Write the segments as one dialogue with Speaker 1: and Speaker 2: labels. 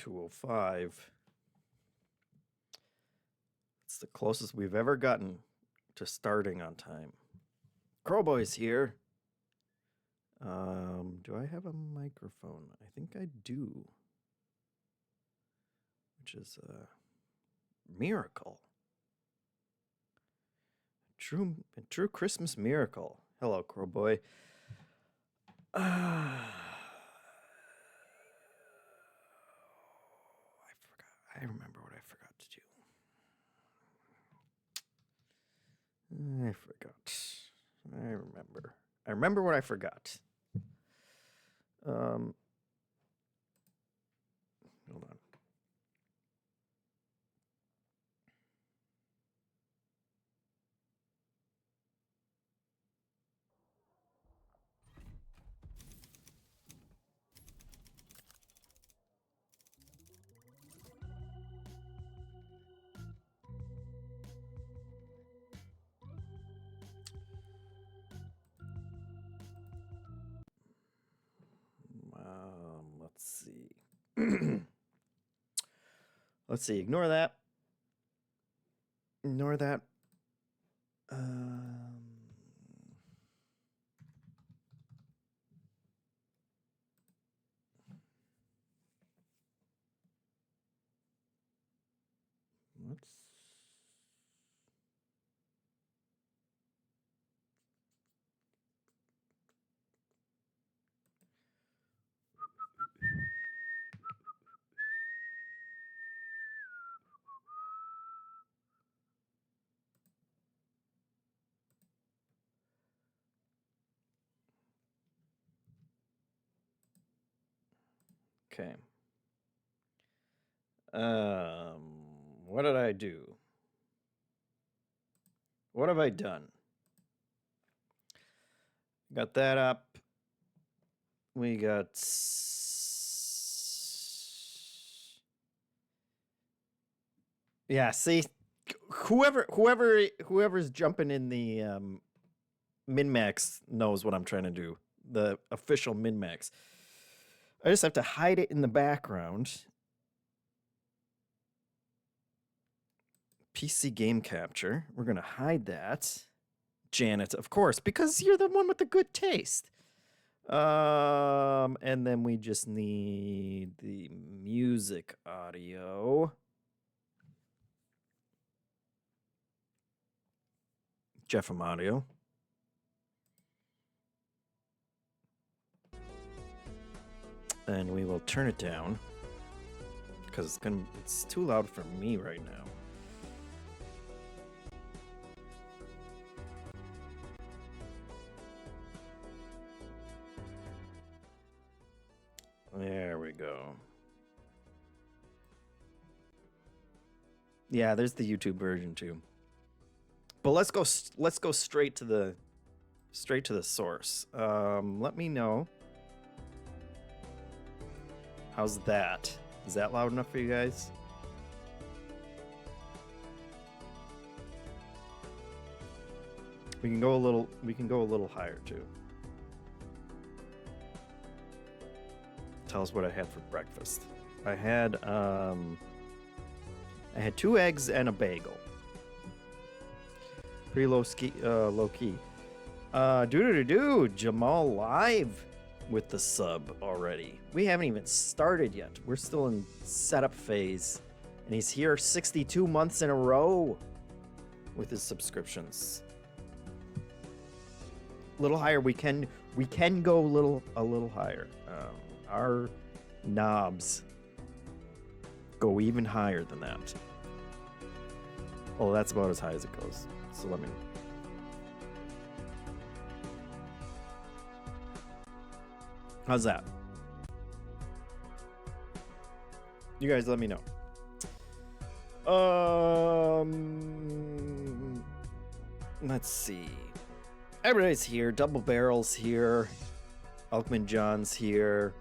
Speaker 1: 2:05. It's the closest we've ever gotten to starting on time. Crowboy's here. Do I have a microphone? I think I do. Which is a miracle. A true Christmas miracle. Hello, Crowboy. I remember what I forgot to do. I remember what I forgot. Hold on. Let's see. Let's see. Ignore that. Ignore that. Let's. Okay. What did I do? What have I done? Got that up. We got yeah, see, whoever's jumping in the MinnMax knows what I'm trying to do. The official MinnMax. I just have to hide it in the background. PC game capture. We're going to hide that. Janet, of course, because you're the one with the good taste. And then we just need the music audio. JeffM audio. And we will turn it down because it's too loud for me right now. There we go. Yeah, there's the YouTube version too. But let's go straight to the source. Let me know. How's that? Is that loud enough for you guys? We can go a little higher too. Tell us what I had for breakfast. I had 2 eggs and a bagel. Pretty low key. Jamal live with the sub already. We haven't even started yet. We're still in setup phase. And he's here 62 months in a row with his subscriptions. A little higher. We can go a little higher. Our knobs go even higher than that. Well, that's about as high as it goes. So let me. How's that? You guys let me know. Let's see. Everybody's here. Double Barrel's here. Elkman John's here.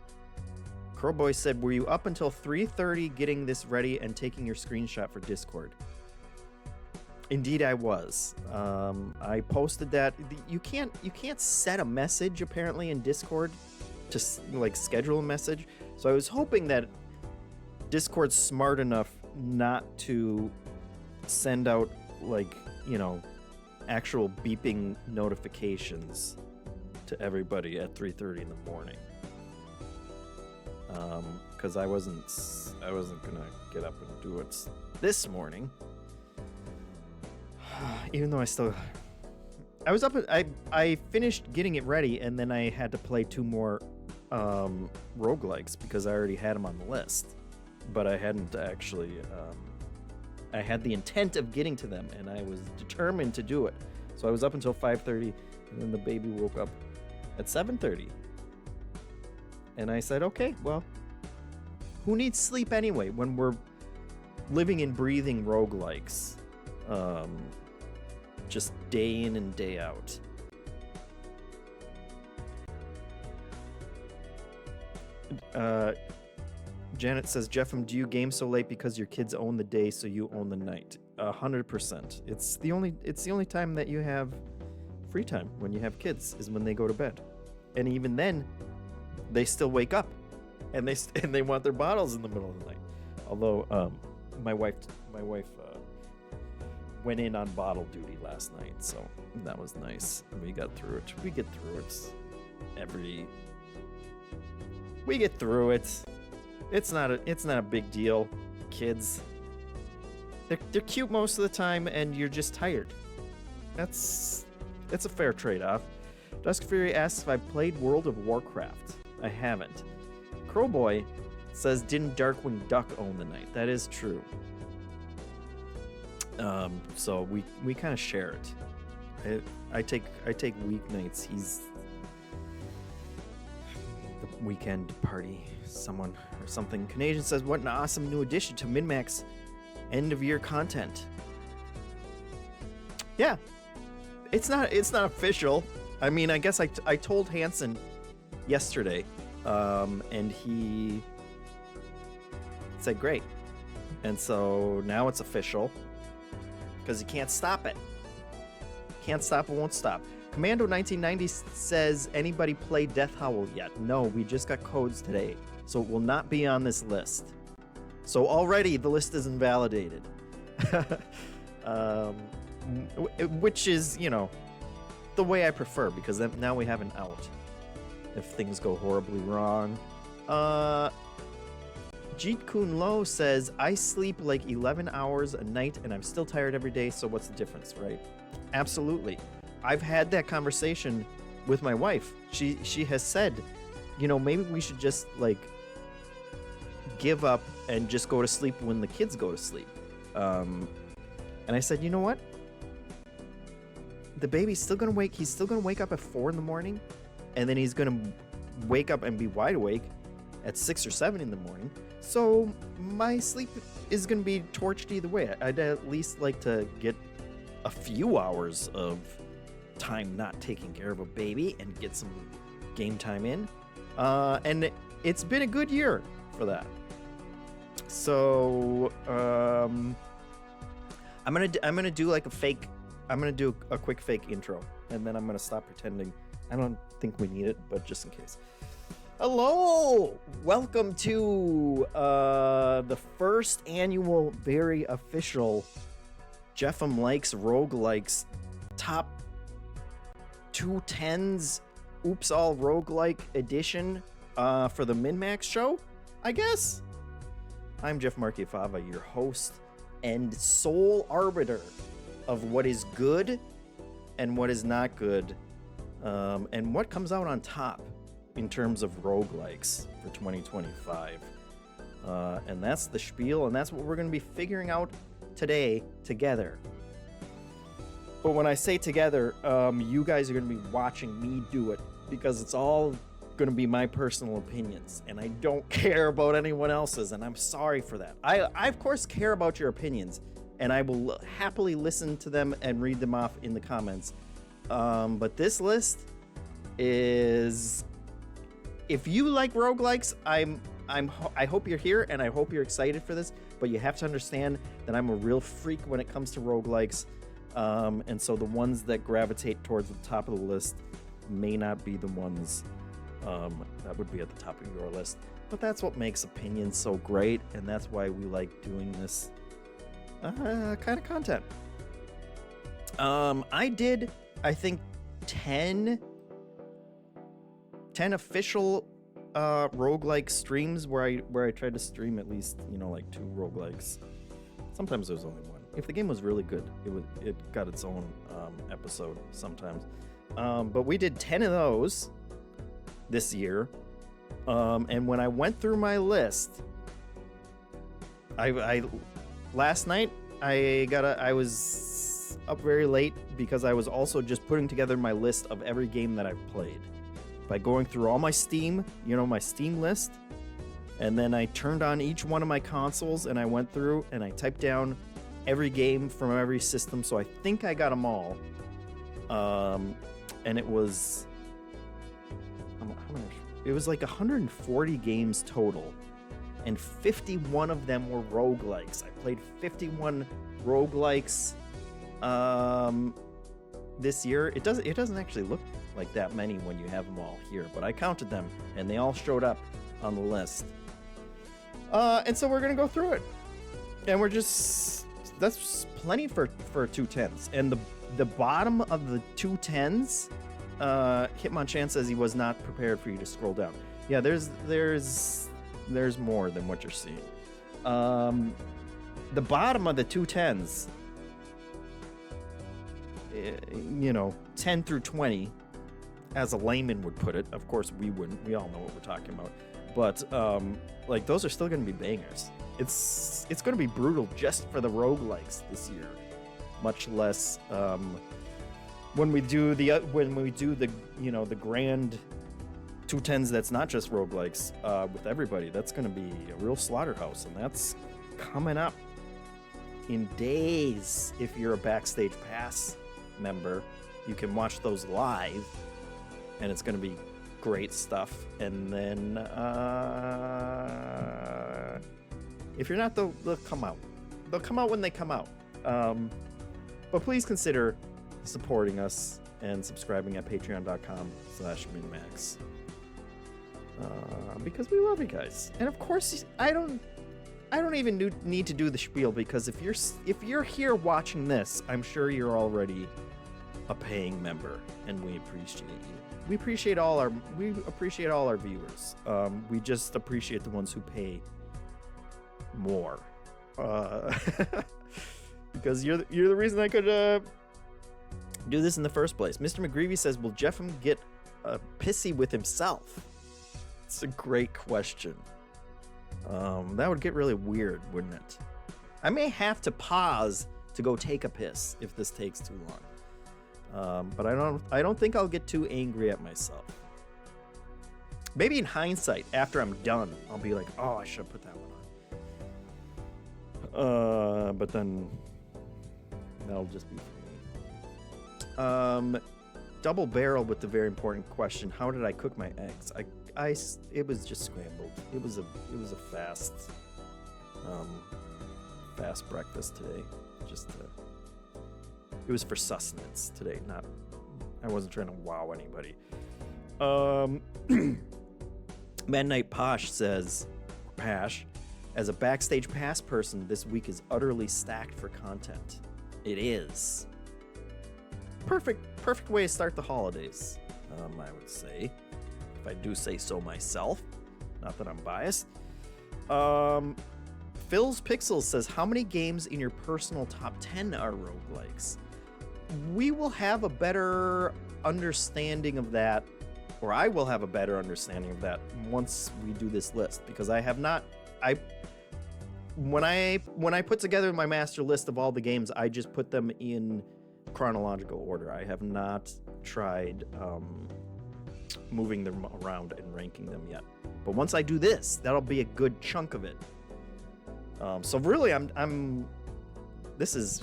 Speaker 1: Crowboy said, were you up until 3:30 getting this ready and taking your screenshot for Discord? Indeed, I was. I posted that. You can't set a message apparently in Discord to like schedule a message. So I was hoping that Discord's smart enough not to send out, like, actual beeping notifications to everybody at 3:30 in the morning. Because I wasn't gonna get up and do it this morning. Even though I was up. I finished getting it ready, and then I had to play 2 more roguelikes because I already had them on the list, but I hadn't actually. I had the intent of getting to them, and I was determined to do it. So I was up until 5:30, and then the baby woke up at 7:30, and I said, "Okay, well, who needs sleep anyway when we're living and breathing roguelikes, just day in and day out?" Janet says, "Jeff'm, do you game so late because your kids own the day, so you own the night?" 100%. It's the only time that you have free time when you have kids is when they go to bed, and even then, they still wake up, and they want their bottles in the middle of the night. Although my wife went in on bottle duty last night, so that was nice. We got through it. We get through it. It's not a big deal. Kids, they're cute most of the time, and you're just tired. It's a fair trade-off. Dusk Fury asks if I played World of Warcraft. I haven't. Crowboy says, "Didn't Darkwing Duck own the night?" That is true. So we kind of share it. I take weeknights. He's the weekend party. Someone or something. Canadian says, "What an awesome new addition to MinnMax end of year content." Yeah, it's not official. I mean, I guess I told Hanson yesterday, and he said great, and so now it's official because you can't stop it. Can't stop, it won't stop. Commando 1990 says, "Anybody play Death Howl yet?" No, we just got codes today, so it will not be on this list. So already the list is invalidated. Which is, the way I prefer, because then now we have an out if things go horribly wrong. Jeet Kun Lo says, "I sleep like 11 hours a night and I'm still tired every day, so what's the difference?" Right? Absolutely. I've had that conversation with my wife. She has said, maybe we should just give up and just go to sleep when the kids go to sleep. And I said, you know what? The baby's still gonna wake. He's still gonna wake up at 4 in the morning, and then he's gonna wake up and be wide awake at 6 or 7 in the morning. So my sleep is gonna be torched either way. I'd at least like to get a few hours of time not taking care of a baby and get some game time in. And it's been a good year for that. So I'm gonna do like a fake. I'm gonna do a quick fake intro, and then I'm gonna stop pretending. I don't think we need it, but just in case. Hello, welcome to the first annual, very official JeffM Likes Roguelikes Top 210s Oops All Roguelike edition for the MinnMax show, I guess. I'm Jeff Marchiafava, your host and sole arbiter of what is good and what is not good, and what comes out on top in terms of roguelikes for 2025. And that's the spiel, and that's what we're going to be figuring out today together. But when I say together, you guys are going to be watching me do it, because it's all going to be my personal opinions, and I don't care about anyone else's, and I'm sorry for that. I of course care about your opinions, and I will happily listen to them and read them off in the comments. But this list is, if you like roguelikes, I hope you're here, and I hope you're excited for this, but you have to understand that I'm a real freak when it comes to roguelikes, and so the ones that gravitate towards the top of the list may not be the ones that would be at the top of your list. But that's what makes opinions so great, and that's why we like doing this kind of content. I did, I think, 10 official roguelike streams where I tried to stream at least, like 2 roguelikes. Sometimes there's only one. If the game was really good, it got its own episode sometimes. But we did 10 of those this year. And when I went through my list, I last night I was up very late because I was also just putting together my list of every game that I've played by going through all my Steam, my Steam list, and then I turned on each one of my consoles and I went through and I typed down every game from every system. So I think I got them all. And it was it was like 140 games total, and 51 of them were roguelikes. I played 51 roguelikes this year. It doesn't actually look like that many when you have them all here, but I counted them and they all showed up on the list. And so we're gonna go through it, and that's plenty for 210s. And the bottom of the 210s, Hitmonchan says he was not prepared for you to scroll down. Yeah, there's more than what you're seeing. The bottom of the 210s, 10 through 20, as a layman would put it. Of course, we wouldn't. We all know what we're talking about. But those are still going to be bangers. It's going to be brutal just for the roguelikes this year. Much less when we do the the grand 210s that's not just roguelikes with everybody. That's going to be a real slaughterhouse, and that's coming up in days. If you're a Backstage Pass member, you can watch those live, and it's going to be great stuff. And then if you're not, they'll come out. They'll come out when they come out. But please consider supporting us and subscribing at patreon.com/MinnMax. Because we love you guys. And of course, I don't even need to do the spiel, because if you're here watching this, I'm sure you're already a paying member, and we appreciate you. We appreciate all our viewers. We just appreciate the ones who pay more. Because you're the reason I could do this in the first place. Mr. McGreevy says, will JeffM get pissy with himself? It's a great question. That would get really weird, wouldn't it? I may have to pause to go take a piss if this takes too long. But I don't think I'll get too angry at myself. Maybe in hindsight, after I'm done, I'll be like, oh, I should have put that one on. But then that'll just be for me. Double Barrel with the very important question: how did I cook my eggs? It was just scrambled. It was a fast breakfast today. It was for sustenance today. I wasn't trying to wow anybody. Midnight Posh says, Pash, as a Backstage Pass person, this week is utterly stacked for content. It is. Perfect way to start the holidays, I would say. If I do say so myself. Not that I'm biased. Phil's Pixels says, how many games in your personal top 10 are roguelikes? We will have a better understanding of that, or I will have a better understanding of that once we do this list, because I have not. When I put together my master list of all the games, I just put them in chronological order. I have not tried moving them around and ranking them yet. But once I do this, that'll be a good chunk of it. So really, this is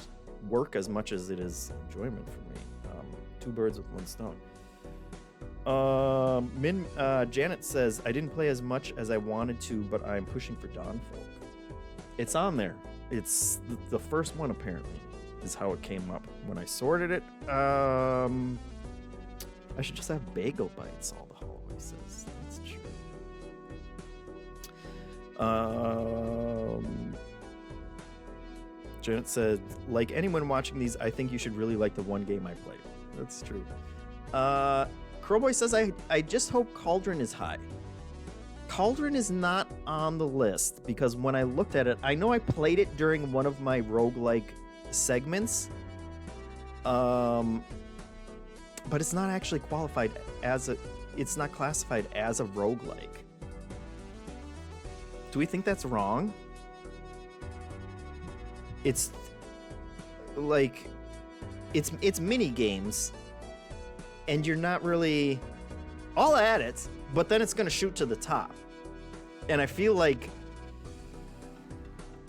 Speaker 1: work as much as it is enjoyment for me. Two birds with one stone. Janet says, I didn't play as much as I wanted to, but I'm pushing for Dawnfolk. It's on there. It's the first one, apparently, is how it came up when I sorted it. I should just have bagel bites, all the hallway says. Janet said, like anyone watching these, I think you should really like the one game I played. That's true. Crowboy says, I just hope Cauldron is high. Cauldron is not on the list because when I looked at it, I know I played it during one of my roguelike segments. But it's not actually qualified as it's not classified as a roguelike. Do we think that's wrong? It's like it's mini games and you're not really all at it, but then it's going to shoot to the top. And I feel like,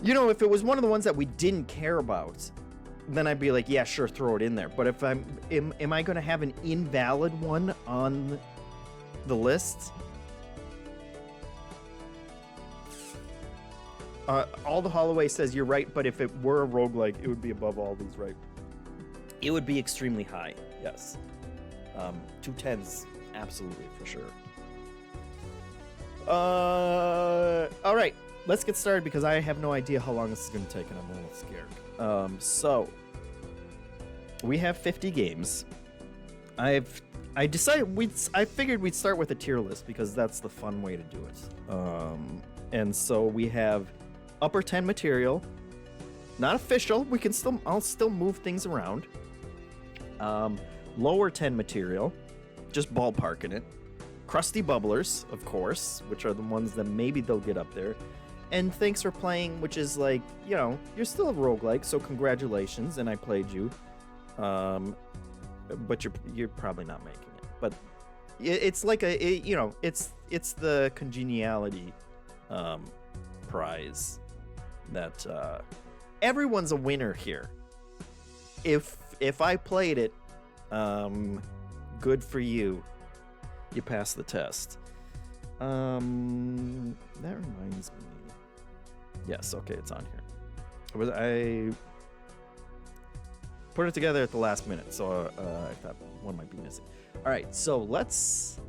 Speaker 1: you know, if it was one of the ones that we didn't care about, then I'd be like, yeah, sure, throw it in there. But if am I going to have an invalid one on the list? All the Holloway says you're right, but if it were a roguelike, it would be above all these, right? It would be extremely high, yes. 210s, absolutely, for sure. All right, let's get started because I have no idea how long this is going to take and I'm a little scared. So we have 50 games. I figured we'd start with a tier list because that's the fun way to do it. And so we have upper 10 material, not official. I'll still move things around. Lower 10 material, just ballparking it. Crusty Bubblers, of course, which are the ones that maybe they'll get up there. And Thanks for Playing, which is like, you know, you're still a roguelike, so congratulations, and I played you. But you're probably not making it. But it's like it's the congeniality prize that everyone's a winner here. If I played it, good for you. You passed the test. That reminds me. Yes, okay, it's on here. I put it together at the last minute, so I thought one might be missing. All right, so let's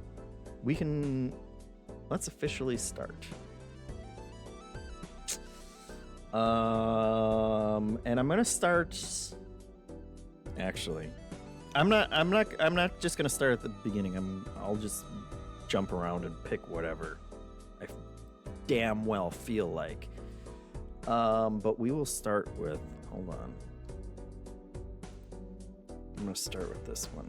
Speaker 1: officially start. And I'm gonna start. Actually, I'm not just gonna start at the beginning. I'll just jump around and pick whatever I damn well feel like. But we will start with. Hold on. I'm gonna start with this one.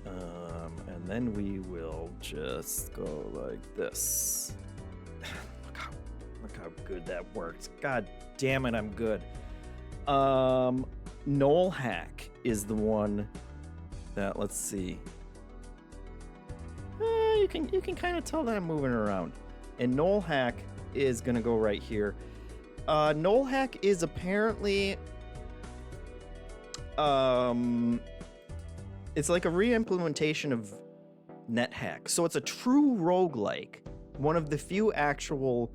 Speaker 1: And then we will just go like this. Look how good that worked. God damn it, I'm good. Knoll Hack is the one that, let's see. You can kind of tell that I'm moving around. And Knoll Hack is gonna go right here. Knoll Hack is apparently it's like a re-implementation of NetHack. So it's a true roguelike. One of the few actual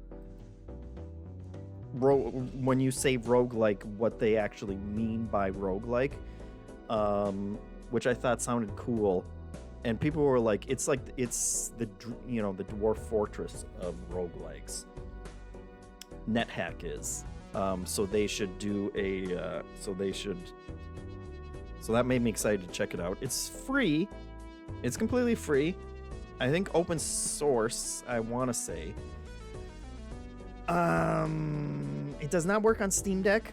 Speaker 1: when you say roguelike, what they actually mean by roguelike, which I thought sounded cool. And people were like, it's the the Dwarf Fortress of roguelikes. NetHack is. So they should do a so that made me excited to check it out. It's free. It's completely free. I think open source, I want to say. It does not work on Steam Deck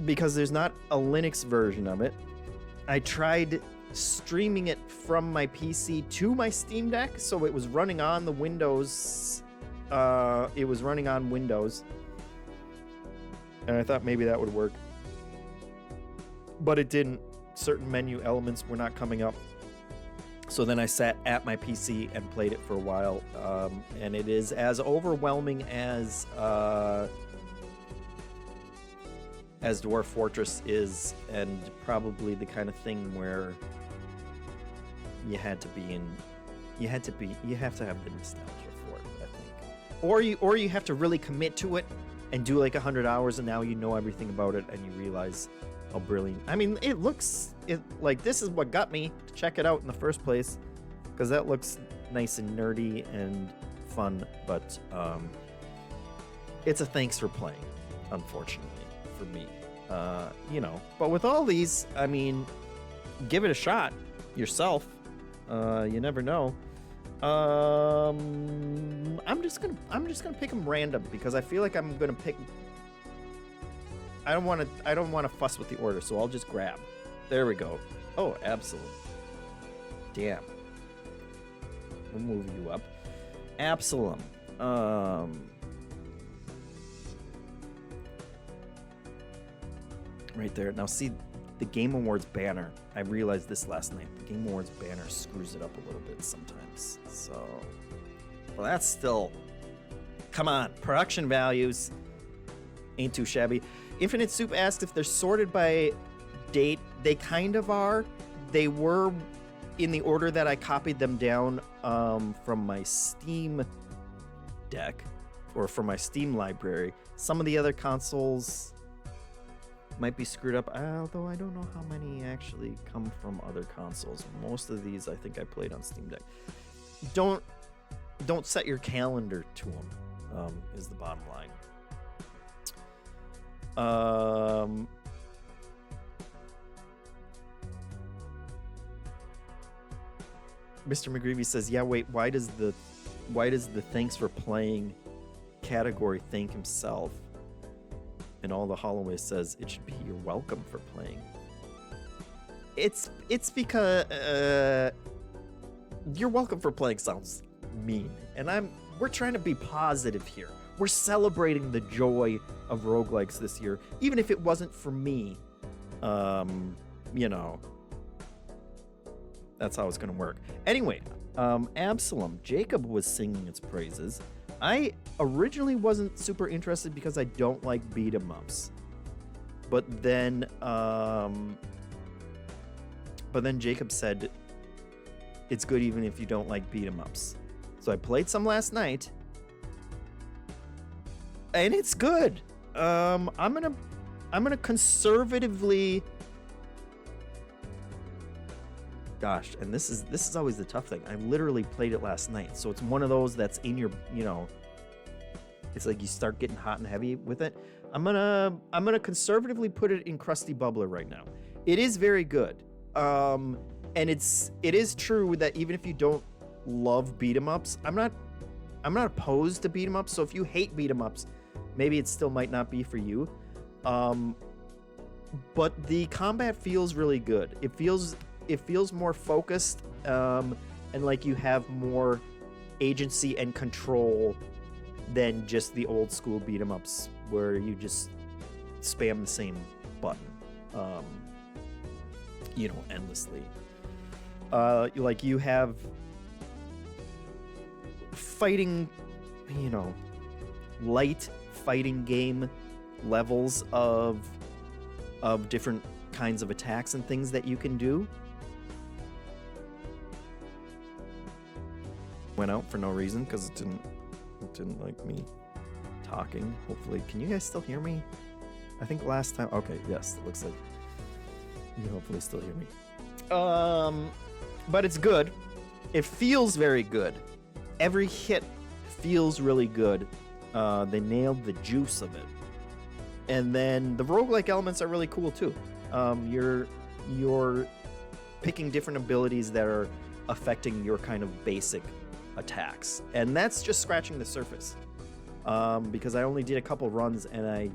Speaker 1: because there's not a Linux version of it. I tried streaming it from my PC to my Steam Deck, so it was running on the Windows. It was running on Windows, and I thought maybe that would work, but it didn't. Certain menu elements were not coming up. So then I sat at my PC and played it for a while, and it is as overwhelming as Dwarf Fortress is, and probably the kind of thing where you have to have the nostalgia for it, I think, or you have to really commit to it and do like 100 hours, and now you know everything about it, and you realize how brilliant. I mean, it like this is what got me to check it out in the first place. because that looks nice and nerdy and fun, but it's a thanks for playing, unfortunately, for me. You know, but with all these, I mean, give it a shot yourself. You never know. I'm just gonna pick them random because I feel like I'm gonna pick. I don't want to fuss with the order, so I'll just grab. There we go. Oh, absolutely. Damn. We'll move you up. Absalom. Right there. Now see the Game Awards banner. I realized this last night. The Game Awards banner screws it up a little bit sometimes. So, well, that's still. Come on, production values ain't too shabby. Infinite Soup asked if they're sorted by date. They kind of are. They were in the order that I copied them down from my Steam deck or from my Steam library. Some of the other consoles might be screwed up, although I don't know how many actually come from other consoles. Most of these I think I played on Steam Deck. Don't set your calendar to them, is the bottom line. Mr. McGreevy says, yeah, wait, why does the thanks for playing category thank himself? And all the Holloway says it should be you're welcome for playing. It's because you're welcome for playing sounds mean, and we're trying to be positive here. We're celebrating the joy of roguelikes this year, even if it wasn't for me. You know, that's how it's gonna work. Anyway, Absalom, Jacob was singing its praises. I originally wasn't super interested because I don't like beat 'em ups, but then Jacob said it's good even if you don't like beat 'em ups. So I played some last night, and it's good. I'm gonna conservatively. Gosh, and this is always the tough thing. I literally played it last night, so it's one of those that's in your, you know, it's like you start getting hot and heavy with it. I'm gonna conservatively put it in Crusty Bubbler right now. It is very good, and it is true that even if you don't love beat 'em ups, I'm not opposed to beat 'em ups. So if you hate beat 'em ups, maybe it still might not be for you. But the combat feels really good. It feels more focused, and like you have more agency and control than just the old school beat 'em ups where you just spam the same button, you know, endlessly. Like you have fighting, you know, light fighting game levels of different kinds of attacks and things that you can do. Went out for no reason because it didn't like me talking. Hopefully, can you guys still hear me? I think last time. Okay, yes, it looks like you can hopefully still hear me. But it's good. It feels very good. Every hit feels really good. They nailed the juice of it. And then the roguelike elements are really cool too. You're picking different abilities that are affecting your kind of basic attacks, and that's just scratching the surface. Because I only did a couple runs and I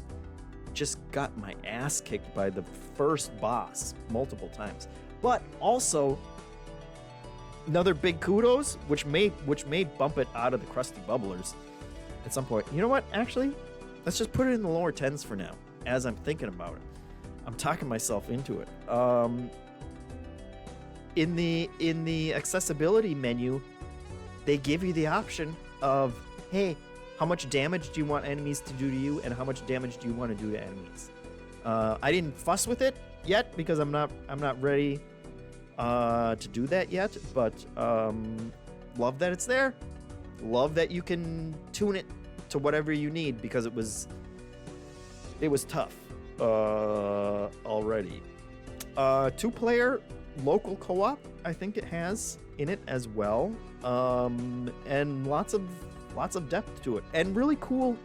Speaker 1: just got my ass kicked by the first boss multiple times. But also another big kudos, which may bump it out of the Crusty Bubblers at some point. You know what? Actually, let's just put it in the lower 10s for now. As I'm thinking about it, I'm talking myself into it. In the accessibility menu, they give you the option of, hey, how much damage do you want enemies to do to you, and how much damage do you want to do to enemies? I didn't fuss with it yet because I'm not ready to do that yet, but love that it's there. Love that you can tune it to whatever you need because it was tough already. 2-player local co-op, I think it has in it as well, and lots of depth to it, and really cool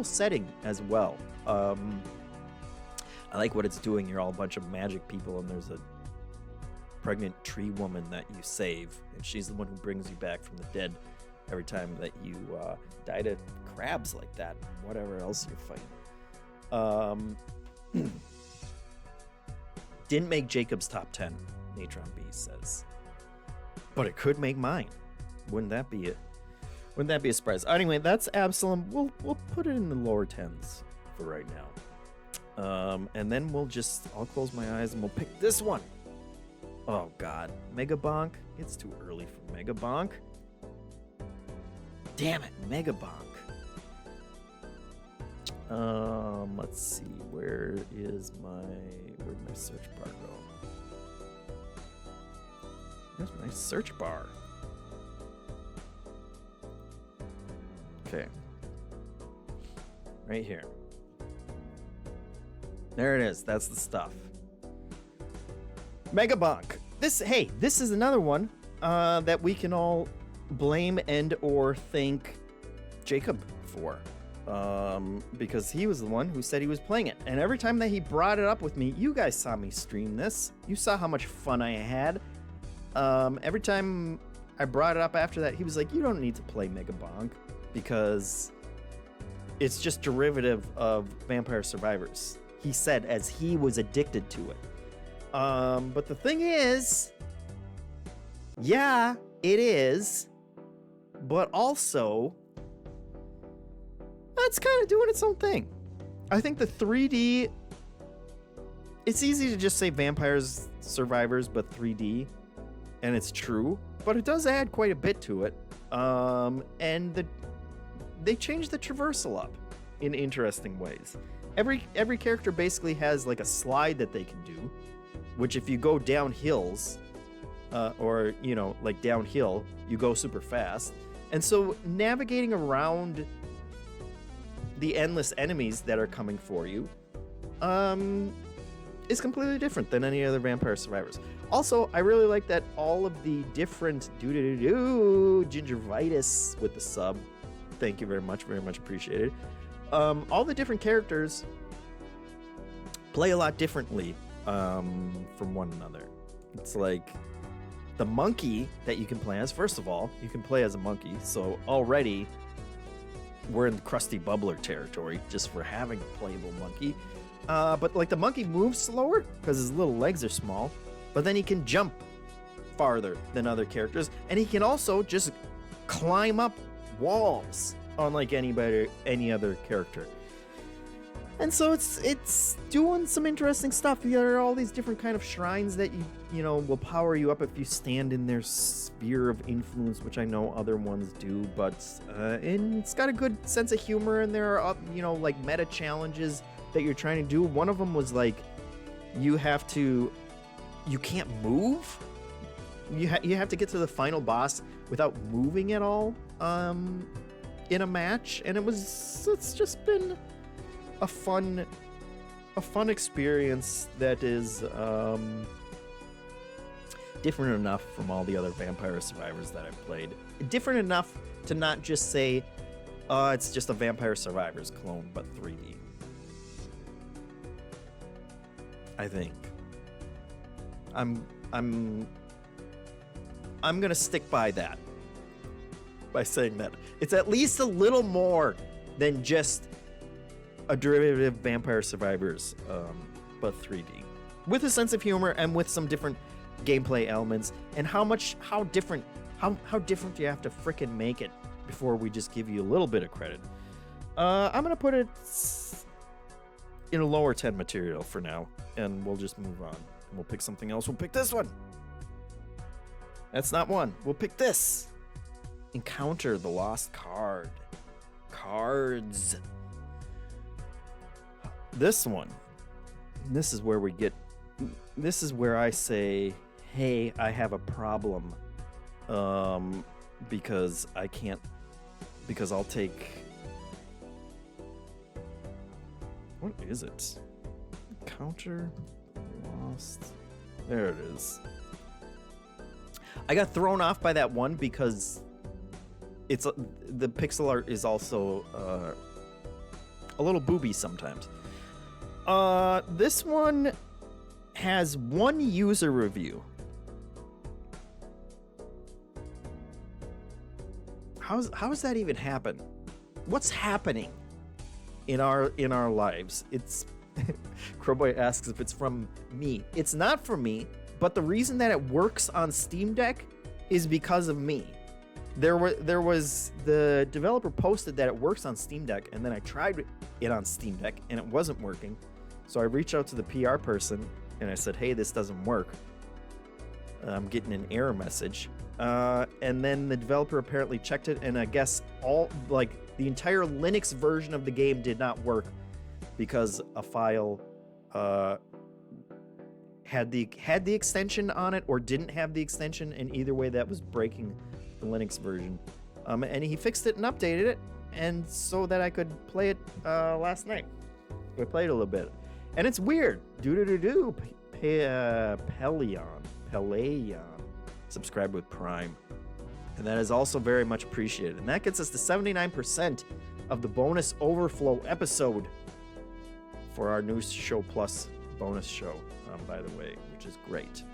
Speaker 1: setting as well. I like what it's doing. You're all a bunch of magic people, and there's a pregnant tree woman that you save, and she's the one who brings you back from the dead every time that you die to crabs like that, and whatever else you're fighting. Didn't make Jacob's top 10, Natron B says, but it could make mine. Wouldn't that be it? Wouldn't that be a surprise? Anyway, that's Absalom. We'll put it in the lower 10s for right now. And then I'll close my eyes and we'll pick this one. Oh God, Mega Bonk. It's too early for Mega Bonk. Damn it, Mega Bonk. Let's see, where'd my search bar go? Where's my search bar? Okay. Right here. There it is. That's the stuff. Mega Bonk. This is another one that we can all blame and or thank Jacob for. Because he was the one who said he was playing it. And every time that he brought it up with me, you guys saw me stream this. You saw how much fun I had. Every time I brought it up after that, he was like, you don't need to play Mega Bonk because it's just derivative of Vampire Survivors. He said as he was addicted to it. But the thing is, yeah, it is. But also, it's kind of doing its own thing. I think the 3D, it's easy to just say Vampires Survivors, but 3D, and it's true, but it does add quite a bit to it. And they changed the traversal up in interesting ways. Every character basically has like a slide that they can do, which if you go down hills, or like downhill, you go super fast. And so navigating around the endless enemies that are coming for you is completely different than any other Vampire Survivors. Also, I really like that all of the different gingivitis with the sub. Thank you very much appreciated. All the different characters play a lot differently from one another. It's like the monkey that you can play as. First of all, you can play as a monkey, so already we're in Krusty Bubbler territory just for having a playable monkey. But like the monkey moves slower because his little legs are small, but then he can jump farther than other characters, and he can also just climb up walls unlike any other character. And so it's doing some interesting stuff. There are all these different kind of shrines that you know will power you up if you stand in their sphere of influence, which I know other ones do. But and it's got a good sense of humor, and there are like meta challenges that you're trying to do. One of them was like you can't move. You have to get to the final boss without moving at all in a match, and it's just been a fun experience that is different enough from all the other Vampire Survivors that I've played. Different enough to not just say, it's just a Vampire Survivors clone, but 3D. I think. I'm gonna stick by that. By saying that. It's at least a little more than just a derivative Vampire Survivors, but 3D. With a sense of humor and with some different gameplay elements, and how different do you have to frickin' make it before we just give you a little bit of credit? I'm gonna put it in a lower 10 material for now, and we'll just move on. We'll pick something else. We'll pick this one. That's not one. We'll pick this. Encounter the Lost Card. Cards. This one. This is where I say, hey, I have a problem. Because I'll take... What is it? Encounter Lost. There it is. I got thrown off by that one because it's the pixel art is also a little booby sometimes. This one has one user review. How does that even happen? What's happening in our lives? It's Crowboy asks if it's from me. It's not from me, but the reason that it works on Steam Deck is because of me. There was the developer posted that it works on Steam Deck, and then I tried it on Steam Deck and it wasn't working. So I reached out to the PR person and I said, "Hey, this doesn't work. I'm getting an error message." And then the developer apparently checked it, and I guess the entire Linux version of the game did not work because a file had the extension on it or didn't have the extension, and either way that was breaking the Linux version. And he fixed it and updated it, and so that I could play it last night. I played a little bit, and it's weird. Peleon subscribe with Prime, and that is also very much appreciated. And that gets us to 79% of the bonus overflow episode for our new show plus bonus show, by the way, which is great.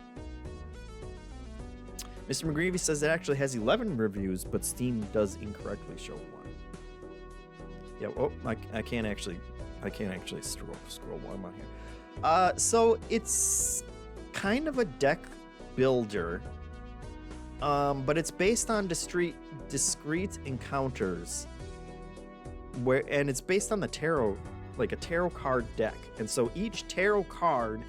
Speaker 1: Mr. McGreevy says it actually has 11 reviews, but Steam does incorrectly show one. Yeah, oh, I can't actually scroll while I'm on here. So it's kind of a deck builder, but it's based on discrete encounters, and it's based on the tarot, like a tarot card deck. And so each tarot card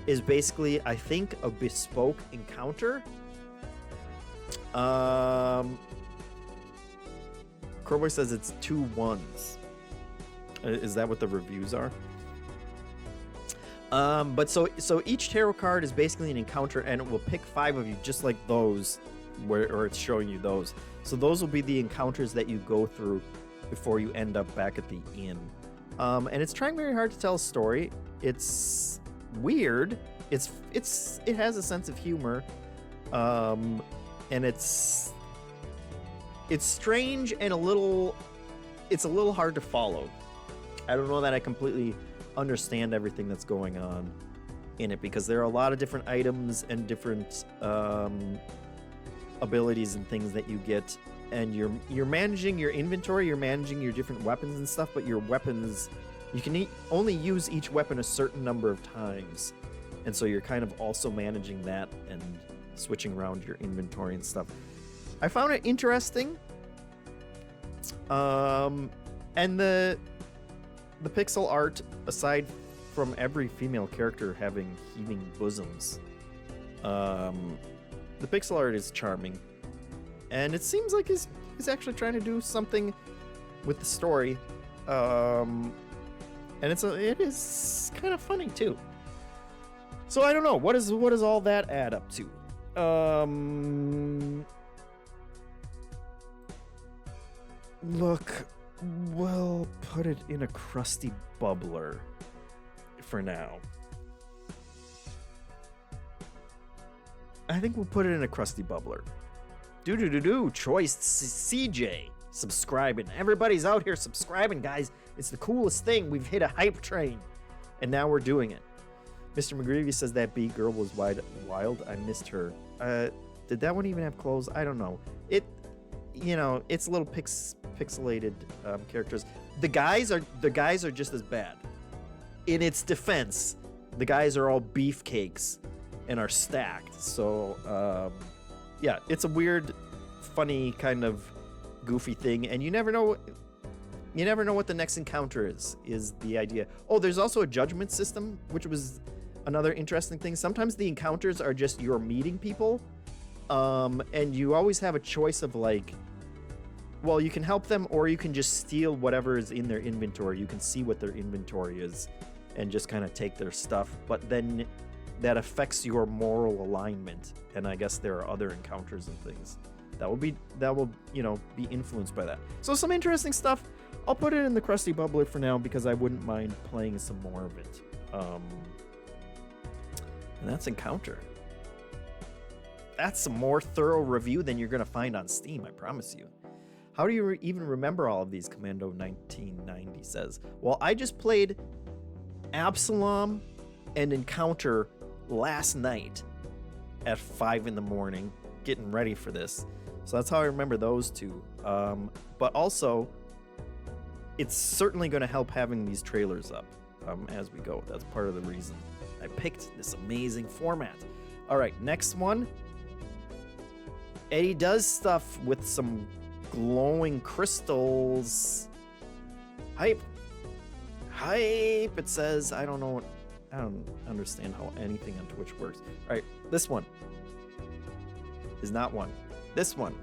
Speaker 1: is basically, I think, a bespoke encounter. Crowboy says it's 2 1s. Is that what the reviews are? But so each tarot card is basically an encounter, and it will pick 5 of you, just like those, or it's showing you those. So those will be the encounters that you go through before you end up back at the inn. And it's trying very hard to tell a story. It's weird. It has a sense of humor. And it's strange and it's a little hard to follow. I don't know that I completely understand everything that's going on in it, because there are a lot of different items and different abilities and things that you get, and you're managing your inventory, you're managing your different weapons and stuff, but your weapons, you can only use each weapon a certain number of times, and so you're kind of also managing that and switching around your inventory and stuff. I found it interesting, and the pixel art, aside from every female character having heaving bosoms, the pixel art is charming, and it seems like he's actually trying to do something with the story, and it is kind of funny too. So I don't know, what does all that add up to? Look, we'll put it in a crusty bubbler for now. I think we'll put it in a crusty bubbler. Choice CJ subscribing. Everybody's out here subscribing, guys. It's the coolest thing. We've hit a hype train, and now we're doing it. Mr. McGreevy says that bee girl was wild. I missed her. Did that one even have clothes? I don't know. It's little pixelated characters. The guys are just as bad. In its defense, the guys are all beefcakes and are stacked. So yeah, it's a weird, funny kind of goofy thing, and you never know what the next encounter is the idea. Oh, there's also a judgment system, which was another interesting thing. Sometimes the encounters are just you're meeting people, and you always have a choice of you can help them, or you can just steal whatever is in their inventory. You can see what their inventory is and just kind of take their stuff, but then that affects your moral alignment, and I guess there are other encounters and things that will be influenced by that. So some interesting stuff. I'll put it in the crusty bubbler for now because I wouldn't mind playing some more of it. And that's Encounter. That's a more thorough review than you're going to find on Steam, I promise you. How do you even remember all of these? Commando 1990 says. Well, I just played Absalom and Encounter last night at 5 in the morning, getting ready for this. So that's how I remember those two. But also, it's certainly going to help having these trailers up as we go. That's part of the reason I picked this amazing format. All right, next one. Eddie does stuff with some glowing crystals. Hype, it says. I don't understand how anything on Twitch works. All right, this one is not one. This one.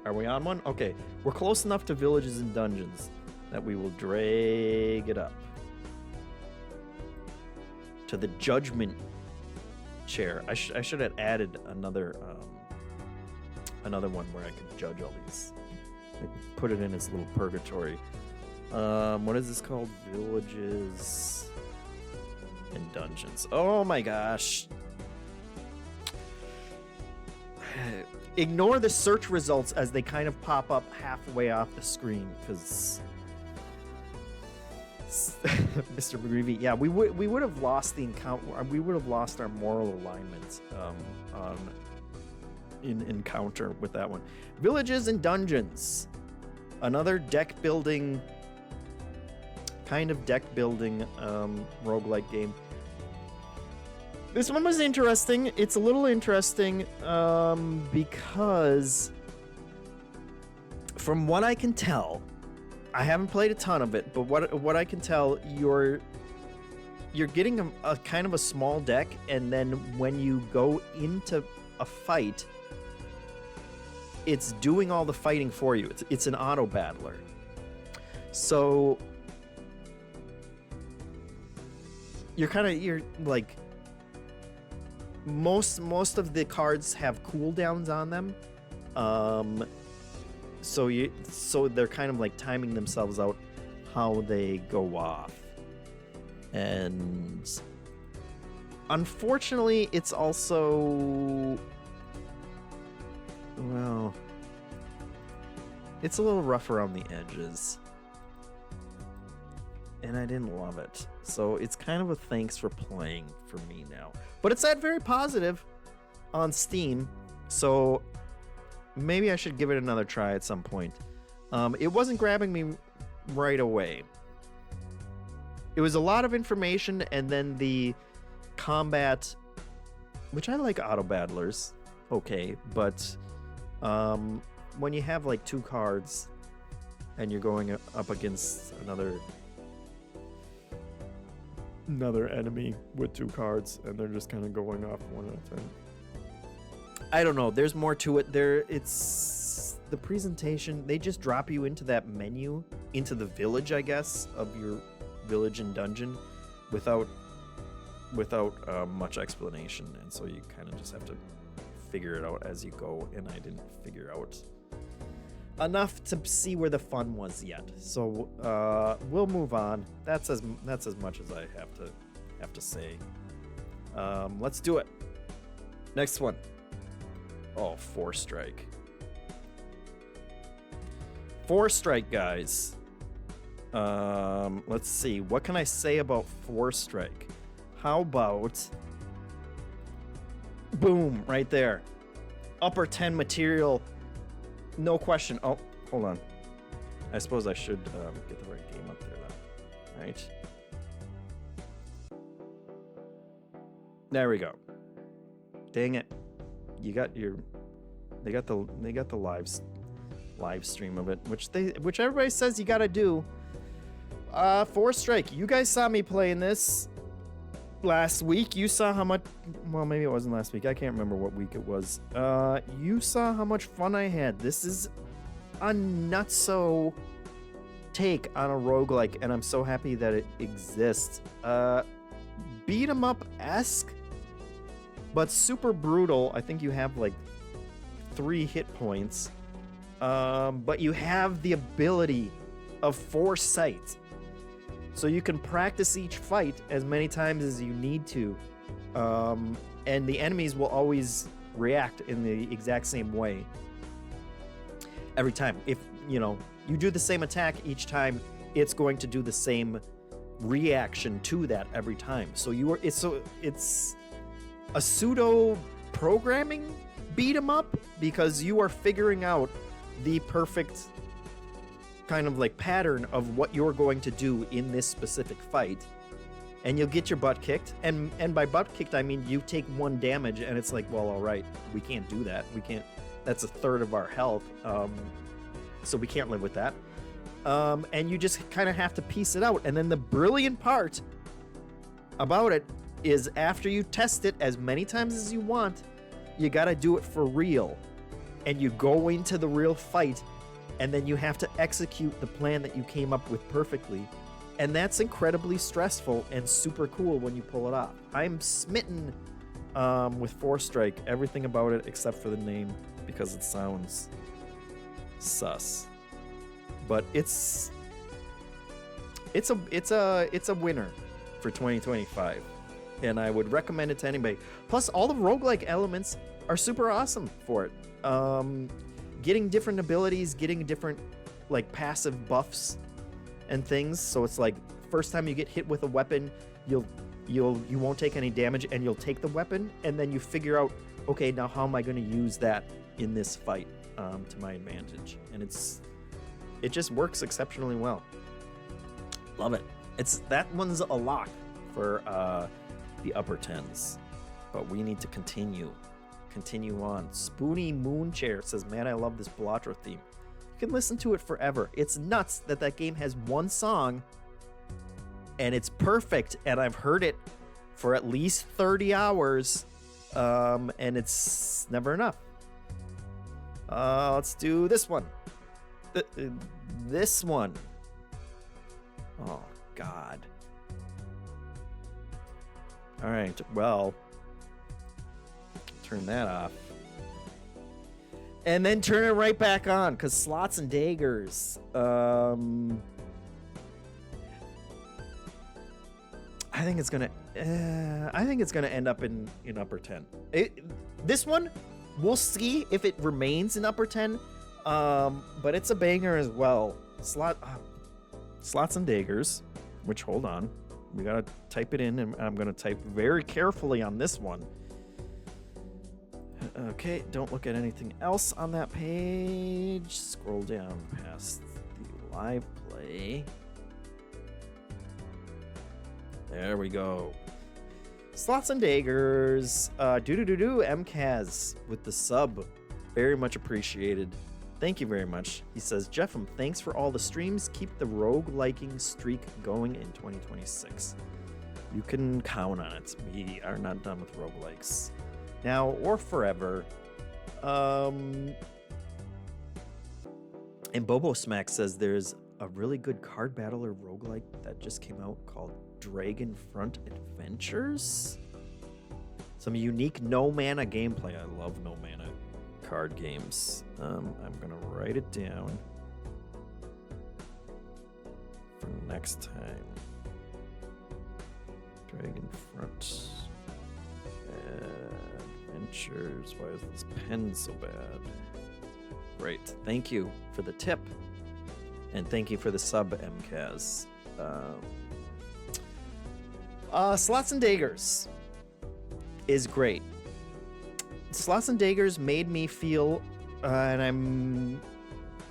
Speaker 1: Are we on one? Okay, we're close enough to villages and dungeons that we will drag it up to the judgment chair. I should have added another one where I could judge all these. Put it in its little purgatory. What is this called? Villages and dungeons. Oh my gosh. Ignore the search results as they kind of pop up halfway off the screen, because Mr. McGreevy, yeah, we would have lost the encounter. We would have lost our moral alignment in Encounter with that one. Villages and dungeons, another deck building roguelike game. This one was interesting. It's a little interesting because from what I can tell, I haven't played a ton of it, but what I can tell, you're getting a kind of a small deck, and then when you go into a fight, it's doing all the fighting for you. It's an auto battler. So you're like, most of the cards have cooldowns on them. So they're kind of like timing themselves out how they go off. And unfortunately, it's also, well, it's a little rough around the edges. And I didn't love it. So it's kind of a thanks for playing for me now. But it's at very positive on Steam. So maybe I should give it another try at some point. It wasn't grabbing me right away. It was a lot of information, and then the combat, which I like auto battlers, okay, but when you have like 2 cards and you're going up against another enemy with 2 cards, and they're just kind of going off one at a time. I don't know. There's more to it. It's the presentation. They just drop you into that menu, into the village, I guess, of your village and dungeon, without much explanation, and so you kind of just have to figure it out as you go. And I didn't figure out enough to see where the fun was yet. So we'll move on. That's as much as I have to say. Let's do it. Next one. Oh, 4-strike. 4-strike, guys. Let's see. What can I say about 4-strike? How about, boom, right there. Upper 10 material. No question. Oh, hold on. I suppose I should get the right game up there, though. Right. There we go. Dang it. You got your. They got the live stream of it, which everybody says you gotta do. 4-strike. You guys saw me playing this last week. You saw how much. Well, maybe it wasn't last week. I can't remember what week it was. You saw how much fun I had. This is a nutso take on a roguelike, and I'm so happy that it exists. Beat 'em up-esque, but super brutal. I think you have like 3 hit points, but you have the ability of foresight, so you can practice each fight as many times as you need to, and the enemies will always react in the exact same way every time. If, you do the same attack each time, it's going to do the same reaction to that every time. So it's a pseudo programming beat 'em up, because you are figuring out the perfect kind of like pattern of what you're going to do in this specific fight, and you'll get your butt kicked. And by butt kicked, I mean you take 1 damage and it's like, well, all right, we can't do that. We can't. That's a third of our health, so we can't live with that. And you just kind of have to piece it out. And then the brilliant part about it is, after you test it as many times as you want, you got to do it for real. And you go into the real fight, and then you have to execute the plan that you came up with perfectly. And that's incredibly stressful and super cool when you pull it off. I'm smitten with Force Strike, everything about it except for the name, because it sounds sus. But it's a winner for 2025, and I would recommend it to anybody. Plus, all the roguelike elements are super awesome for it. Getting different abilities, getting different like passive buffs and things. So it's like, first time you get hit with a weapon, you won't take any damage, and you'll take the weapon, and then you figure out, okay, now how am I going to use that in this fight to my advantage? And it just works exceptionally well. Love it. That one's a lock for the upper 10s, but we need to continue on. Spoony Moonchair says, man, I love this Balatro theme. You can listen to it forever. It's nuts that game has 1 song and it's perfect, and I've heard it for at least 30 hours, and it's never enough. Let's do this one. This one. Oh, God. All right, well, turn that off. And then turn it right back on, because Slots and Daggers. I think it's gonna end up in upper 10. This one, we'll see if it remains in upper 10. But it's a banger as well. Slots and Daggers, which, hold on, we gotta type it in, and I'm gonna type very carefully on this one. Okay, don't look at anything else on that page. Scroll down past the live play. There we go. Slots and Daggers. MCAS with the sub. Very much appreciated. Thank you very much. He says, JeffM, thanks for all the streams. Keep the rogueliking streak going in 2026. You can count on it. We are not done with roguelikes now or forever. And Bobo Smack says there's a really good card battler roguelike that just came out called Dragonfront Adventures. Some unique no mana gameplay. I love no mana card games. I'm gonna write it down for next time. Dragonfront Adventures. Why is this pen so bad? Great. Thank you for the tip, and thank you for the sub, MCAS. Slots and Daggers is great. Slots and Daggers made me feel, and I'm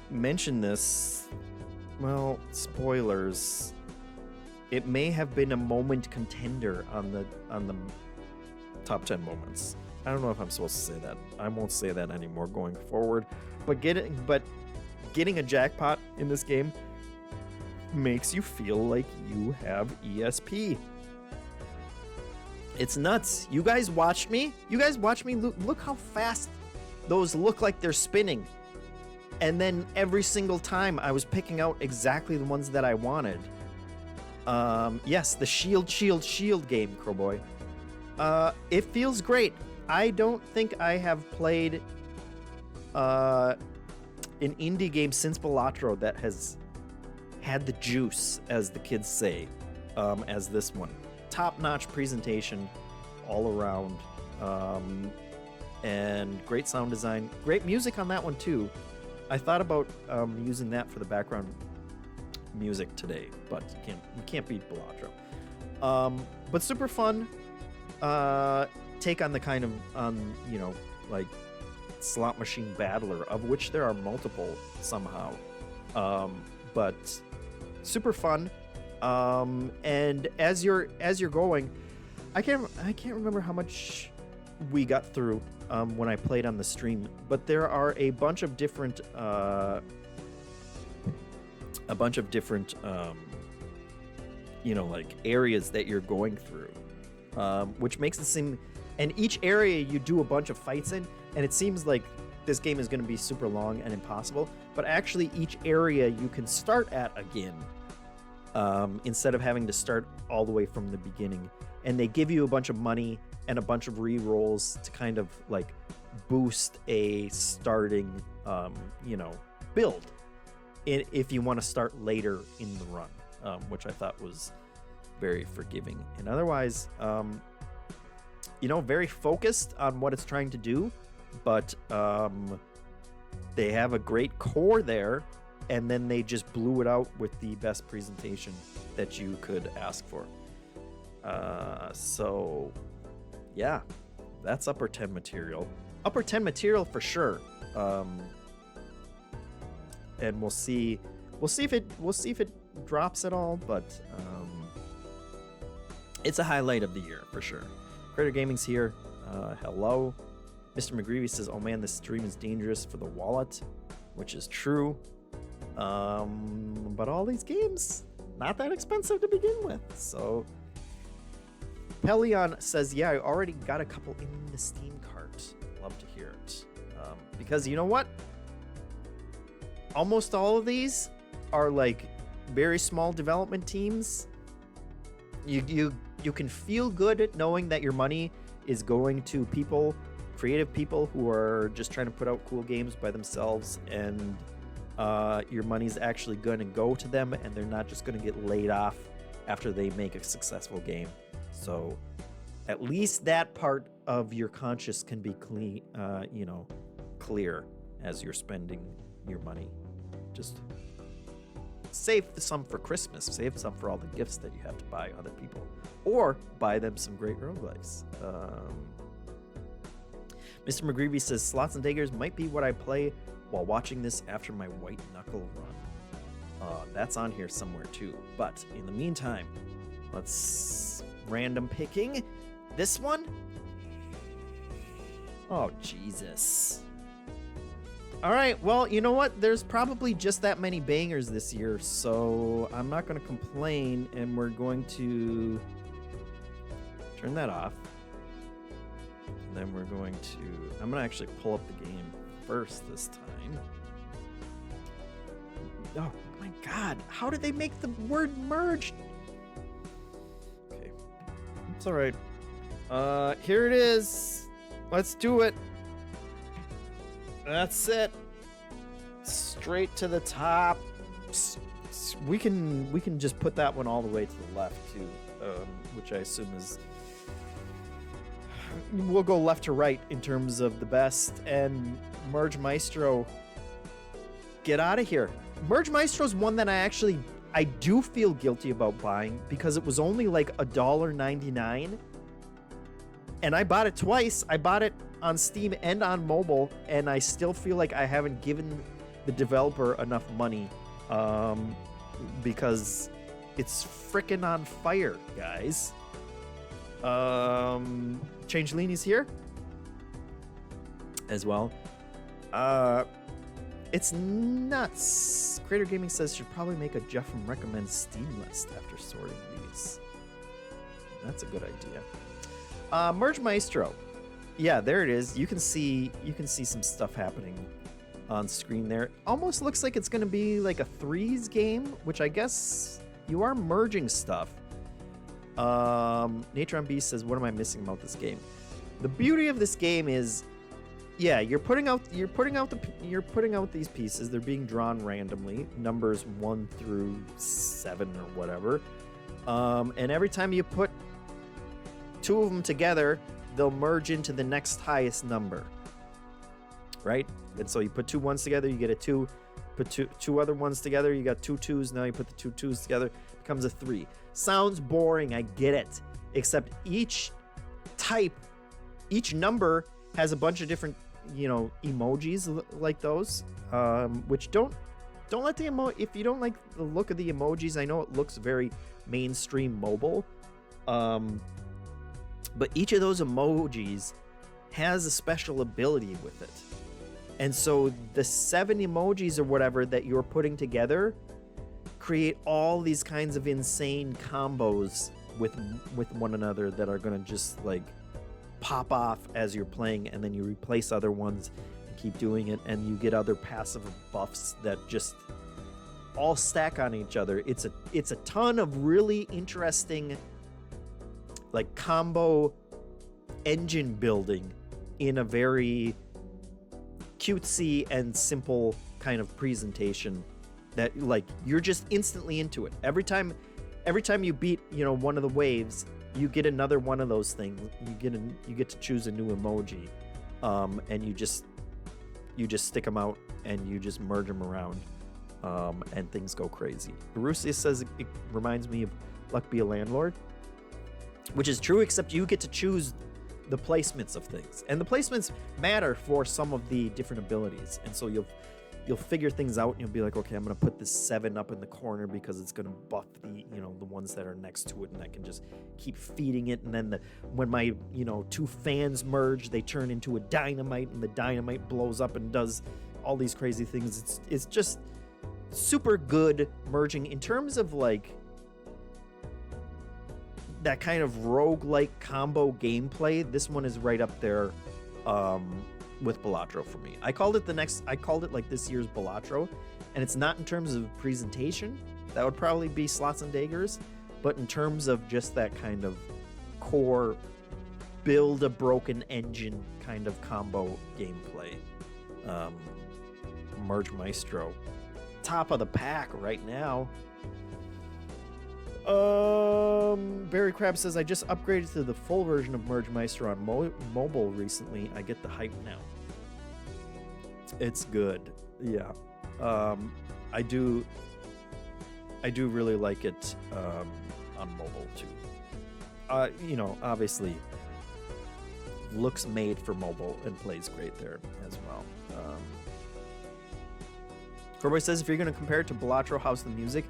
Speaker 1: mentioned this, well, spoilers. It may have been a moment contender on the top 10 moments. I don't know if I'm supposed to say that. I won't say that anymore going forward. But getting a jackpot in this game makes you feel like you have ESP. It's nuts. You guys watched me? Look how fast those look like they're spinning. And then every single time I was picking out exactly the ones that I wanted. Yes, the shield game, Crowboy. It feels great. I don't think I have played an indie game since Balatro that has had the juice, as the kids say, as this one. Top-notch presentation all around. and great sound design, great music on that one too. I thought about using that for the background music today, but you can't beat Balatro. But super fun take on the kind of like slot machine battler, of which there are multiple somehow. But super fun. And as you're going, I can't remember how much we got through when I played on the stream, but there are a bunch of different like areas that you're going through, which makes it seem, and each area you do a bunch of fights in, and it seems like this game is going to be super long and impossible, but actually each area you can start at again, instead of having to start all the way from the beginning. And they give you a bunch of money and a bunch of re-rolls to kind of like boost a starting, build if you want to start later in the run, which I thought was very forgiving. And otherwise, very focused on what it's trying to do, but they have a great core there, and then they just blew it out with the best presentation that you could ask for. So yeah, that's upper 10 material. Upper 10 material for sure. And we'll see if it drops at all, but it's a highlight of the year for sure. Creator Gaming's here. Hello. Mr. McGreevy says, "Oh man, this stream is dangerous for the wallet," which is true. But all these games, not that expensive to begin with. So Pelion says, "Yeah, I already got a couple in the Steam cart." Love to hear it. Because you know what? Almost all of these are like very small development teams. You can feel good at knowing that your money is going to creative people who are just trying to put out cool games by themselves, and your money's actually going to go to them, and they're not just going to get laid off after they make a successful game. So at least that part of your conscience can be clear as you're spending your money. Just save some for Christmas. Save some for all the gifts that you have to buy other people, or buy them some great roguelikes. Mr. McGreevy says, "Slots and Daggers might be what I play while watching this after my white knuckle run." That's on here somewhere too. But in the meantime, let's random picking this one. Oh, Jesus. All right, well, you know what? There's probably just that many bangers this year, so I'm not going to complain, and we're going to turn that off. And then I'm going to actually pull up the game first this time. Oh my God, how did they make the word merge? Okay, it's all right. Here it is. Let's do it. That's it. Straight to the top. We can just put that one all the way to the left too, which I assume is. We'll go left to right in terms of the best, and Merge Maestro. Get out of here. Merge Maestro is one that I do feel guilty about buying because it was only like $1.99, and I bought it twice. I bought it on Steam and on mobile, and I still feel like I haven't given the developer enough money, because it's frickin' on fire, guys. Changelini's here as well. It's nuts. Creator Gaming says should probably make a JeffM recommends Steam list after sorting these. That's a good idea. Merge Maestro. Yeah, there it is. You can see some stuff happening on screen there. Almost looks like it's going to be like a threes game, which I guess you are merging stuff. Nature on Beast says, "What am I missing about this game?" The beauty of this game is, yeah, you're putting out these pieces. They're being drawn randomly, numbers 1 through 7 or whatever. And every time you put 2 of them together, they'll merge into the next highest number, right? And so you put 2 ones together, you get a 2. Put two other ones together, you got 2 2s. Now you put the 2 2s together, it becomes a 3. Sounds boring, I get it. Except each number has a bunch of different, emojis like those, which don't let if you don't like the look of the emojis. I know it looks very mainstream mobile, but each of those emojis has a special ability with it. And so the 7 emojis or whatever that you're putting together create all these kinds of insane combos with one another that are going to just like pop off as you're playing, and then you replace other ones and keep doing it, and you get other passive buffs that just all stack on each other. It's a ton of really interesting like combo engine building in a very cutesy and simple kind of presentation that like you're just instantly into it. Every time you beat one of the waves, you get another one of those things. You get to choose a new emoji, and you just stick them out and you just merge them around, and things go crazy. Borussia says it reminds me of Luck Be a Landlord, which is true, except you get to choose the placements of things, and the placements matter for some of the different abilities. And so you'll figure things out, and you'll be like, okay, I'm gonna put this 7 up in the corner because it's gonna buff the the ones that are next to it, and I can just keep feeding it. And then when my 2 fans merge, they turn into a dynamite, and the dynamite blows up and does all these crazy things. It's just super good merging in terms of like that kind of roguelike combo gameplay. This one is right up there with Balatro for me. I called it like this year's Balatro, and it's not in terms of presentation. That would probably be Slots and Daggers, but in terms of just that kind of core build a broken engine kind of combo gameplay. Merge Maestro, top of the pack right now. Barry Crab says, I just upgraded to the full version of Merge Maestro on mobile recently. I get the hype now. It's good. Yeah. I do really like it on mobile too. Obviously looks made for mobile and plays great there as well. Corboy says, if you're going to compare it to Balatro, how's the music?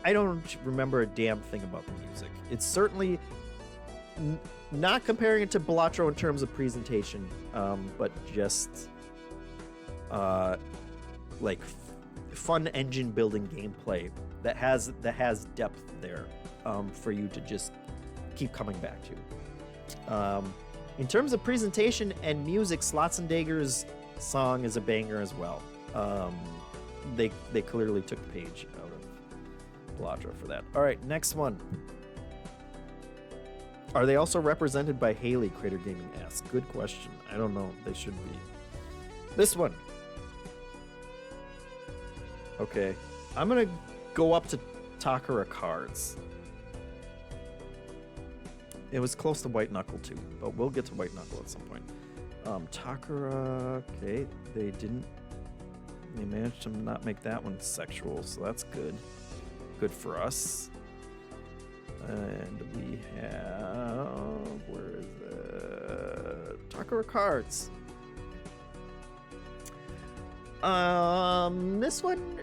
Speaker 1: I don't remember a damn thing about the music. It's certainly not comparing it to Balatro in terms of presentation, but just like fun engine building gameplay that has depth there for you to just keep coming back to. In terms of presentation and music, Slots and Daggers song is a banger as well. They clearly took the page out of Balatro for that. All right, next one. Are they also represented by Haley? Crater Gaming asks. Good question. I don't know. They should be. This one. Okay. I'm going to go up to Takara Cards. It was close to White Knuckle too, but we'll get to White Knuckle at some point. Takara, okay, they managed to not make that one sexual, so that's good. Good for us. And we have, where is it? Takara Cards. This one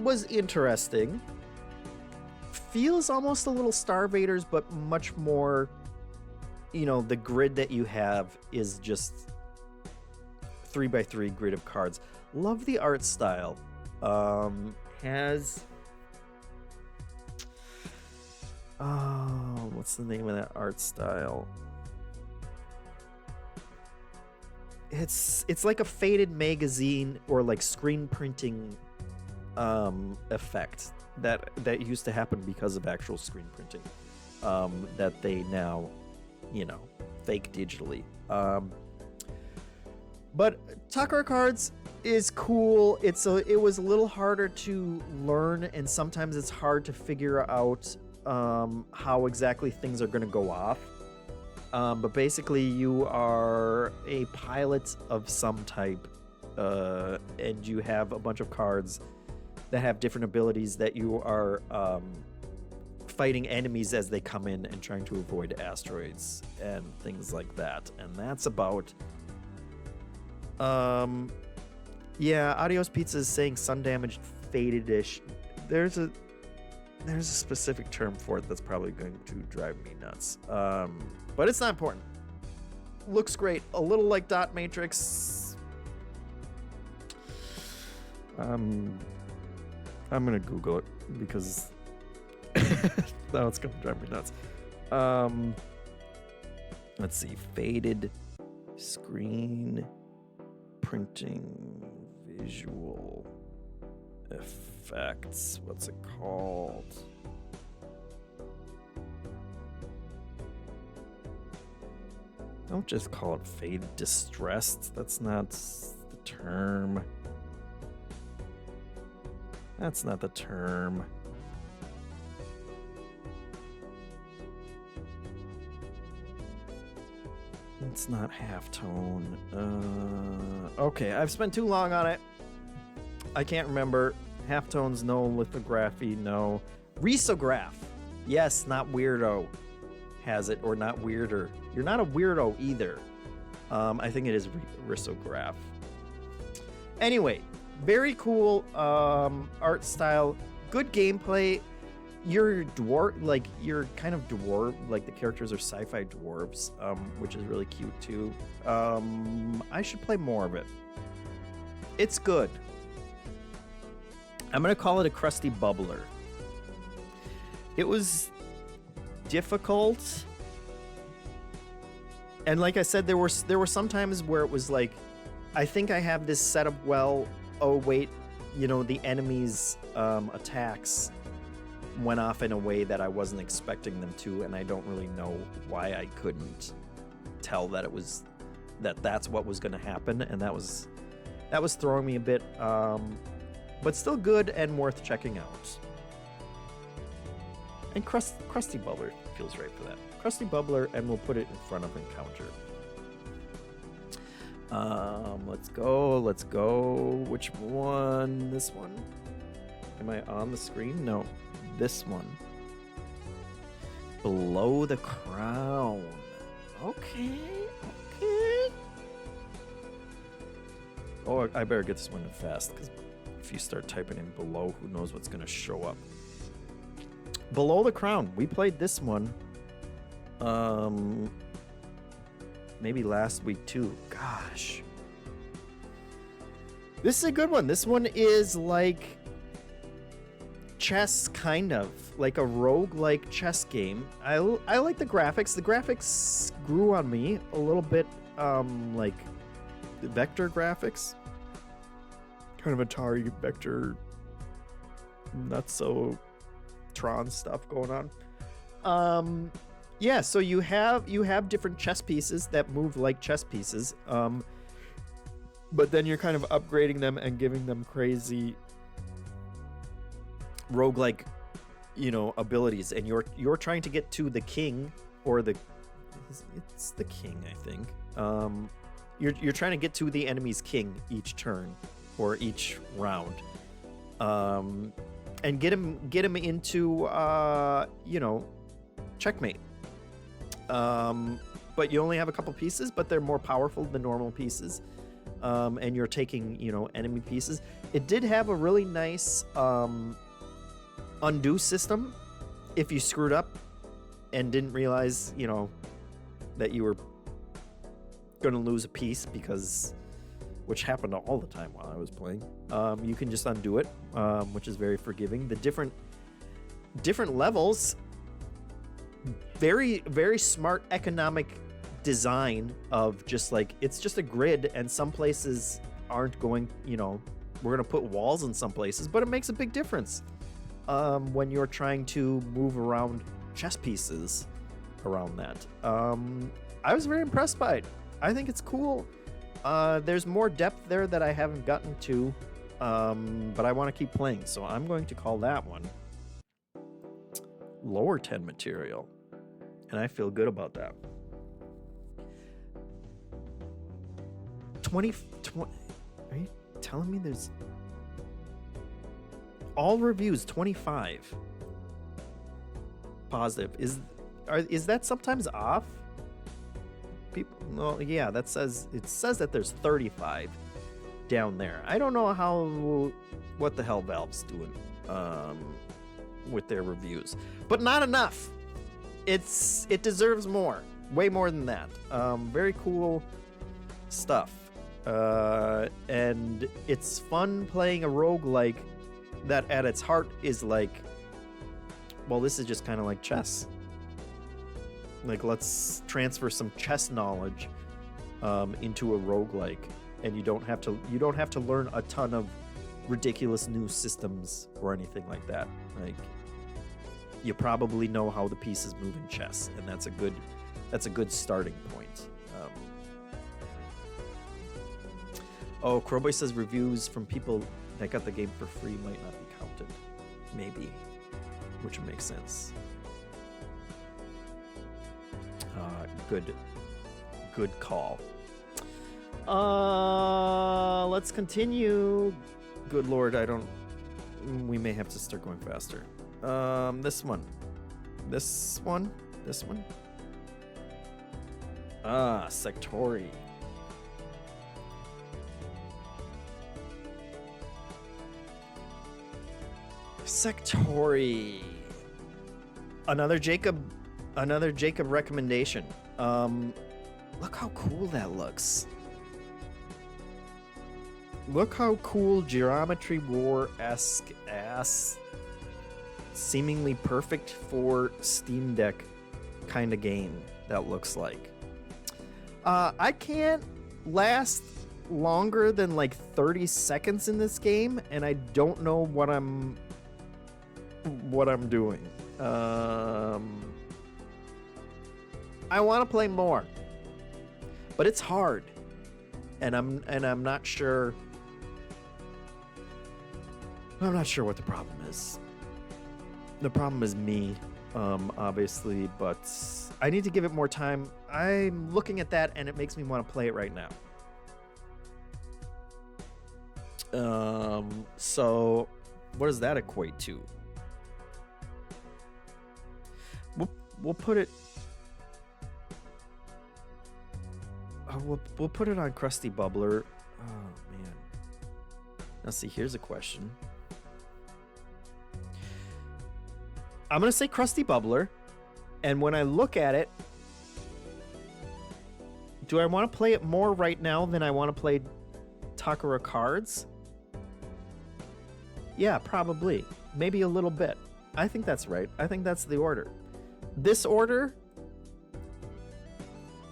Speaker 1: was interesting. Feels almost a little Star Invaders, but much more, the grid that you have is just 3x3 grid of cards. Love the art style. Has what's the name of that art style? It's like a faded magazine or like screen printing effect that used to happen because of actual screen printing that they now fake digitally. But Takara Cards is cool. It was a little harder to learn, and sometimes it's hard to figure out how exactly things are going to go off. But basically, you are a pilot of some type, and you have a bunch of cards that have different abilities that you are fighting enemies as they come in and trying to avoid asteroids and things like that. And that's about... Yeah, Adios Pizza is saying sun damaged faded-ish. There's a specific term for it that's probably going to drive me nuts. But it's not important. Looks great. A little like Dot Matrix. I'm gonna Google it because now it's gonna drive me nuts. Let's see. Faded screen printing visual effects. What's it called? Don't just call it faded distressed. That's not the term. That's not the term. It's not halftone. Okay, I've spent too long on it. I can't remember. Halftones, no. Lithography, no. Risograph. Yes, not weirdo has it, or not weirder. You're not a weirdo either. I think it is risograph. Anyway, very cool art style. Good gameplay. You're dwarf, like you're kind of dwarf, like the characters are sci-fi dwarves, which is really cute too. I should play more of it. It's good. I'm gonna call it a crusty bubbler. It was difficult, and like I said, there were some times where it was like, I think I have this set up well. Oh wait, the enemy's attacks went off in a way that I wasn't expecting them to, and I don't really know why I couldn't tell that that's what was going to happen, and that was throwing me a bit, but still good and worth checking out. And Krusty Bubbler feels right for that. Krusty Bubbler, and we'll put it in front of Encounter. Let's go. Which one? This one? Am I on the screen? No. This one. Below the Crown. Okay. Oh, I better get this one in fast, because if you start typing in below, who knows what's going to show up. Below the Crown. We played this one. Maybe last week too. Gosh. This is a good one. This one is like chess, kind of. Like a roguelike chess game. I like the graphics. The graphics grew on me a little bit, like vector graphics. Kind of Atari vector, not so Tron stuff going on. Yeah, so you have different chess pieces that move like chess pieces, but then you're kind of upgrading them and giving them crazy roguelike, abilities, and you're trying to get to the king, or it's the king, I think. You're trying to get to the enemy's king each turn or each round, and get him into checkmate. But you only have a couple pieces, but they're more powerful than normal pieces. And you're taking, enemy pieces. It did have a really nice undo system if you screwed up and didn't realize, that you were going to lose a piece, which happened all the time while I was playing. You can just undo it, which is very forgiving. The different levels, very, very smart economic design of just like, it's just a grid, and some places aren't going, we're going to put walls in some places, but it makes a big difference when you're trying to move around chess pieces around that. I was very impressed by it. I think it's cool. There's more depth there that I haven't gotten to, but I want to keep playing, so I'm going to call that one lower 10 material. And I feel good about that. 20. Are you telling me there's all reviews 25 positive? Is that sometimes off? People, well, yeah, it says that there's 35 down there. I don't know what the hell Valve's doing with their reviews, but not enough. It deserves more, way more than that. Very cool stuff, and it's fun playing a roguelike that at its heart is like, well, this is just kind of like chess. Like, let's transfer some chess knowledge into a roguelike, and you don't have to learn a ton of ridiculous new systems or anything like that. Like, you probably know how the pieces move in chess, and that's a good starting point. Oh, Crowboy says reviews from people that got the game for free might not be counted. Maybe, which makes sense. Good call. Let's continue. Good Lord, we may have to start going faster. This one. Sectori. Sectori. Another Jacob recommendation. Look how cool that looks. Look how cool Geometry War-esque ass, seemingly perfect for Steam Deck kind of game that looks like. I can't last longer than like 30 seconds in this game, and I don't know what I'm doing. I want to play more, but it's hard, and I'm not sure. I'm not sure what the problem is. The problem is me, obviously, but I need to give it more time. I'm looking at that, and it makes me want to play it right now. So what does that equate to? We'll put it. We'll put it on Krusty Bubbler. Oh man. Now see, here's a question. I'm gonna say Krusty Bubbler, and when I look at it, do I want to play it more right now than I want to play Takara Cards? Yeah, probably. Maybe a little bit. I think that's right. I think that's the order. This order,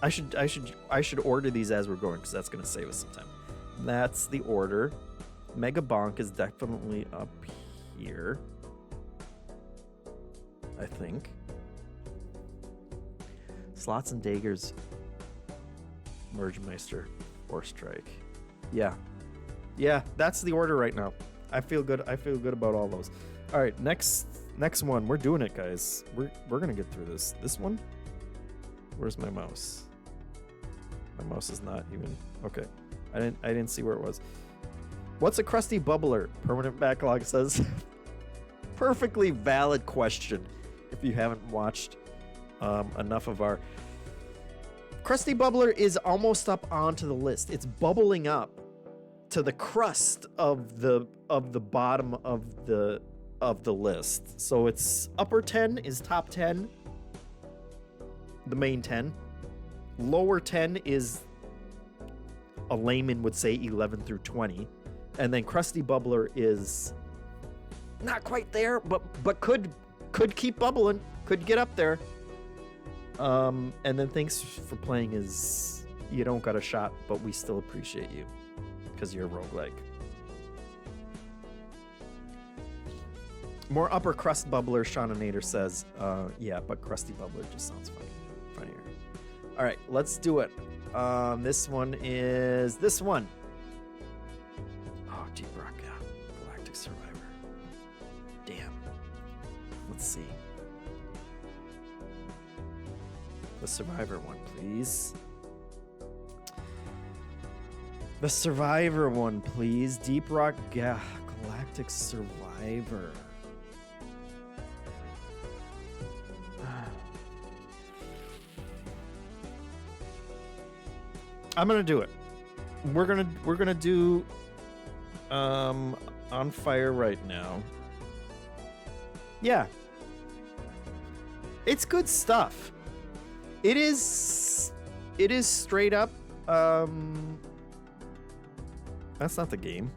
Speaker 1: I should order these as we're going, because that's gonna save us some time. That's the order. Mega Bonk is definitely up here, I think. Slots and Daggers, Merge Meister, or Strike. Yeah, that's the order right now. I feel good. I feel good about all those. All right, next one. We're doing it, guys. We're gonna get through this. This one. Where's my mouse? My mouse is not even okay. I didn't see where it was. What's a Krusty Bubbler? Permanent Backlog says. Perfectly valid question. If you haven't watched enough of our Krusty Bubbler is almost up onto the list. It's bubbling up to the crust of the bottom of the list. So it's upper 10 is top 10, the main 10. Lower 10 is a layman would say 11 through 20, and then Krusty Bubbler is not quite there, but could keep bubbling, could get up there. And then thanks for playing is you don't got a shot, but we still appreciate you because you're a roguelike. More upper crust bubbler, Shaunator says. Yeah, but Krusty Bubbler just sounds funnier. All right, let's do it. This one is this one. Oh, Deep Rock, yeah. Galactic Survivor. Damn. Let's see. The Survivor one, please. The Survivor one, please. Deep Rock Galactic Survivor. I'm gonna do it. We're gonna do On Fire right now. Yeah. It's good stuff. It is straight up that's not the game.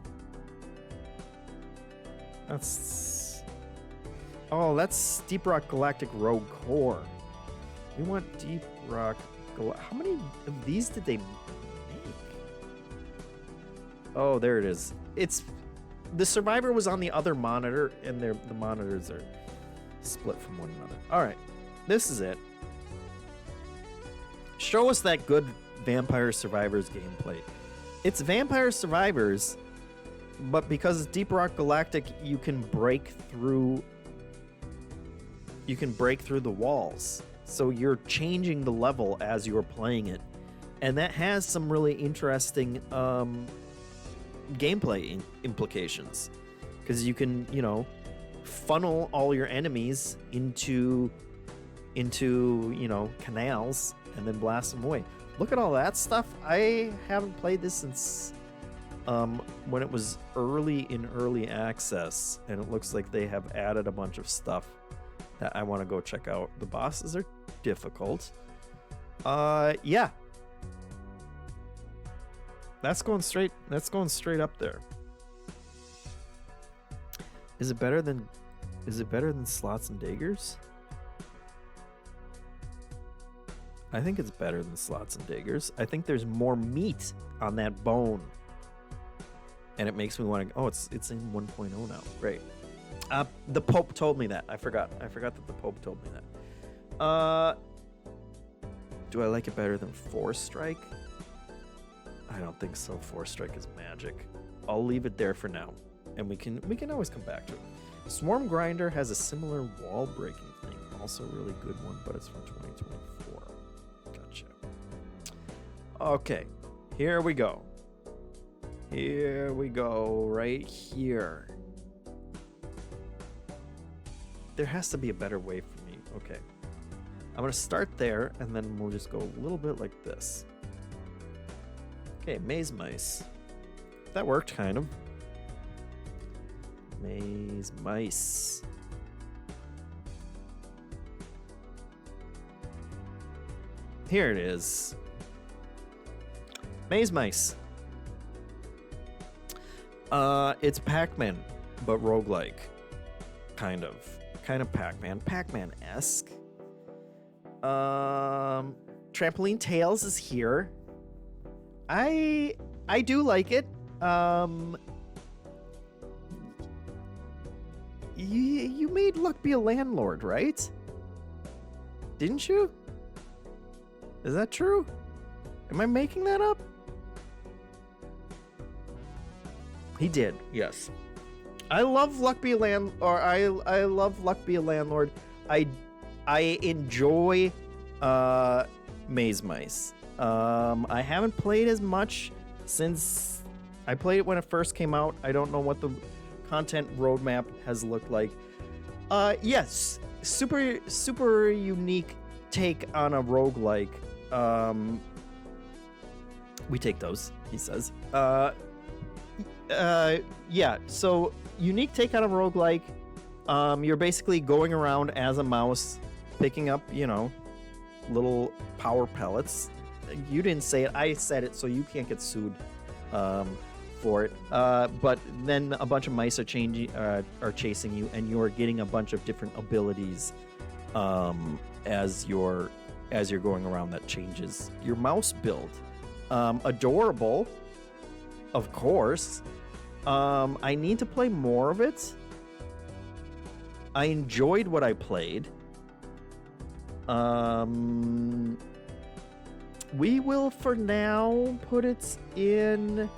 Speaker 1: That's Deep Rock Galactic Rogue Core. We want Deep Rock how many of these did they make? Oh, there it is. It's the Survivor was on the other monitor, and the monitors are split from one another. All right, this is it. Show us that good Vampire Survivors gameplay. It's Vampire Survivors, but because it's Deep Rock Galactic, you can break through the walls. So you're changing the level as you're playing it. And that has some really interesting gameplay implications. Because you can, funnel all your enemies into canals and then blast them away. Look at all that stuff. I haven't played this since when it was early access, and it looks like they have added a bunch of stuff that I want to go check out. The bosses are difficult. Yeah. That's going straight up there. Is it better than Slots and Daggers? I think it's better than Slots and Daggers. I think there's more meat on that bone. And it makes me want to... Oh, it's in 1.0 now. Great. The Pope told me that. I forgot that the Pope told me that. Do I like it better than Force Strike? I don't think so. Force Strike is magic. I'll leave it there for now. And we can always come back to it. Swarm Grinder has a similar wall breaking thing. Also a really good one, but it's from 2024. Gotcha. Okay. Here we go. Here we go. Right here. There has to be a better way for me. Okay. I'm going to start there, and then we'll just go a little bit like this. Okay, Maze Mice. That worked, kind of. Maze Mice. Here it is. Maze Mice. It's Pac-Man, but roguelike. Kind of Pac-Man. Pac-Man-esque. Trampoline Tales is here. I do like it. You made Luck Be a Landlord, right? Didn't you? Is that true? Am I making that up? He did, yes. I love Luck Be a I love Luck Be a Landlord. I enjoy Maze Mice. I haven't played as much since I played it when it first came out. I don't know what the content roadmap has looked like. Yes, super unique take on a roguelike. We take those, he says. Yeah, so unique take on a roguelike. You're basically going around as a mouse, picking up, little power pellets. You didn't say it, I said it, so you can't get sued for it. But then a bunch of mice are chasing you, and you're getting a bunch of different abilities as you're going around. That changes your mouse build. Adorable, of course. I need to play more of it. I enjoyed what I played. We will, for now, put it in...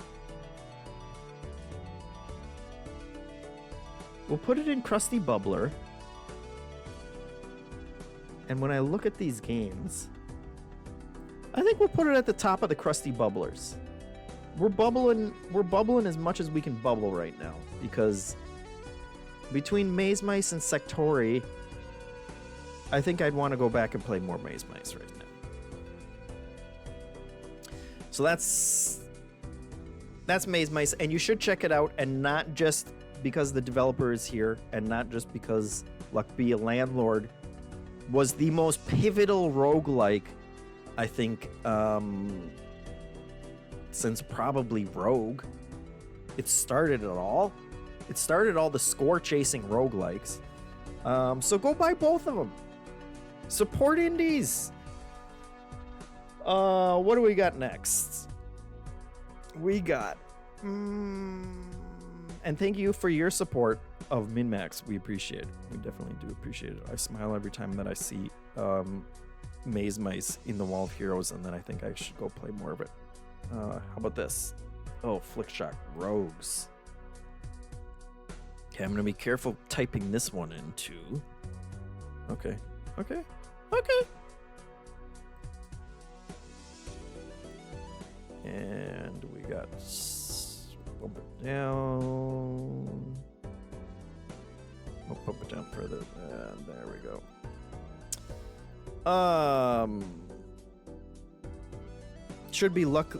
Speaker 1: We'll put it in Krusty Bubbler. And when I look at these games, I think we'll put it at the top of the Krusty Bubblers. we're bubbling as much as we can bubble right now, because between Maze Mice and Sectori, I think I'd want to go back and play more Maze Mice right now. So that's Maze Mice, and you should check it out, and not just because the developer is here, and not just because Luck Be a Landlord was the most pivotal roguelike, I think, since probably Rogue. It started it all. It started all the score-chasing roguelikes. So go buy both of them. Support indies. What do we got next? We got... and thank you for your support of MinnMax. We appreciate it. We definitely do appreciate it. I smile every time that I see Maze Mice in the Wall of Heroes, and then I think I should go play more of it. How about this? Oh, Flickshot Rogues. Okay, I'm gonna be careful typing this one in too. Okay. And we got bump it down. Oh, bump it down further. And there we go. Should be luck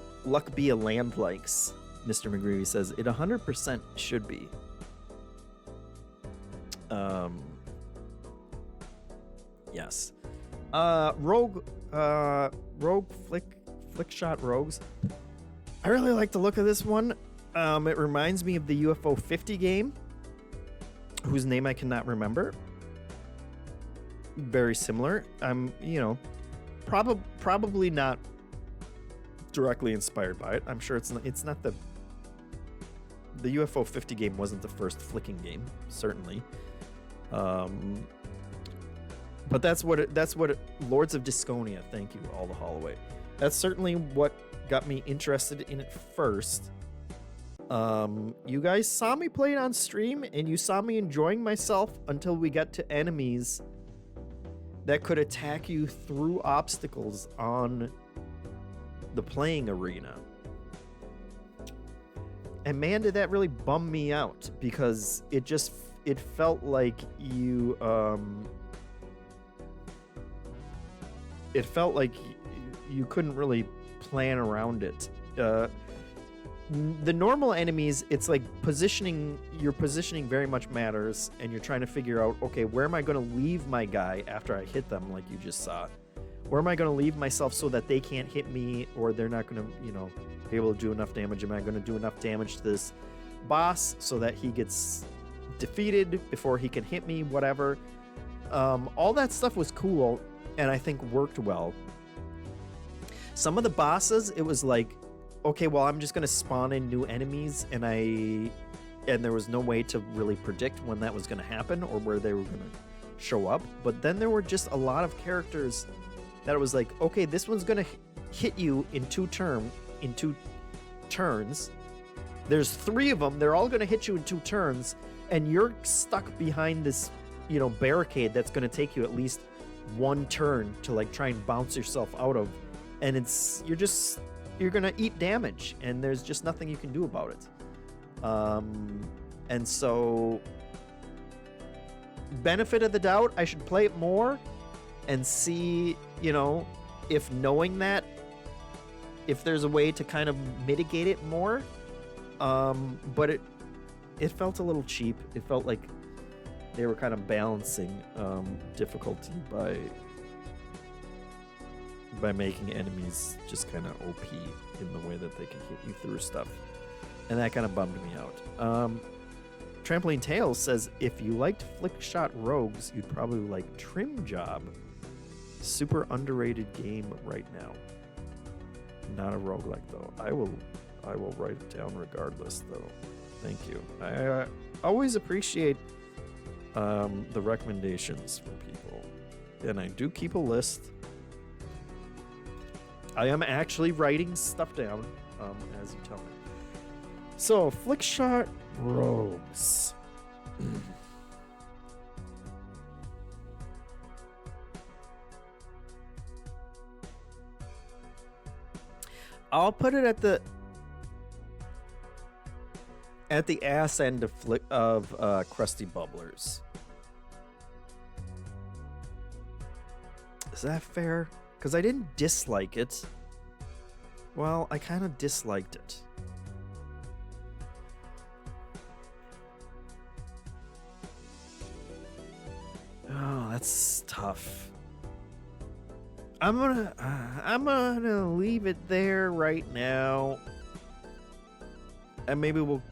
Speaker 1: be a land likes. Mr. McGreevy says it 100% should be. Yes. Rogue Flickshot Rogues. I really like the look of this one. It reminds me of the UFO 50 game, whose name I cannot remember. Very similar. Probably not directly inspired by it. I'm sure it's not the UFO 50 game wasn't the first flicking game, certainly. But that's what Lords of Disconia, thank you, All the Holloway. That's certainly what got me interested in it first. You guys saw me play it on stream, and you saw me enjoying myself until we got to enemies that could attack you through obstacles on the playing arena. And man, did that really bum me out, because it felt like you couldn't really plan around it. The normal enemies, it's like your positioning very much matters, and you're trying to figure out, okay, where am I going to leave my guy after I hit them, like you just saw? Where am I going to leave myself so that they can't hit me, or they're not going to, be able to do enough damage? Am I going to do enough damage to this boss so that he gets defeated before he can hit me, whatever? All that stuff was cool, and I think worked well. Some of the bosses, it was like, okay, well, I'm just going to spawn in new enemies, and there was no way to really predict when that was going to happen or where they were going to show up. But then there were just a lot of characters that it was like, okay, this one's going to hit you in two turns. There's 3 of them. They're all going to hit you in 2 turns, and you're stuck behind this, barricade that's going to take you at least 1 turn to like try and bounce yourself out of. And you're going to eat damage, and there's just nothing you can do about it. And so, benefit of the doubt, I should play it more and see, if knowing that, if there's a way to kind of mitigate it more. But it felt a little cheap. It felt like they were kind of balancing difficulty by making enemies just kind of OP in the way that they can hit you through stuff. And that kind of bummed me out. Trampoline Tales says, if you liked Flickshot Rogues, you'd probably like Trim Job. Super underrated game right now. Not a roguelike though. I will write it down regardless though. Thank you. I always appreciate the recommendations from people. And I do keep a list. I am actually writing stuff down as you tell me. So, Flickshot Rogues. I'll put it at the... at the ass end of Krusty Bubblers. Is that fair? Because I didn't dislike it. Well, I kind of disliked it. Oh, that's tough. I'm gonna leave it there right now, and maybe we'll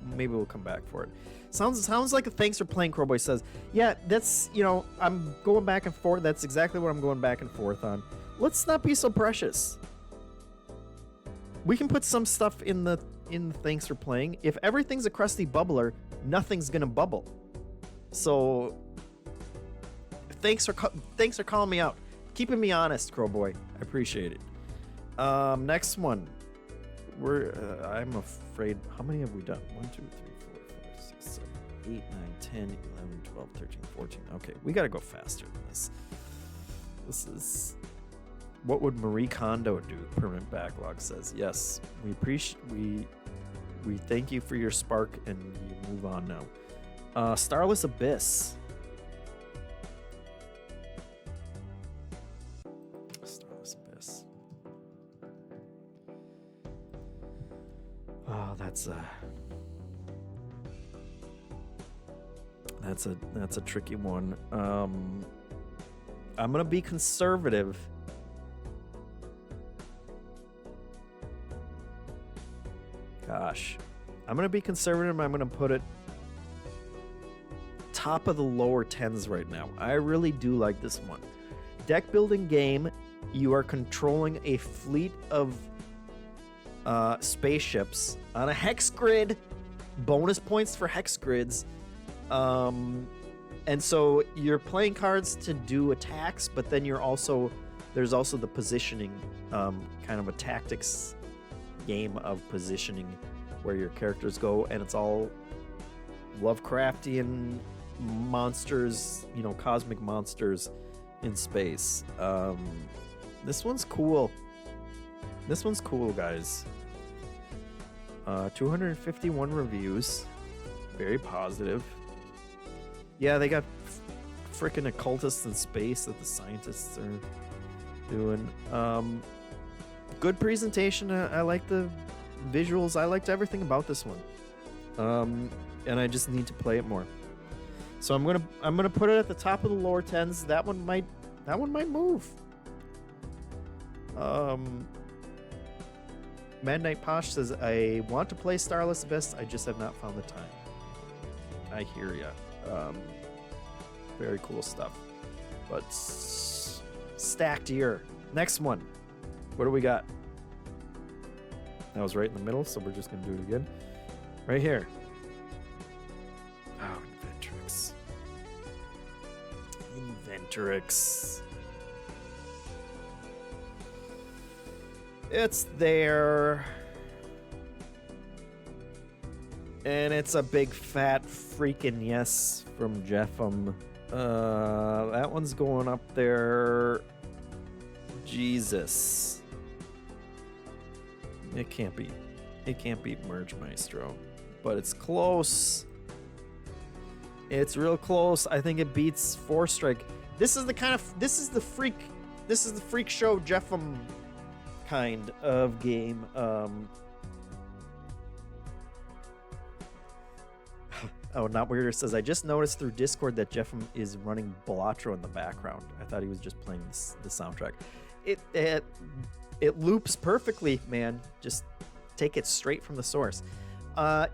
Speaker 1: come back for it. Sounds like a thanks for playing. Crowboy says, yeah, that's, you know, I'm going back and forth. That's exactly what I'm going back and forth on. Let's not be so precious. We can put some stuff in the thanks for playing. If everything's a Krusty Bubbler, nothing's gonna bubble. So thanks for calling me out, keeping me honest, Crowboy. I appreciate it. Next one. I'm afraid, how many have we done? 1, 2, 3, 4, 5, 6, 7, 8, 9, 10, 11, 12, 13, 14. Okay, we gotta go faster than this. This is, what would Marie Kondo do? Permanent Backlog says, yes, we thank you for your spark, and you move on now. Starless Abyss. Starless Abyss. Oh, that's a tricky one. I'm gonna be conservative. Gosh, I'm gonna be conservative. I'm gonna put it top of the lower 10s right now. I really do like this one. Deck building game. You are controlling a fleet of spaceships on a hex grid. Bonus points for hex grids. And so you're playing cards to do attacks, but then there's also the positioning, kind of a tactics game of positioning where your characters go, and it's all Lovecraftian monsters, you know, cosmic monsters in space. This one's cool. This one's cool, guys. 251 reviews. Very positive. Yeah, they got freaking occultists in space that the scientists are doing. Good presentation. I like the visuals. I liked everything about this one. And I just need to play it more. So I'm gonna put it at the top of the lower 10s. That one might move. Midnight Posh says, I want to play Starless Abyss. I just have not found the time. I hear ya. Very cool stuff. But stacked year. Next one. What do we got? That was right in the middle, so we're just going to do it again. Right here. Oh, Inventrix. Inventrix. It's there. And it's a big fat freaking yes from JeffM. That one's going up there. Jesus. It can't beat Merge Maestro, but it's close. It's real close. I think it beats Four Strike. This is the freak show JeffM kind of game. Oh, Not Weirder says, I just noticed through Discord that JeffM is running Balatro in the background. I thought he was just playing the soundtrack. It loops perfectly, man. Just take it straight from the source.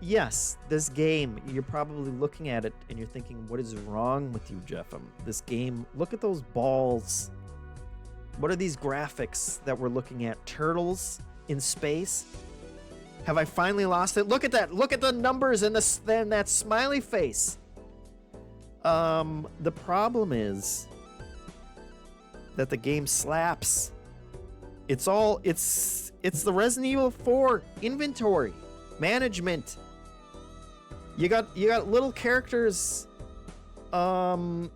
Speaker 1: Yes, this game, you're probably looking at it and you're thinking, what is wrong with you, JeffM? This game, look at those balls. What are these graphics that we're looking at? Turtles in space? Have I finally lost it? Look at that. Look at the numbers and that smiley face. The problem is that the game slaps. It's the Resident Evil 4 inventory management. You got little characters. You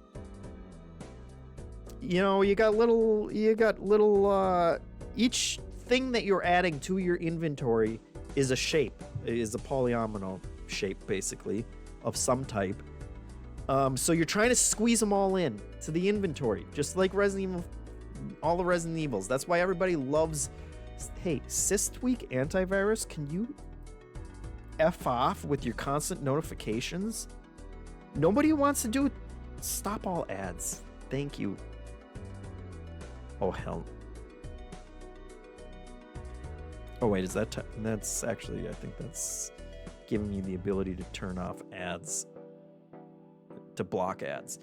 Speaker 1: got little each thing that you're adding to your inventory is a shape, is a polyomino, shape, basically, of some type. So you're trying to squeeze them all in to the inventory, just like Resident Evil, all the Resident Evils. That's why everybody loves. Hey, SysTweak antivirus, can you F off with your constant notifications? Nobody wants to do. Stop all ads. Thank you. Oh hell. Oh wait, is that that's actually, I think that's giving you the ability to turn off ads, to block ads.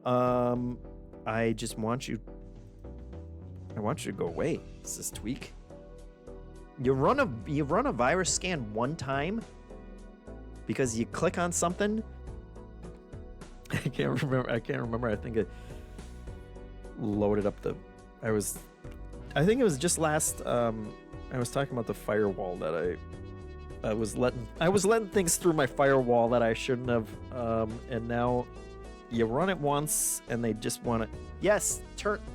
Speaker 1: I just want you, I want you to go away, SysTweak. You run a virus scan one time because you click on something. I can't remember. I think it loaded up the. I think it was just last. I was talking about the firewall that I was letting things through my firewall that I shouldn't have. And now you run it once and they just want to. Yes,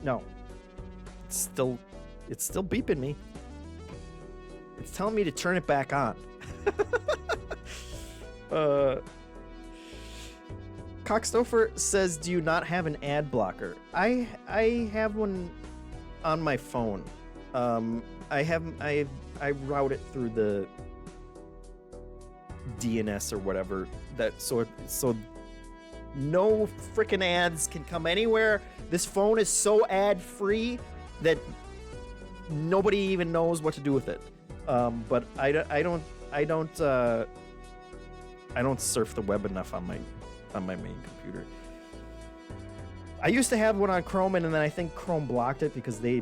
Speaker 1: no. It's still beeping me. It's telling me to turn it back on. Cockstofer says, "Do you not have an ad blocker?" I have one on my phone. I route it through the DNS or whatever. So no freaking ads can come anywhere. This phone is so ad free that nobody even knows what to do with it. But I don't surf the web enough on my main computer. I used to have one on Chrome, and then I think Chrome blocked it because they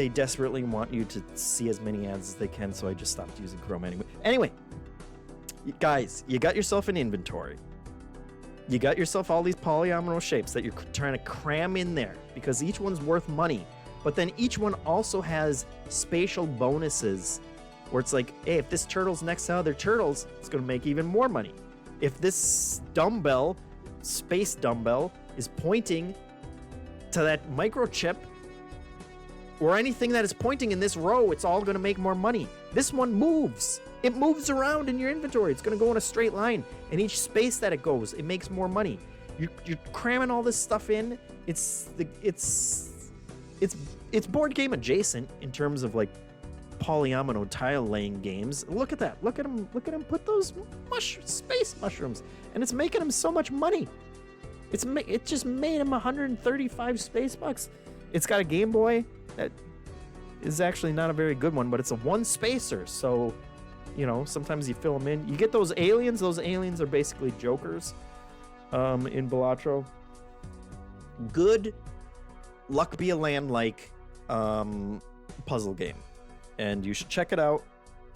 Speaker 1: desperately want you to see as many ads as they can, so I just stopped using Chrome anyway. Anyway, guys, you got yourself an inventory. You got yourself all these polyomino shapes that you're trying to cram in there because each one's worth money. But then each one also has spatial bonuses where it's like, hey, if this turtle's next to other turtles, it's going to make even more money. If this dumbbell, space dumbbell, is pointing to that microchip or anything that is pointing in this row, it's all going to make more money. This one moves. It moves around in your inventory. It's going to go in a straight line. And each space that it goes, it makes more money. You're cramming all this stuff in. It's board game adjacent in terms of like polyomino tile laying games. Look at that. Look at him put those space mushrooms, and it's making him so much money. It just made him 135 space bucks. It's got a Game Boy that is actually not a very good one, but it's a one spacer. So, you know, sometimes you fill them in. You get those aliens. Those aliens are basically jokers in Balatro. Good Luck Be a Land-like puzzle game. And you should check it out.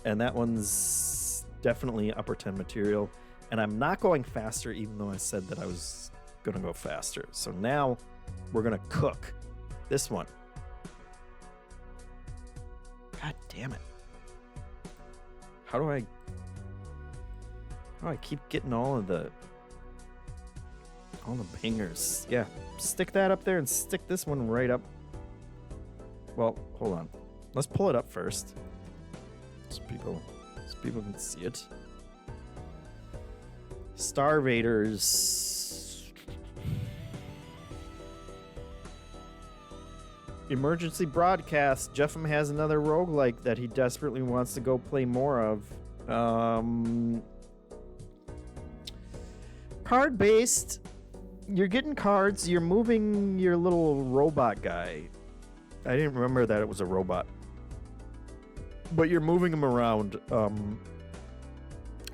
Speaker 1: And that one's definitely upper 10 material. And I'm not going faster, even though I said that I was going to go faster. So now we're going to cook this one. God damn it. How do I keep getting all the bangers? Yeah, stick that up there and stick this one right up. Well, hold on. Let's pull it up first. So people can see it. Starvaders. Emergency broadcast. JeffM has another roguelike that he desperately wants to go play more of. Card-based. You're getting cards. You're moving your little robot guy. I didn't remember that it was a robot. But you're moving him around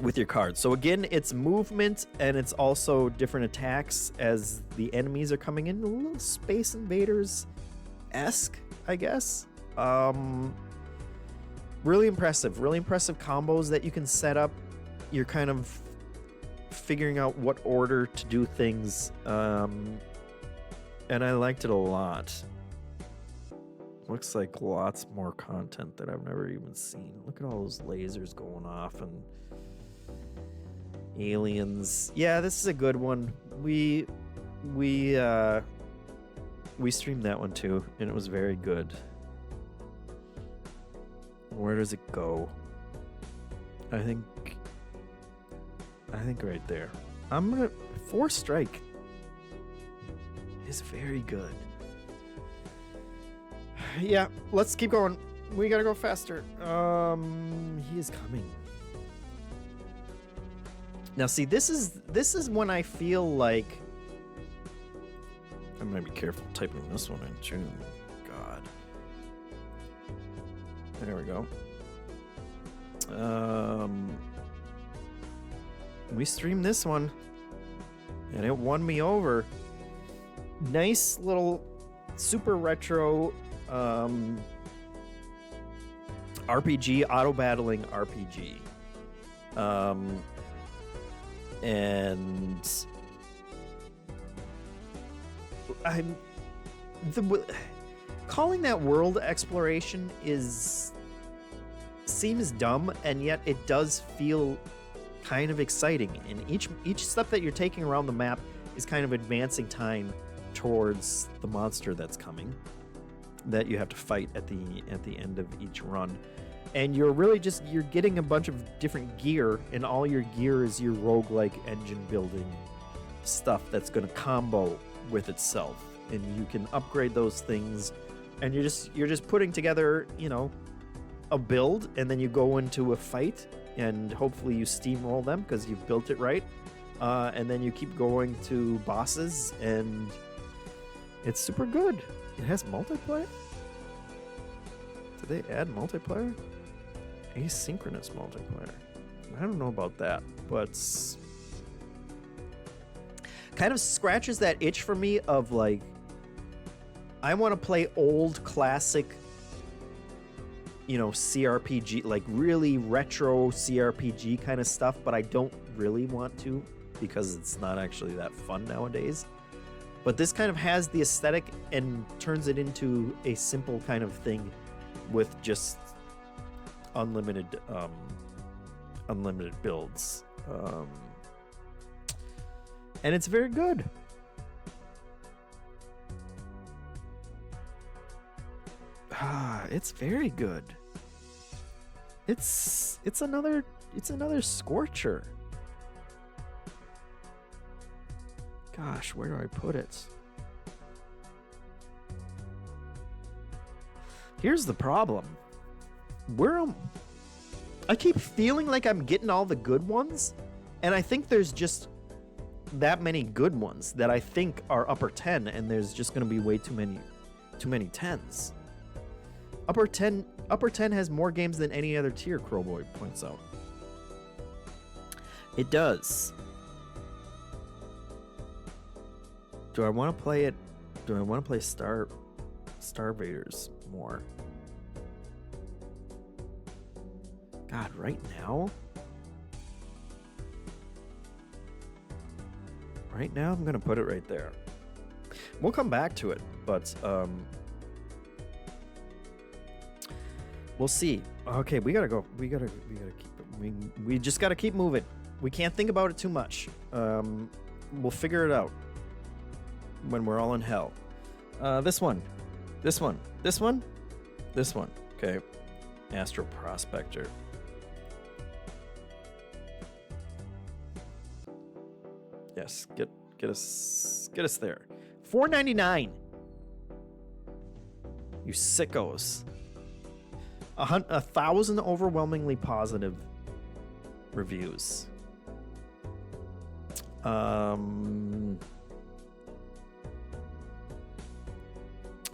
Speaker 1: with your cards. So again, it's movement and it's also different attacks as the enemies are coming in. A little Space Invaders-esque, I guess. Really impressive combos that you can set up. You're kind of figuring out what order to do things, and I liked it a lot. Looks like lots more content that I've never even seen. Look at all those lasers going off and aliens. Yeah, this is a good one. We streamed that one too, and it was very good. Where does it go? I think I think right there. I'm gonna 4 strike is very good. Yeah, let's keep going. We gotta go faster. He is coming. Now see, this is when I feel like I'm gonna be careful typing this one in too. God. There we go. We streamed this one and it won me over. Nice little super retro RPG, auto battling RPG. And I'm calling that world exploration seems dumb, and yet it does feel kind of exciting. And each step that you're taking around the map is kind of advancing time towards the monster that's coming, that you have to fight at the end of each run. And you're really you're getting a bunch of different gear, and all your gear is your roguelike engine building stuff that's going to combo with itself, and you can upgrade those things, and you're just putting together, you know, a build, and then you go into a fight, and hopefully you steamroll them because you've built it right, and then you keep going to bosses, and it's super good. It has multiplayer? Did they add multiplayer? Asynchronous multiplayer. I don't know about that, but kind of scratches that itch for me of like, I want to play old classic, you know, CRPG, like really retro CRPG kind of stuff, but I don't really want to because it's not actually that fun nowadays. But this kind of has the aesthetic and turns it into a simple kind of thing with just unlimited builds, and it's very good. It's very good. It's another Scorcher. Gosh, where do I put it? Here's the problem. I keep feeling like I'm getting all the good ones, and I think there's just that many good ones that I think are upper 10, and there's just going to be way too many 10s. Upper 10 has more games than any other tier, Crowboy points out. It does. Do I want to play it? Do I want to play Star Vaders more? God, right now? Right now, I'm gonna put it right there. We'll come back to it, but we'll see. Okay, we gotta go. We gotta keep. We just gotta keep moving. We can't think about it too much. We'll figure it out when we're all in hell. This one. Okay, Astro Prospector. Yes, get us there. $4.99. You sickos. 1,000 overwhelmingly positive reviews. Dang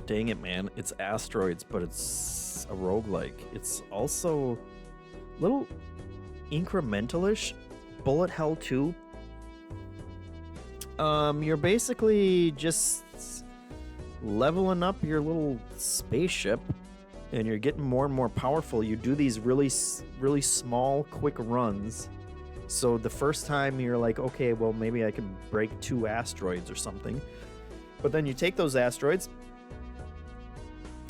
Speaker 1: it, man. It's Asteroids, but it's a roguelike. It's also a little incremental-ish. Bullet Hell 2. You're basically just leveling up your little spaceship, and you're getting more and more powerful. You do these really small, quick runs. So the first time you're like, okay, well, maybe I can break 2 asteroids or something. But then you take those asteroids.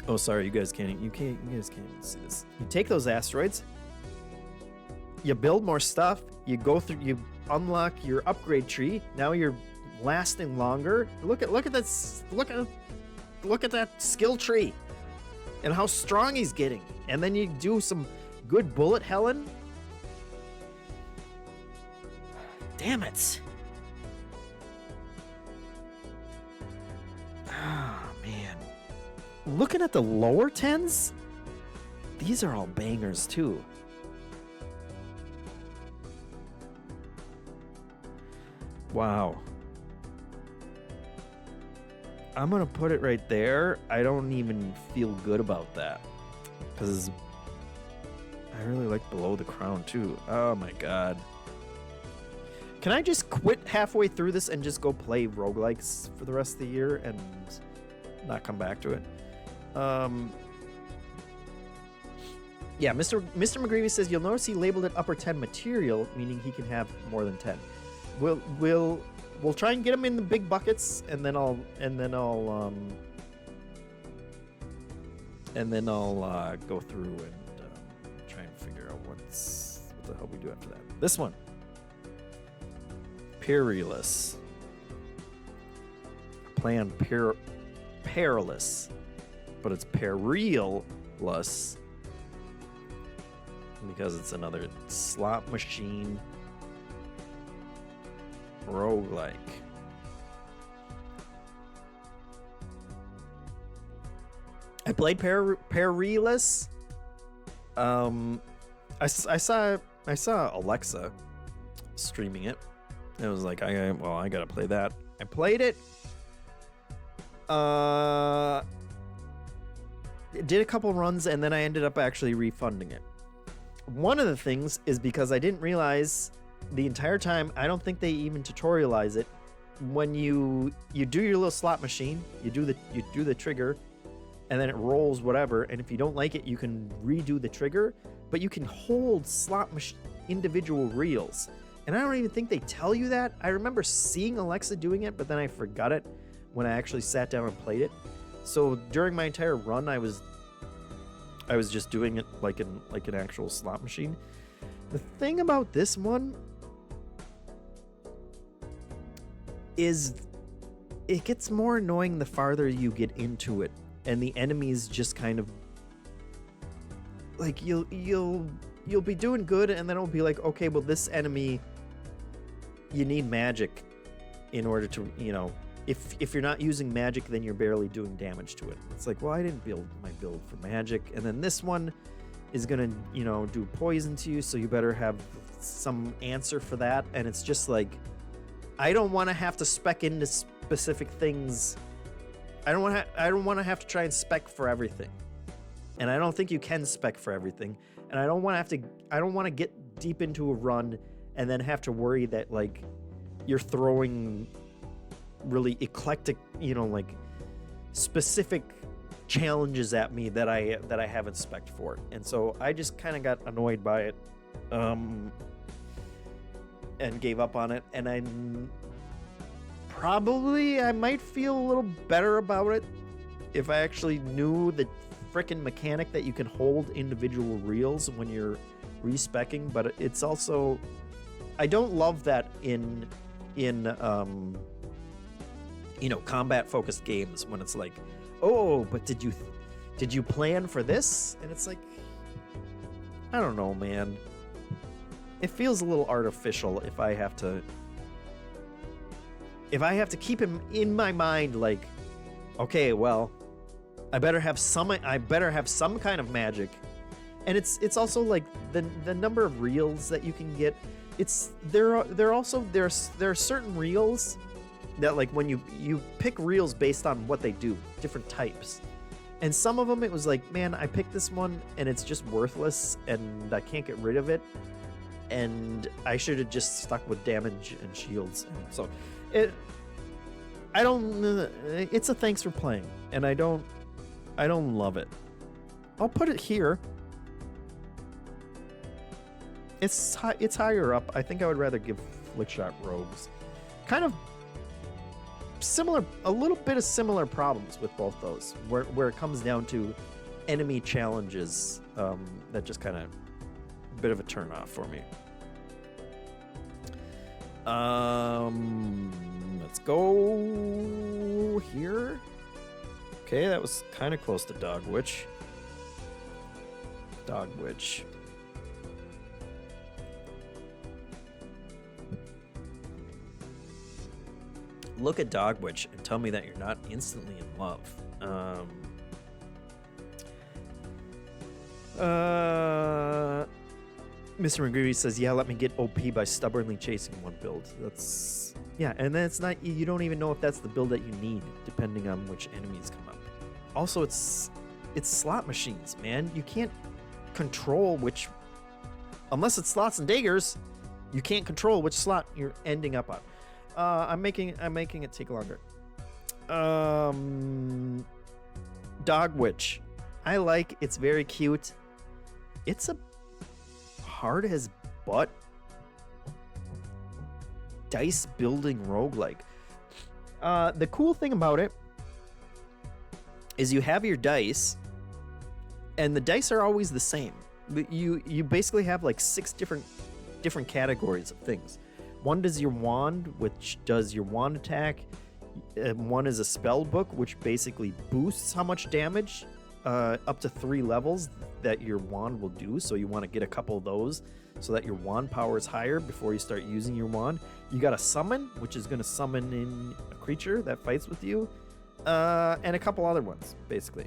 Speaker 1: Oh, sorry, you guys can't even see this. You take those asteroids. You build more stuff. You go through. You unlock your upgrade tree. Now you're lasting longer. Look at this. Look at that skill tree, and how strong he's getting. And then you do some good bullet helling. Damn it. Oh, man. Looking at the lower 10s, these are all bangers, too. Wow. I'm going to put it right there. I don't even feel good about that. Because I really like Below the Crown, too. Oh, my God. Can I just quit halfway through this and just go play roguelikes for the rest of the year and not come back to it? Yeah, Mr. McGreevy says you'll notice he labeled it upper 10 material, meaning he can have more than 10. We'll try and get him in the big buckets, and then I'll go through and try and figure out what the hell we do after that. This one. Perilous. Plan perilous, but it's perilous because it's another slot machine roguelike. I played perilous. I saw Alexa streaming it. It was like, I gotta play that. I played it. Did a couple runs, and then I ended up actually refunding it. One of the things is because I didn't realize the entire time, I don't think they even tutorialize it. When you do your little slot machine, you do the trigger, and then it rolls whatever, and if you don't like it, you can redo the trigger, but you can hold individual reels. And I don't even think they tell you that. I remember seeing Alexa doing it, but then I forgot it when I actually sat down and played it. So during my entire run, I was just doing it like an actual slot machine. The thing about this one is it gets more annoying the farther you get into it, and the enemies just kind of like you'll be doing good, and then it'll be like, okay, well, this enemy, you need magic in order to, if you're not using magic, then you're barely doing damage to it. It's like, well, I didn't build my build for magic. And then this one is gonna, do poison to you, so you better have some answer for that. And it's just like, I don't want to have to spec into specific things. I don't want to have to try and spec for everything. And I don't think you can spec for everything. And I don't want to get deep into a run and then have to worry that like you're throwing really eclectic, like specific challenges at me that I haven't spec'd for. And so I just kind of got annoyed by it and gave up on it. And I might feel a little better about it if I actually knew the frickin' mechanic that you can hold individual reels when you're respecking. But it's also, I don't love that in combat focused games when it's like, oh, but did you plan for this? And it's like, I don't know, man. It feels a little artificial if I have to keep him in my mind like, okay, well, I better have some kind of magic. And it's also like the number of reels that you can get. There are certain reels that, like, when you pick reels based on what they do, different types. And some of them, it was like, man, I picked this one and it's just worthless and I can't get rid of it. And I should have just stuck with damage and shields. And so it's a thanks for playing, and I don't love it. I'll put it here. It's higher up. I think I would rather give Flickshot Rogues. Kind of similar, a little bit of similar problems with both those, where it comes down to enemy challenges that just kind of a bit of a turn off for me. Let's go here. Okay, that was kind of close to Dog Witch. Dog Witch. look at Dogwitch and tell me that you're not instantly in love. Mr. McGreevy says, yeah, let me get OP by stubbornly chasing one build. That's... Yeah, and then it's not... You don't even know if that's the build that you need, depending on which enemies come up. Also, it's slot machines, man. You can't control which... Unless it's slots and daggers, you can't control which slot you're ending up on. I'm making it take longer. Dogwitch. I like. It's very cute. It's a hard as butt dice building roguelike. The cool thing about it is you have your dice, and the dice are always the same. You basically have like 6 different categories of things. One does your wand, which does your wand attack. One is a spell book, which basically boosts how much damage up to 3 levels that your wand will do. So you want to get a couple of those so that your wand power is higher before you start using your wand. You got a summon, which is going to summon in a creature that fights with you, and a couple other ones, basically.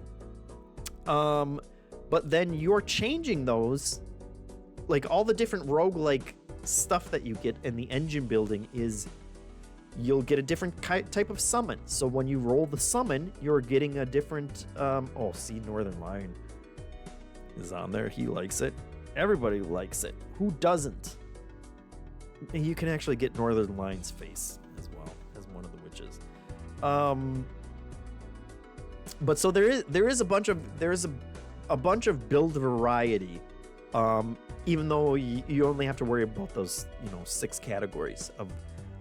Speaker 1: But then you're changing those, like all the different roguelike stuff that you get in the engine building is you'll get a different type of summon. So when you roll the summon, you're getting a different... oh, see, Northern Lion is on there. He likes it. Everybody likes it. Who doesn't? And you can actually get Northern Lion's face as well as one of the witches. But so there is a bunch of build variety. Even though you only have to worry about those, 6 categories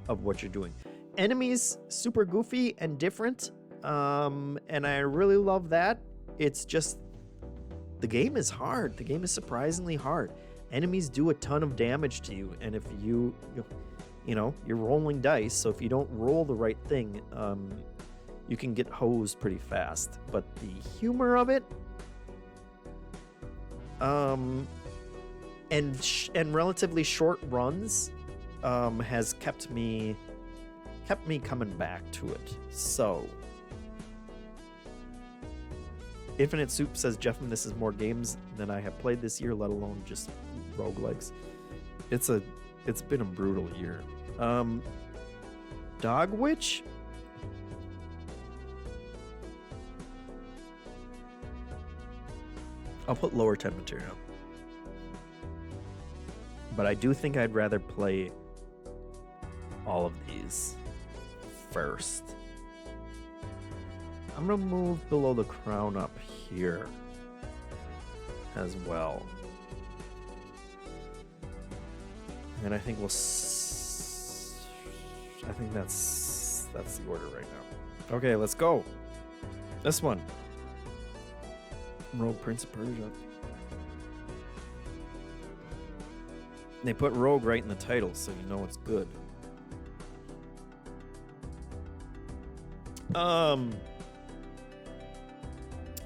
Speaker 1: of what you're doing. Enemies, super goofy and different, and I really love that. It's just, the game is hard. The game is surprisingly hard. Enemies do a ton of damage to you, and if you're rolling dice, so if you don't roll the right thing, you can get hosed pretty fast. But the humor of it, and relatively short runs has kept me coming back to it. So Infinite Soup says, Jeff'm, this is more games than I have played this year, let alone just roguelikes. It's been a brutal year. Dogwitch? I'll put lower 10 material. But I do think I'd rather play all of these first. I'm going to move Below the Crown up here as well. And I think I think that's the order right now. Okay, let's go. This one. Rogue Prince of Persia. They put Rogue right in the title, so you know it's good.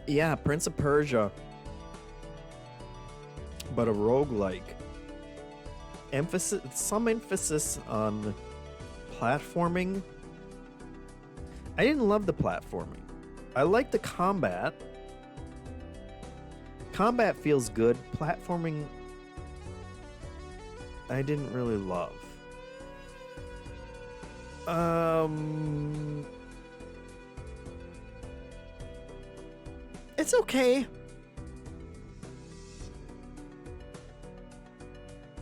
Speaker 1: Yeah, Prince of Persia, but a roguelike. Some emphasis on platforming. I didn't love the platforming. I like the combat. Combat feels good. Platforming, I didn't really love. It's okay.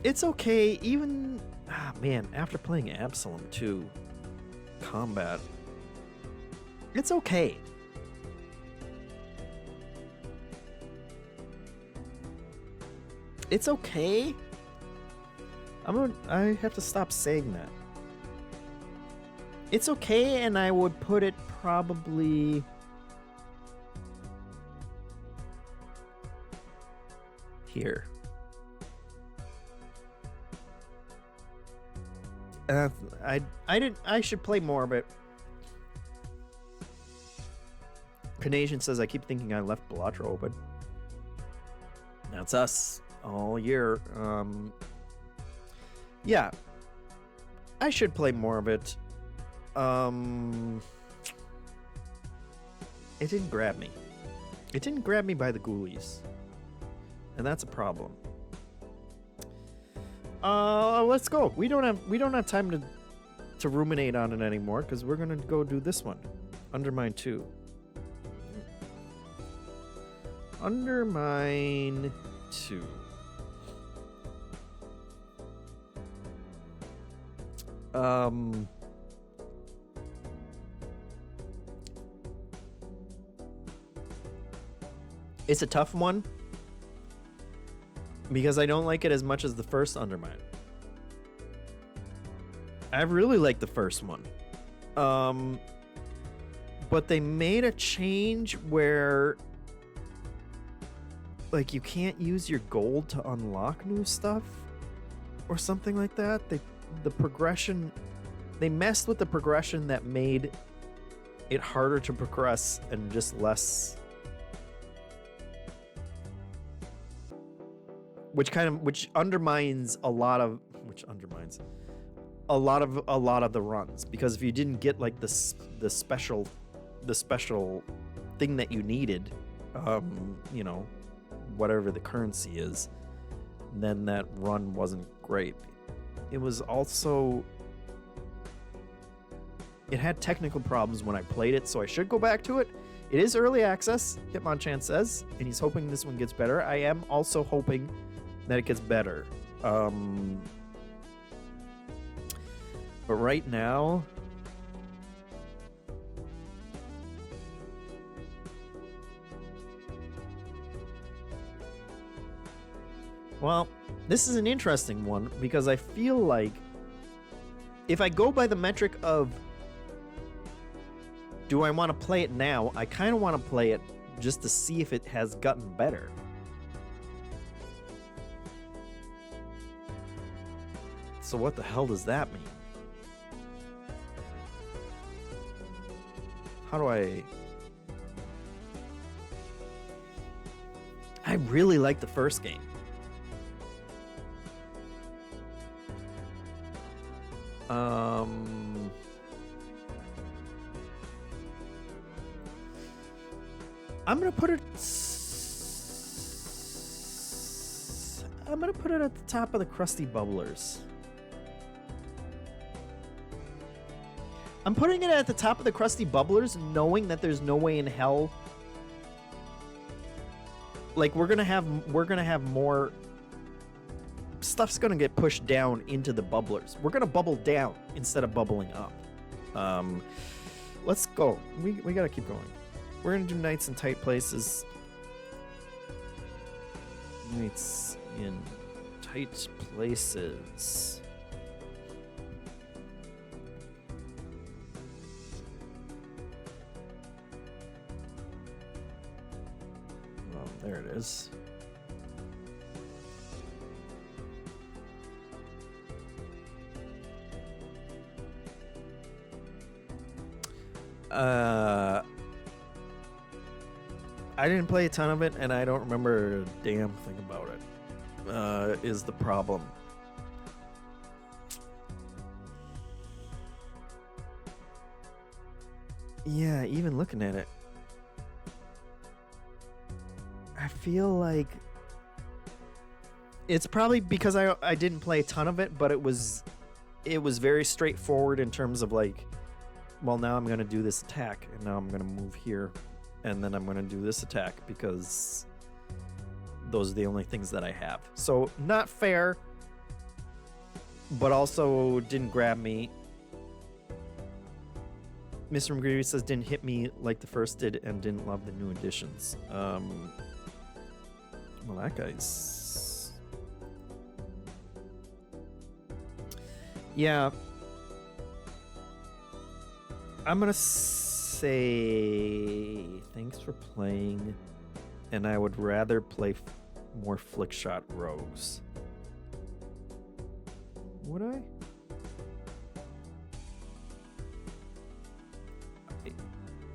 Speaker 1: It's okay, even... man, after playing Absalom 2, combat, it's okay. It's okay? I have to stop saying that. It's okay, and I would put it probably... here. I should play more of it. Canadian says, I keep thinking I left Belatra open. That's us all year. Yeah, I should play more of it. It didn't grab me. It didn't grab me by the ghoulies. And that's a problem. Let's go. We don't have time to ruminate on it anymore because we're gonna go do this one. Undermine 2. Undermine 2. It's a tough one because I don't like it as much as the first Undermine. I really like the first one. But they made a change where like you can't use your gold to unlock new stuff or something like that. The progression, they messed with the progression that made it harder to progress and just less, which undermines a lot of the runs, because if you didn't get like the special thing that you needed, you know, whatever the currency is, then that run wasn't great. It was also, it had technical problems when I played it, so I should go back to it. It is early access, Hitmonchan says, and he's hoping this one gets better. I am also hoping that it gets better. But right now, well, this is an interesting one because I feel like if I go by the metric of do I want to play it now, I kind of want to play it just to see if it has gotten better. So what the hell does that mean? How do I really like the first game. I'm gonna put it at the top of the Crusty Bubblers. I'm putting it at the top of the Crusty Bubblers, knowing that there's no way in hell. Like we're gonna have more stuff's gonna get pushed down into the bubblers. We're gonna bubble down instead of bubbling up. Let's go. We gotta keep going. We're gonna do nights in tight places. Nights in tight places. Oh, there it is. I didn't play a ton of it, and I don't remember a damn thing about it. Is the problem. Yeah, even looking at it, I feel like it's probably because I didn't play a ton of it, but it was very straightforward in terms of like, well, now I'm going to do this attack, and now I'm going to move here, and then I'm going to do this attack, because those are the only things that I have. So, not fair, but also didn't grab me. Mr. McGreevy says didn't hit me like the first did, and didn't love the new additions. Well, that guy's... Yeah. I'm gonna say thanks for playing, and I would rather play more Flickshot Rogues. Would I?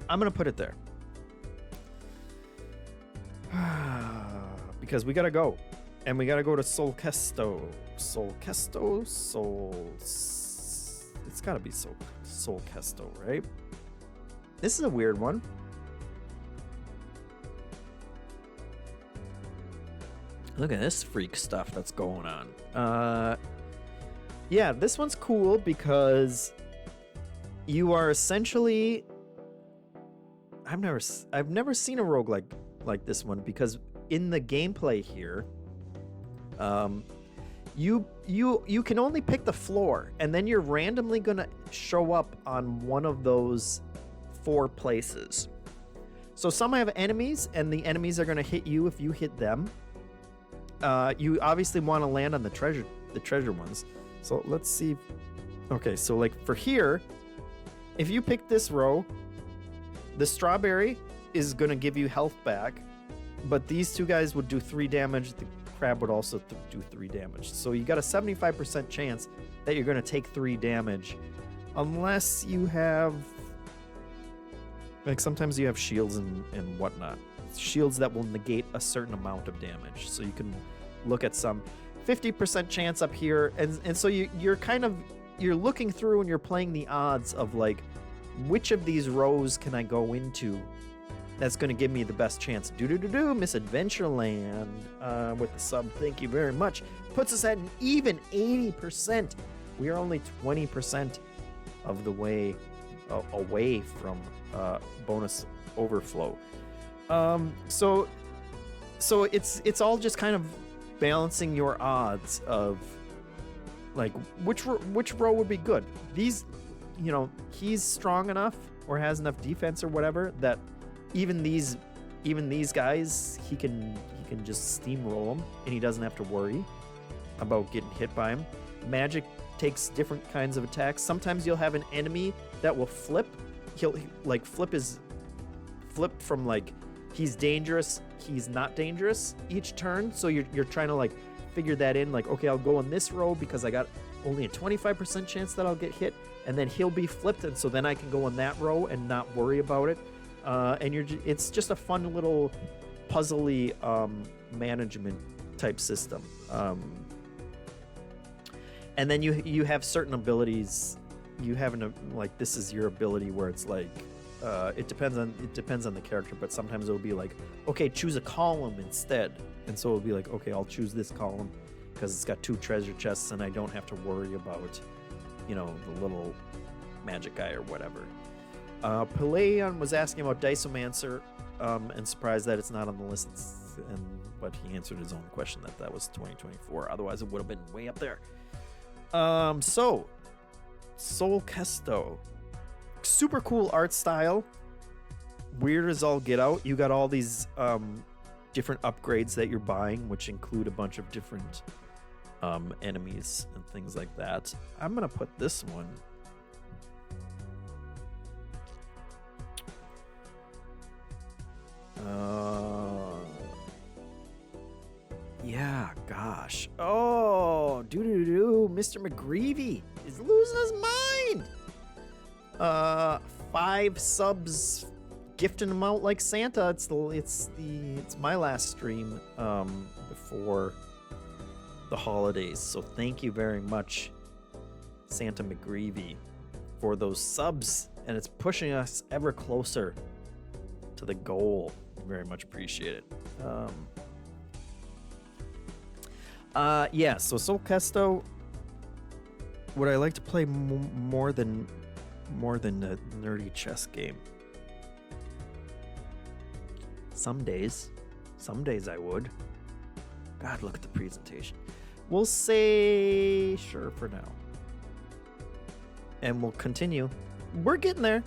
Speaker 1: I'm gonna put it there. Because we gotta go. And we gotta go to Solkesto. It's It's gotta be Soul Kesto, right? This is a weird one. Look at this freak stuff that's going on. Yeah, this one's cool because you are essentially... I've never seen a roguelike like this one, because in the gameplay here, you can only pick the floor, and then you're randomly gonna show up on one of those 4 places. So some have enemies, and the enemies are gonna hit you if you hit them. You obviously want to land on the treasure ones. So let's see. Okay, so like for here, if you pick this row, the strawberry is gonna give you health back, but these 2 guys would do 3 damage. The crab would also do 3 damage. So you got a 75% chance that you're gonna take 3 damage, unless you have, like, sometimes you have shields and whatnot. Shields that will negate a certain amount of damage. So you can look at some 50% chance up here, and so you're kind of, you're looking through and you're playing the odds of like, which of these rows can I go into that's going to give me the best chance. Miss Adventureland with the sub, thank you very much, puts us at an even 80%. We are only 20% of the way away from bonus overflow. So it's all just kind of balancing your odds of like which row would be good. These, you know, he's strong enough or has enough defense or whatever that even these guys, he can just steamroll them and he doesn't have to worry about getting hit by him. Magic takes different kinds of attacks. Sometimes you'll have an enemy that will flip. He'll like flip from like he's dangerous, he's not dangerous each turn. So you're trying to like figure that in, like, okay, I'll go in this row because I got only a 25% chance that I'll get hit, and then he'll be flipped, and so then I can go in that row and not worry about it. And it's just a fun little puzzly management type system. And then you have certain abilities. You have like, this is your ability where it's like, it depends on the character, but sometimes it'll be like, okay, choose a column instead. And so it'll be like, okay, I'll choose this column because it's got 2 treasure chests and I don't have to worry about, you know, the little magic guy or whatever. Pelayon was asking about Diceomancer, and surprised that it's not on the list, but he answered his own question that was 2024. Otherwise it would have been way up there. So Soul Kesto, super cool art style, weird as all get out. You got all these different upgrades that you're buying, which include a bunch of different enemies and things like that. I'm gonna put this one yeah, gosh. Oh, Mr. McGreevy is losing his mind. 5 subs, gifting them out like Santa. It's my last stream before the holidays. So thank you very much, Santa McGreevy, for those subs, and it's pushing us ever closer to the goal. Very much appreciate it. Yeah, so Soul Kesto, would I like to play more than a nerdy chess game? Some days I would. God, look at the presentation. We'll say sure for now, and we'll continue. We're getting there.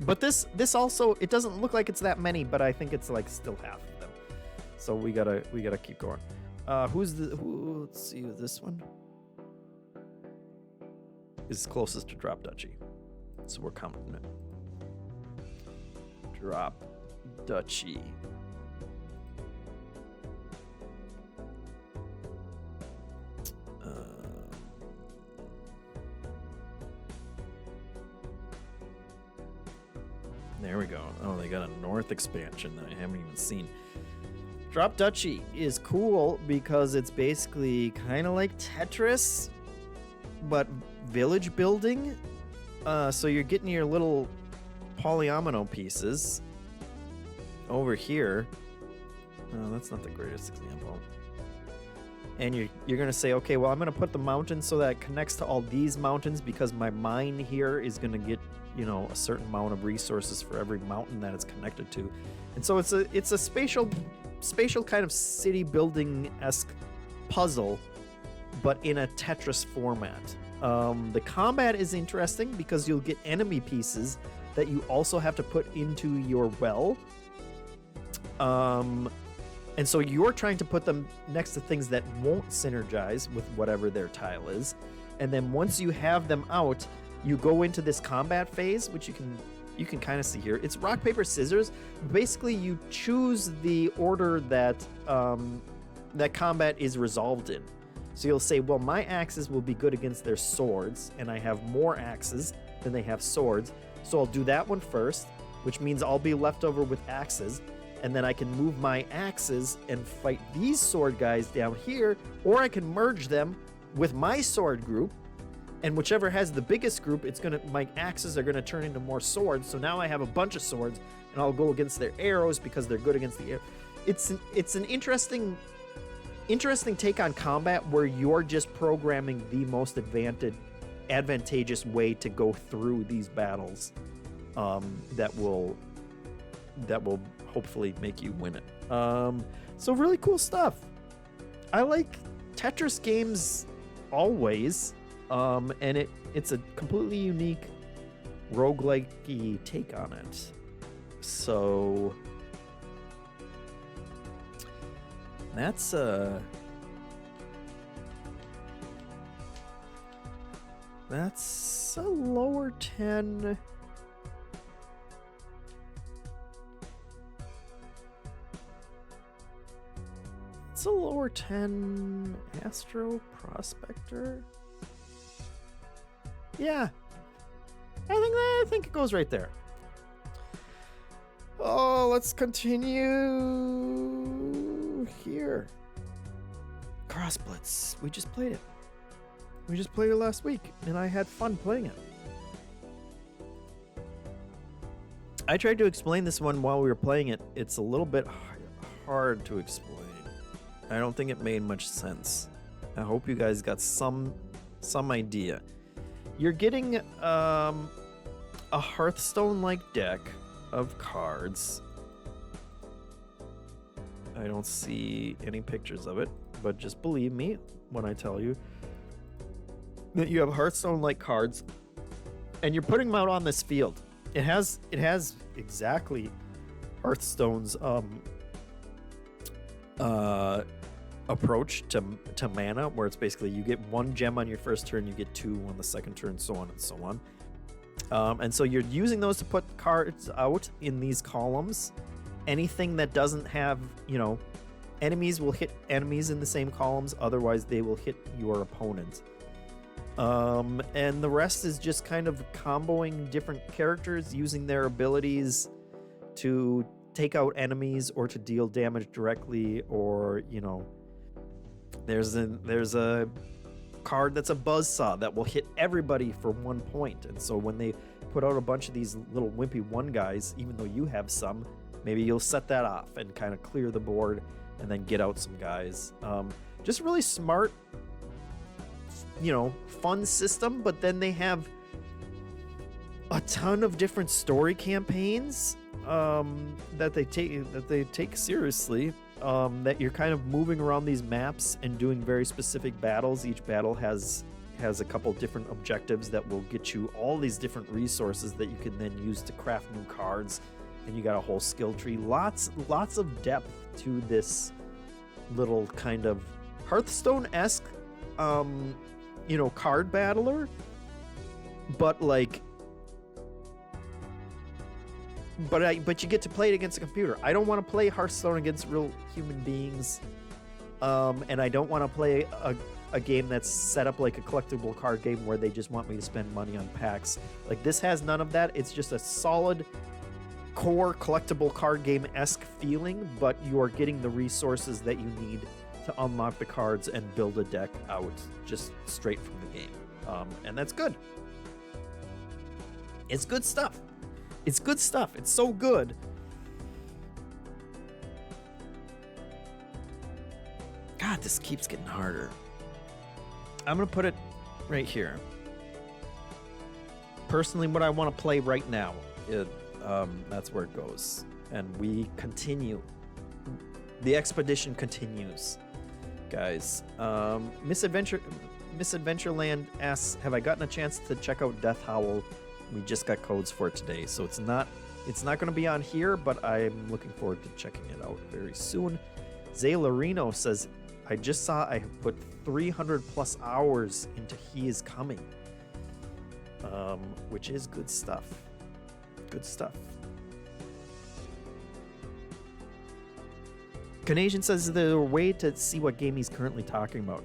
Speaker 1: But this also, it doesn't look like it's that many, but I think it's like still half of them. So we gotta keep going. Let's see, this one is closest to Drop Duchy. So we're counting it. Drop Duchy. There we go. Oh, they got a north expansion that I haven't even seen. Drop Duchy is cool because it's basically kind of like Tetris, but village building. So you're getting your little polyomino pieces over here. Oh, that's not the greatest example. And you're gonna say, okay, well, I'm gonna put the mountain so that it connects to all these mountains because my mine here is gonna get, you know, a certain amount of resources for every mountain that it's connected to. And so it's a spatial kind of city building-esque puzzle, but in a Tetris format. The combat is interesting because you'll get enemy pieces that you also have to put into your well. And so you're trying to put them next to things that won't synergize with whatever their tile is. And then once you have them out, you go into this combat phase, which you can kind of see here. It's rock, paper, scissors. Basically, you choose the order that that combat is resolved in. So you'll say, well, my axes will be good against their swords, and I have more axes than they have swords. So I'll do that one first, which means I'll be left over with axes. And then I can move my axes and fight these sword guys down here, or I can merge them with my sword group, and whichever has the biggest group, my axes are gonna turn into more swords. So now I have a bunch of swords, and I'll go against their arrows because they're good against the arrow. It's an interesting take on combat where you're just programming the most advantageous way to go through these battles, that will hopefully make you win it. So really cool stuff. I like Tetris games always, and it's a completely unique roguelike-y take on it. So that's a lower 10. It's a lower 10 Astro Prospector. Yeah, I think it goes right there. Oh, let's continue here. Cross Blitz. We just played it. We just played it last week, and I had fun playing it. I tried to explain this one while we were playing it. It's a little bit hard to explain. I don't think it made much sense. I hope you guys got some idea. You're getting a Hearthstone-like deck of cards. I don't see any pictures of it, but just believe me when I tell you that you have Hearthstone-like cards, and you're putting them out on this field. It has exactly Hearthstone's approach to mana, where it's basically you get 1 gem on your first turn, you get 2 on the second turn, so on and so on. And so you're using those to put cards out in these columns. Anything that doesn't have, enemies will hit enemies in the same columns, otherwise they will hit your opponent. And the rest is just kind of comboing different characters, using their abilities to take out enemies or to deal damage directly, or, there's a card that's a buzzsaw that will hit everybody for 1 point. And so when they put out a bunch of these little wimpy 1 guys, even though you have some, maybe you'll set that off and kind of clear the board and then get out some guys. Just really smart, fun system. But then they have a ton of different story campaigns that they take seriously. That you're kind of moving around these maps and doing very specific battles. Each battle has a couple different objectives that will get you all these different resources that you can then use to craft new cards, and you got a whole skill tree. Lots of depth to this little kind of Hearthstone-esque card battler, but but you get to play it against a computer. I don't want to play Hearthstone against real human beings, and I don't want to play a game that's set up like a collectible card game where they just want me to spend money on packs. This has none of that. It's just a solid core collectible card game-esque feeling, but you are getting the resources that you need to unlock the cards and build a deck out just straight from the game. And that's good. It's good stuff. It's good stuff. It's so good. God, this keeps getting harder. I'm going to put it right here. Personally, what I want to play right now, that's where it goes. And we continue. The expedition continues, guys. Misadventureland asks, have I gotten a chance to check out Death Howl? We just got codes for it today, so it's not going to be on here, but I'm looking forward to checking it out very soon. Zay Larino says, I just saw I have put 300 plus hours into He Is Coming, which is good stuff. Good stuff. Canadian says, is there a way to see what game he's currently talking about?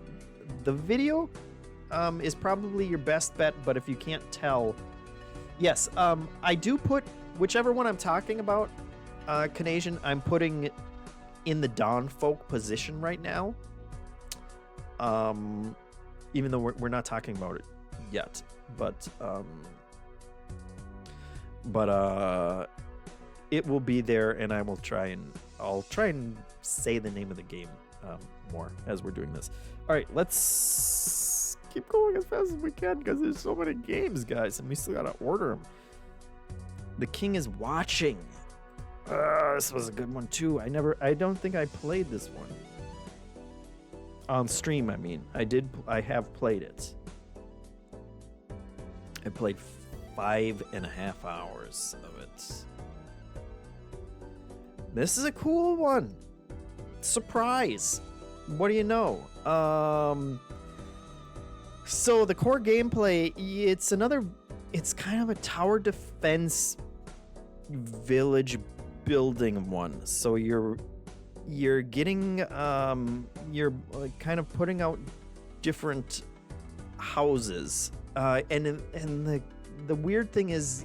Speaker 1: The video is probably your best bet, but if you can't tell, yes, I do put whichever one I'm talking about, Canadian, I'm putting in the Dawn Folk position right now. Even though we're not talking about it yet, but it will be there, and I'll try and say the name of the game more as we're doing this. All right, let's keep going as fast as we can because there's so many games, guys, and we still gotta order them. The King is Watching. This was a good one too. I don't think I played this one on stream. I mean, I have played it. I played 5.5 hours of it. This is a cool one. Surprise. What do you know? So the core gameplay, it's kind of a tower defense village building one. So you're getting you're kind of putting out different houses, and the weird thing is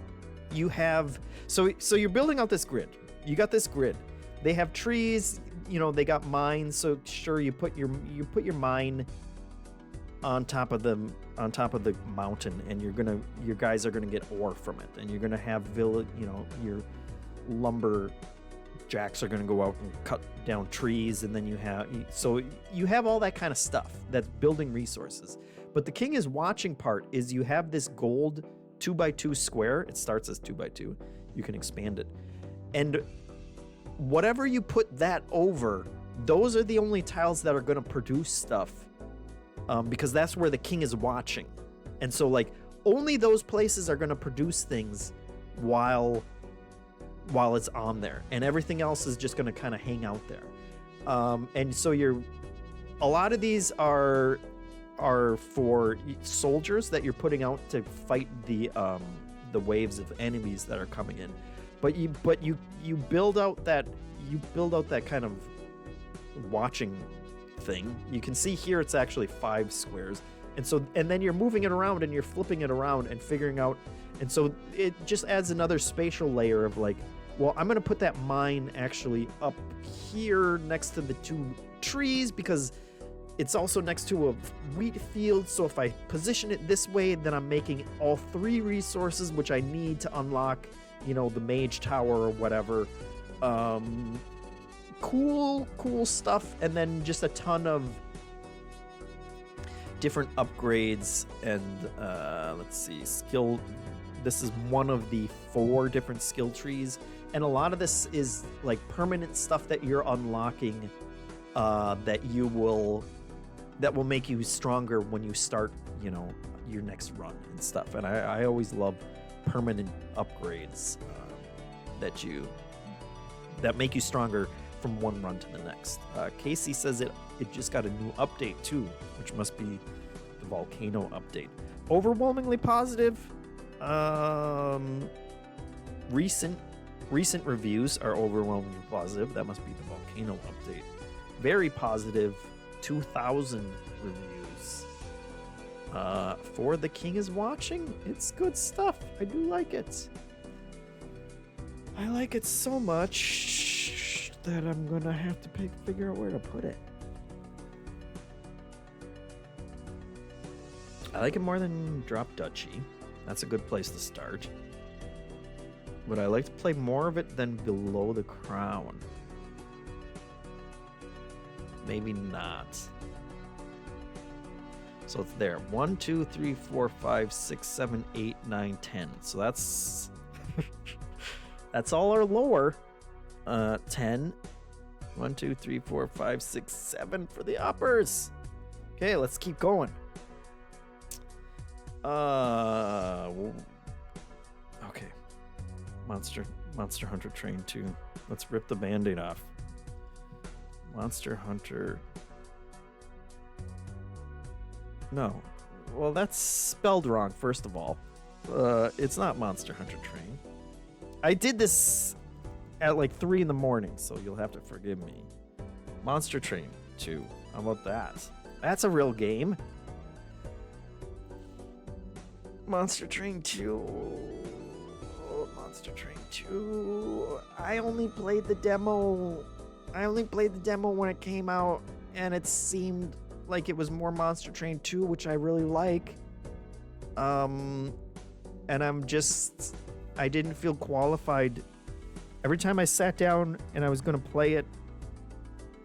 Speaker 1: you have so you're building out this grid. You got this grid. They have trees, they got mines. So sure, you put your mine on top of the mountain, and your guys are gonna get ore from it, and you're gonna have your lumber jacks are gonna go out and cut down trees, and then you have all that kind of stuff that's building resources. But the King is Watching part is you have this gold 2x2 square. It starts as 2x2. You can expand it, and whatever you put that over, those are the only tiles that are going to produce stuff, because that's where the King is watching. And so only those places are going to produce things while it's on there, and everything else is just going to kind of hang out there. And so a lot of these are for soldiers that you're putting out to fight the waves of enemies that are coming in. But you build out that kind of watching thing. You can see here it's actually 5 squares, and then you're moving it around and you're flipping it around and figuring out, and so it just adds another spatial layer of well, I'm gonna put that mine actually up here next to the 2 trees because it's also next to a wheat field. So if I position it this way, then I'm making all 3 resources which I need to unlock the mage tower or whatever. Cool stuff. And then just a ton of different upgrades and let's see, skill. This is one of the 4 different skill trees, and a lot of this is permanent stuff that you're unlocking that will make you stronger when you start your next run and stuff. And I always love permanent upgrades that make you stronger from one run to the next. Casey says it just got a new update too, which must be the volcano update. Overwhelmingly positive. Recent reviews are overwhelmingly positive. That must be the volcano update. Very positive. 2,000 reviews. For The King is Watching. It's good stuff. I do like it. I like it so much that I'm gonna have to figure out where to put it. I like it more than Drop Duchy. That's a good place to start. Would I like to play more of it than Below the Crown? Maybe not. So it's there. 1, 2, 3, 4, 5, 6, 7, 8, 9, 10. So that's that's all our lower. 10. 1, 2, 3, 4, 5, 6, 7 for the uppers. Okay, let's keep going. Okay. Monster Hunter Train 2. Let's rip the band-aid off. Monster Hunter. No. Well, that's spelled wrong, first of all. It's not Monster Hunter Train. I did this at like 3 in the morning, so you'll have to forgive me. Monster Train 2. How about that? That's a real game. Monster Train 2. Monster Train 2. I only played the demo when it came out, and it seemed like it was more Monster Train 2, which I really like. And I didn't feel qualified. Every time I sat down and I was going to play it,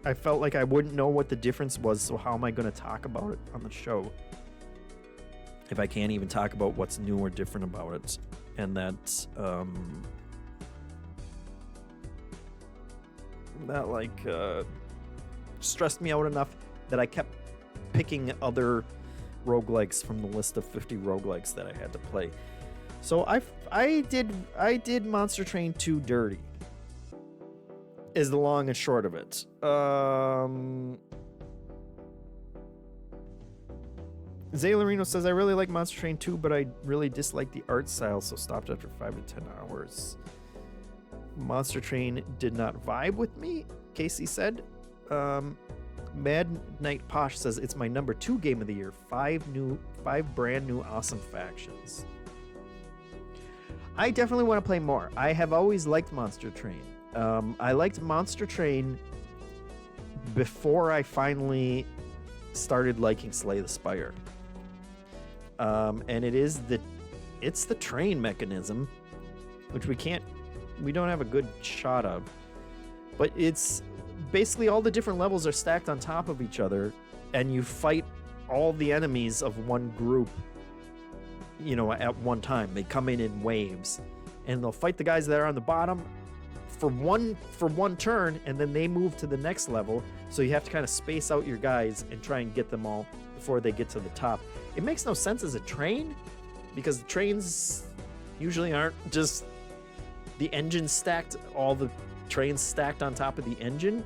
Speaker 1: I felt like I wouldn't know what the difference was, so how am I going to talk about it on the show if I can't even talk about what's new or different about it? And that stressed me out enough that I kept picking other roguelikes from the list of 50 roguelikes that I had to play. So I did Monster Train 2 dirty, is the long and short of it. Zaylarino says, I really like Monster Train 2, but I really dislike the art style, so stopped after 5 to 10 hours. Monster Train did not vibe with me, Casey said. Mad Knight Posh says, it's my number 2 game of the year. 5 brand new awesome factions. I definitely want to play more. I have always liked Monster Train. I liked Monster Train before I finally started liking Slay the Spire. And it's the train mechanism, which we don't have a good shot of, but it's basically all the different levels are stacked on top of each other, and you fight all the enemies of one group, at one time. They come in waves, and they'll fight the guys that are on the bottom for one turn, and then they move to the next level. So you have to kind of space out your guys and try and get them all before they get to the top. It makes no sense as a train, because the trains usually aren't just the engine stacked, all the trains stacked on top of the engine.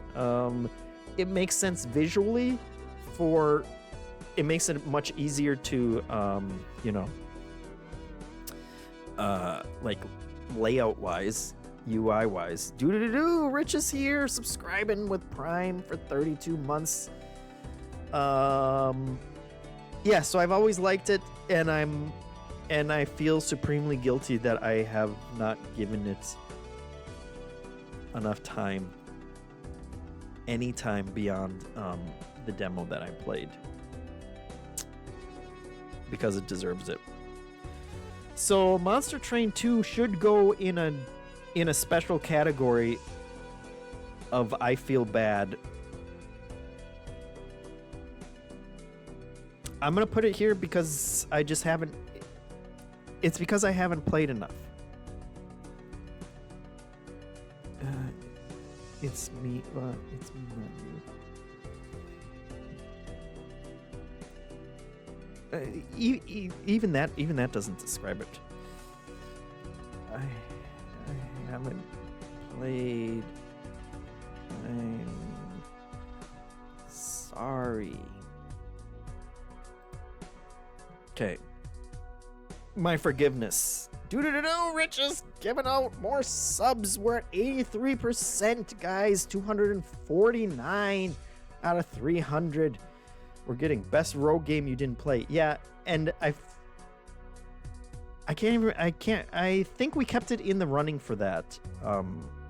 Speaker 1: It makes sense visually it makes it much easier to, like layout wise, UI wise. Rich is here, subscribing with Prime for 32 months. Yeah, so I've always liked it, and I feel supremely guilty that I have not given it enough time, any time beyond the demo that I played, because it deserves it. So Monster Train 2 should go in a special category of I feel bad. I'm gonna put it here because I just haven't. It's because I haven't played enough. It's me. It's me, not you. Even that doesn't describe it. I haven't played. I'm sorry. Okay. My forgiveness. Rich is giving out more subs. We're at 83%, guys. 249 out of 300. We're getting best rogue game you didn't play. Yeah, and I think we kept it in the running for that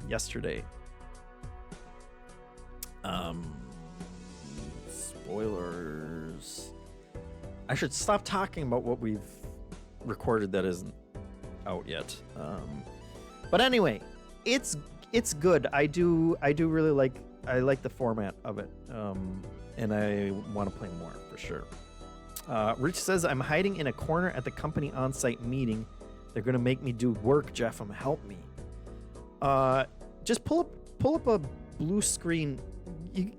Speaker 1: yesterday. Spoilers. I should stop talking about what we've recorded that isn't out yet. But anyway, it's good. I do really like the format of it. And I want to play more for sure. Rich says, I'm hiding in a corner at the company on-site meeting. They're gonna make me do work, Jeff. Help me. Just pull up a blue screen.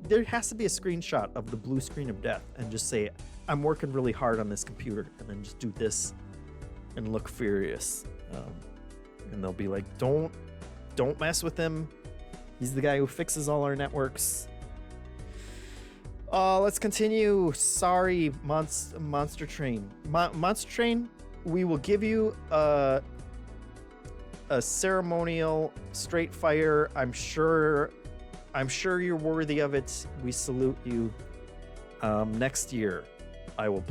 Speaker 1: There has to be a screenshot of the blue screen of death, and just say, I'm working really hard on this computer, and then just do this and look furious. And they'll be like, don't mess with him. He's the guy who fixes all our networks. Let's continue. Sorry, Monster Train. Monster Train, we will give you a ceremonial straight fire. I'm sure you're worthy of it. We salute you. Next year, I will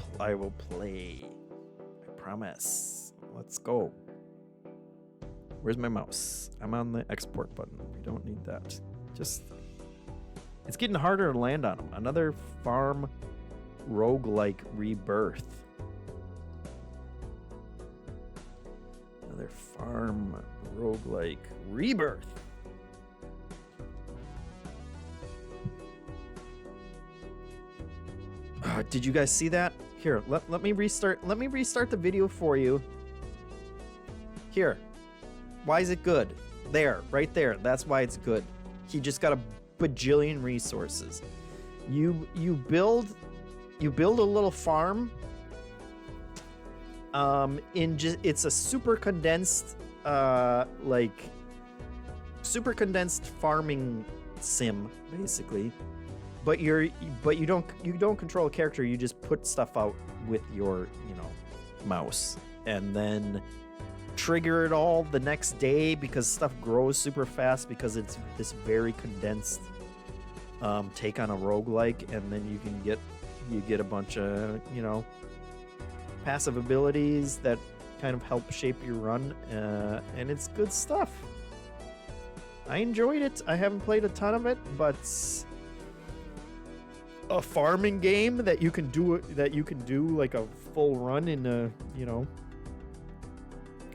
Speaker 1: play. I promise. Let's go. Where's my mouse? I'm on the export button. We don't need that. It's getting harder to land on them. Another farm roguelike rebirth. Another farm roguelike rebirth. Did you guys see that? Here, let me restart the video for you. Here. Why is it good? There, right there. That's why it's good. He just got a bajillion resources. You build a little farm. It's a super condensed farming sim basically. But you don't control a character. You just put stuff out with your mouse, and then trigger it all the next day because stuff grows super fast because it's this very condensed take on a roguelike, and then you get a bunch of passive abilities that kind of help shape your run, and it's good stuff. I enjoyed it. I haven't played a ton of it, but a farming game that you can do like a full run in a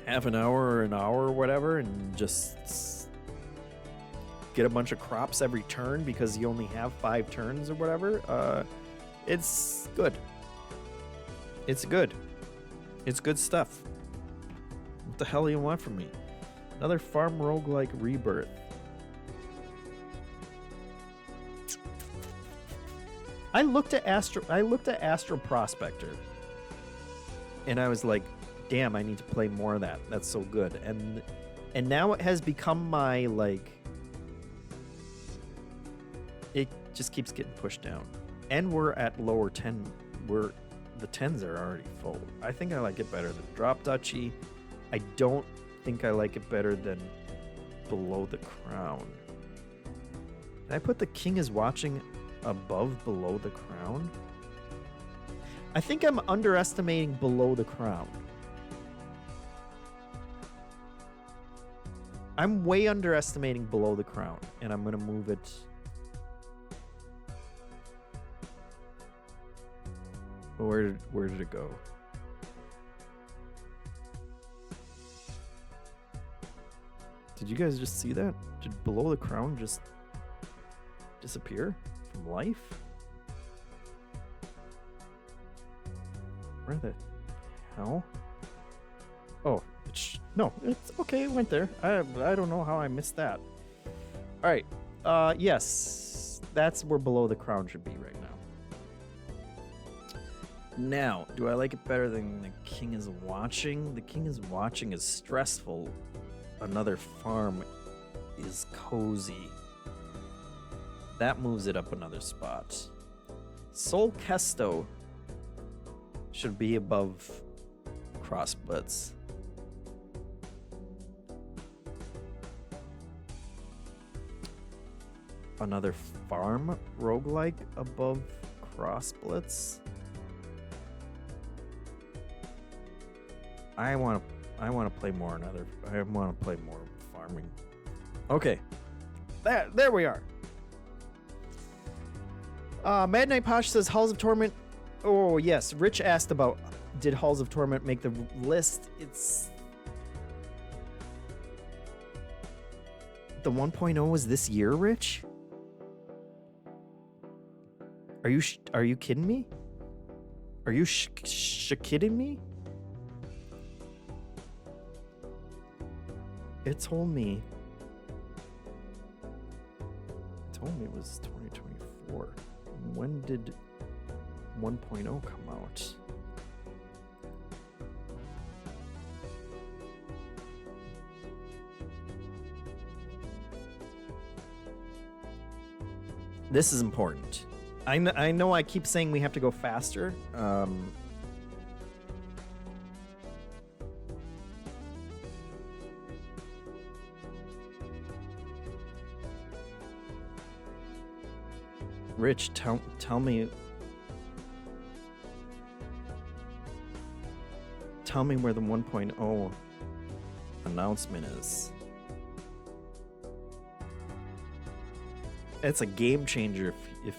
Speaker 1: half an hour or an hour or whatever, and just get a bunch of crops every turn because you only have 5 turns or whatever. It's good. It's good. It's good stuff. What the hell do you want from me? Another farm roguelike rebirth. I looked at Astro Prospector, and I was like, damn, I need to play more of that. That's so good. And now it has become my, it just keeps getting pushed down. And we're at lower 10. The 10s are already full. I think I like it better than Drop Duchy. I don't think I like it better than Below the Crown. Did I put The King is Watching above Below the Crown? I think I'm underestimating Below the Crown. I'm way underestimating Below the Crown, and I'm gonna move it. Where did it go? Did you guys just see that? Did Below the Crown just disappear from life? Where the hell? Oh, no, it's okay. It went there. I don't know how I missed that. All right. Yes, that's where Below the Crown should be right now. Now, do I like it better than The King is Watching? The King is Watching is stressful. Another Farm is cozy. That moves it up another spot. Sol Kesto should be above Crossbutts. Another farm roguelike above Crossblitz. I want to play more I want to play more farming. Okay. There we are. Mad Knight Posh says Halls of Torment Oh, yes. Rich asked about, did Halls of Torment make the list? It's... The 1.0 was this year, Rich? Are you kidding me? Are you kidding me? It told me it was 2024. When did 1.0 come out? This is important. I know I keep saying we have to go faster. Rich, tell me where the 1.0 announcement is. It's a game changer if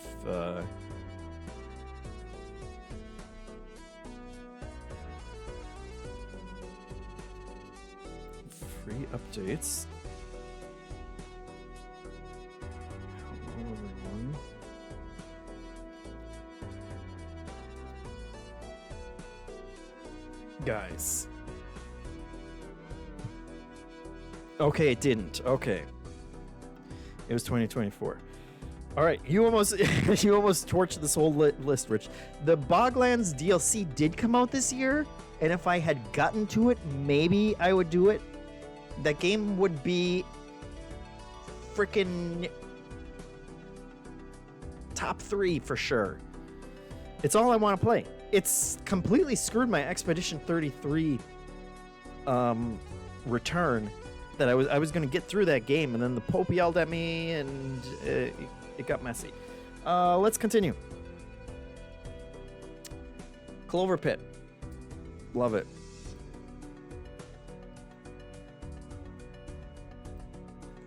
Speaker 1: free updates. Hello, everyone. Guys. Okay, it didn't. Okay. It was 2024. All right, you almost torched this whole list, Rich. The Boglands DLC did come out this year, and if I had gotten to it, maybe I would do it. That game would be freaking top 3 for sure. It's all I want to play. It's completely screwed my Expedition 33 return. That I was going to get through that game, and then the Pope yelled at me, and it got messy. Let's continue. Clover Pit. Love it.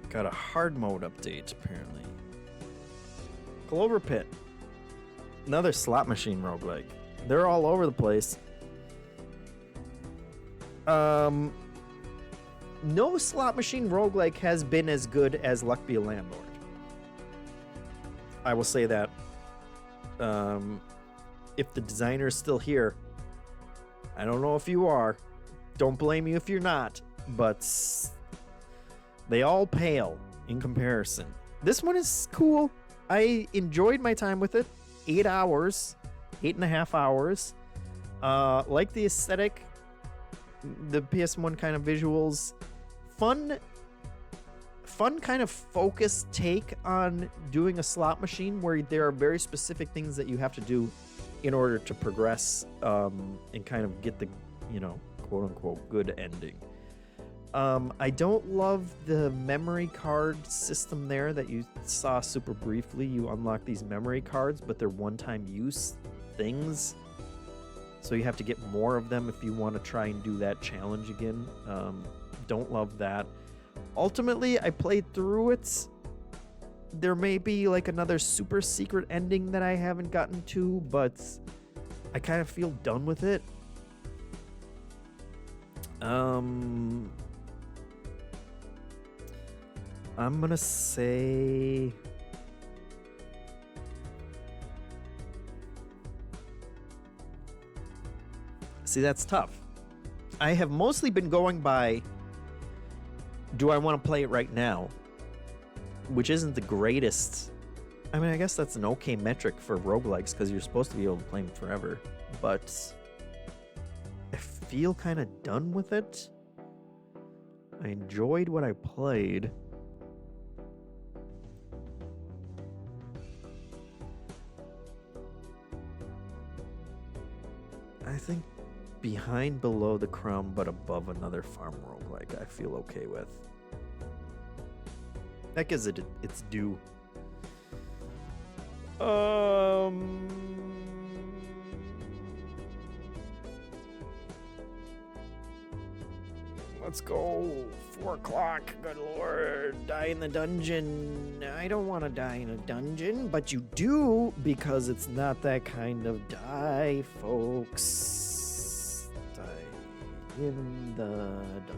Speaker 1: Got a hard mode update, apparently. Clover Pit. Another slot machine roguelike. They're all over the place. No slot machine roguelike has been as good as Luck Be a Landlord. I will say that. If the designer is still here, I don't know if you are. Don't blame you if you're not. But they all pale in comparison. This one is cool. I enjoyed my time with it. 8 hours. 8.5 hours. Like the aesthetic. The PS1 kind of visuals. Fun kind of focused take on doing a slot machine where there are very specific things that you have to do in order to progress and kind of get the, quote unquote good ending. I don't love the memory card system there that you saw super briefly. You unlock these memory cards, but they're one-time use things. So you have to get more of them if you want to try and do that challenge again. Don't love that. Ultimately, I played through it. There may be like another super secret ending that I haven't gotten to, but I kind of feel done with it. I'm gonna say... See, that's tough. I have mostly been going by, do I want to play it right now? Which isn't the greatest. I mean, I guess that's an okay metric for roguelikes because you're supposed to be able to play them forever. But I feel kind of done with it. I enjoyed what I played. I think behind Below the Crown but above another farm roguelike I feel okay with. That gives it its due. Let's go. 4 o'clock. Good lord. Die in the dungeon. I don't want to die in a dungeon, but you do because it's not that kind of die, folks. Die in the dungeon.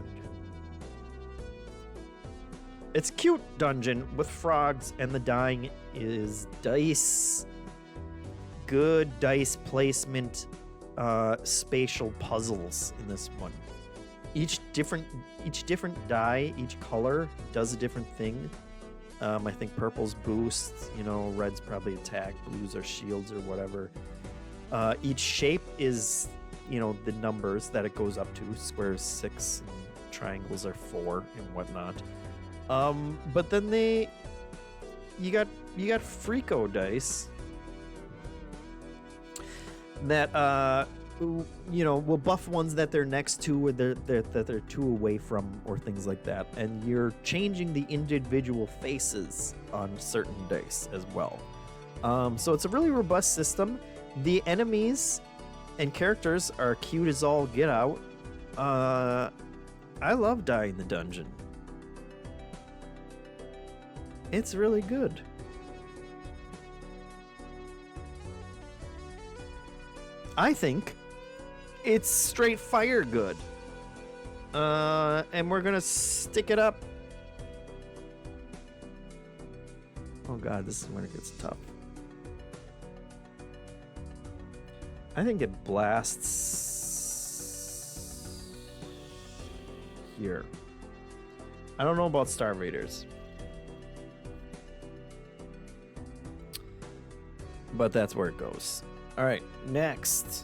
Speaker 1: It's a cute dungeon with frogs, and the dying is dice. Good dice placement, spatial puzzles in this one. Each different die, each color does a different thing. I think purple's boost, red's probably attack, blues are shields or whatever. Each shape is, the numbers that it goes up to. Squares 6, and triangles are 4 and whatnot. But then you got Freako dice that will buff ones that they're next to or that they're 2 away from or things like that, and you're changing the individual faces on certain dice as well. So it's a really robust system. The enemies and characters are cute as all get out. I love Die in the Dungeon. It's really good. I think it's straight fire good. And we're gonna stick it up. Oh god, this is when it gets tough. I think it blasts here. I don't know about Star Raiders, but that's where it goes. All right, next.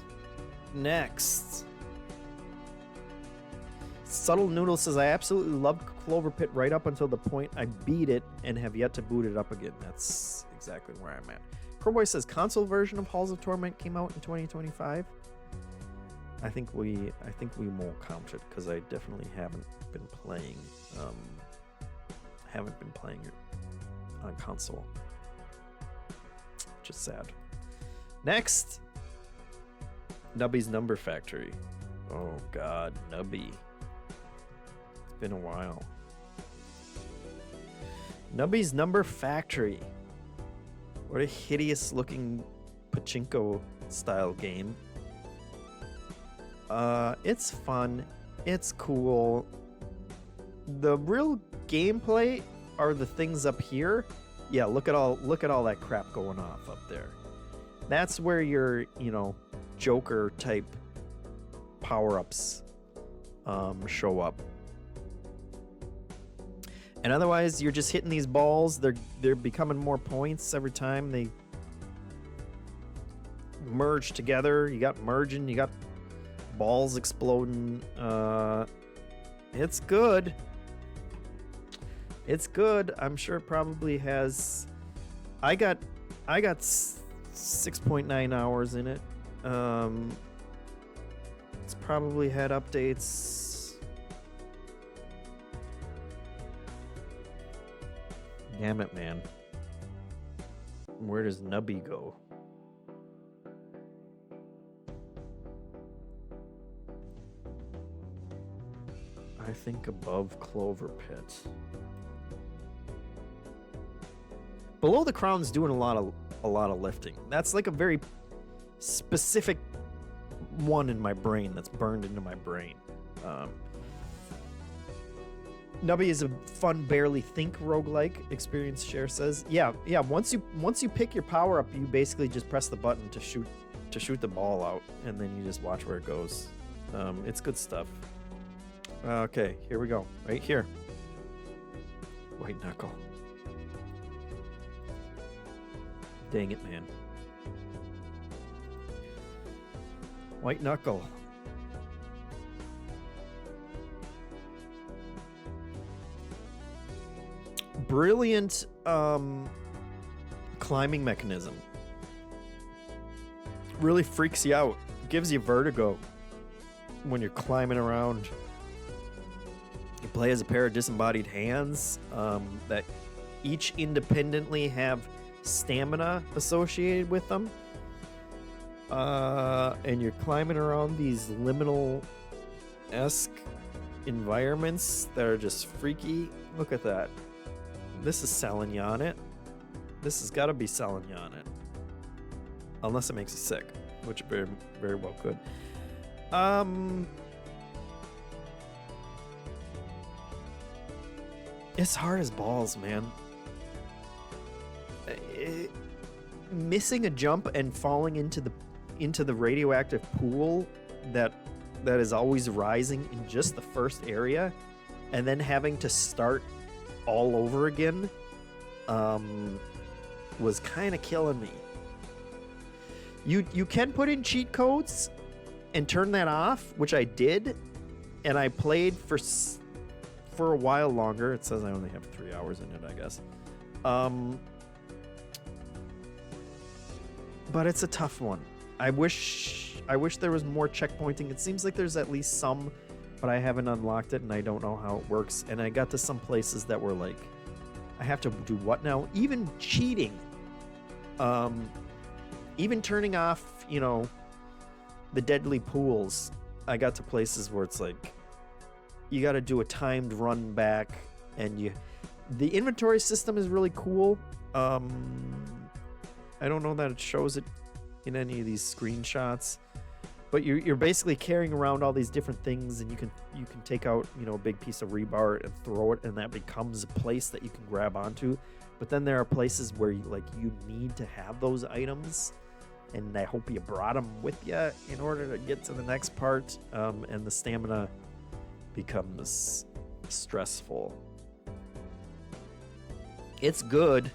Speaker 1: Subtle Noodle says, I absolutely loved Clover Pit right up until the point I beat it and have yet to boot it up again. That's exactly where I'm at. Crowboy says, console version of Halls of Torment came out in 2025. I think we won't count it because I definitely haven't been playing it on console, which is sad. Next, Nubby's Number Factory. Oh god, Nubby. It's been a while. Nubby's Number Factory. What a hideous looking pachinko style game. It's fun. It's cool. The real gameplay are the things up here. Yeah, look at all that crap going off up there. That's where your, Joker type power-ups show up. And otherwise, you're just hitting these balls. They're becoming more points every time they merge together. You got merging, you got balls exploding. It's good. It's good. I'm sure it probably has. I got 6.9 hours in it. It's probably had updates. Damn it, man. Where does Nubby go? I think above Clover Pit. Below the Crown's doing a lot of lifting. That's like a very specific one in my brain that's burned into my brain. Nubby is a fun, barely think roguelike experience, Cher says. Yeah. Once you pick your power up, you basically just press the button to shoot the ball out, and then you just watch where it goes. It's good stuff. Okay, here we go. Right here. White Knuckle. Dang it, man. White Knuckle. Brilliant climbing mechanism. Really freaks you out. Gives you vertigo when you're climbing around. You play as a pair of disembodied hands that each independently have stamina associated with them. And you're climbing around these liminal-esque environments that are just freaky. Look at that. This is Salignon. This has got to be Salignon. Unless it makes you sick, which very, very well could. It's hard as balls, man. Missing a jump and falling into the radioactive pool that is always rising in just the first area, and then having to start all over again, was kind of killing me. You can put in cheat codes and turn that off, which I did, and I played for a while longer. It says I only have 3 hours in it, I guess. But it's a tough one. I wish there was more checkpointing. It seems like there's at least some, but I haven't unlocked it and I don't know how it works. And I got to some places that were like, I have to do what now? Even cheating. Even turning off, the deadly pools. I got to places where it's like, you got to do a timed run back, and the inventory system is really cool. I don't know that it shows it in any of these screenshots, but you're basically carrying around all these different things, and you can take out a big piece of rebar and throw it, and that becomes a place that you can grab onto. But then there are places where you need to have those items, and I hope you brought them with you in order to get to the next part, and the stamina becomes stressful. It's good.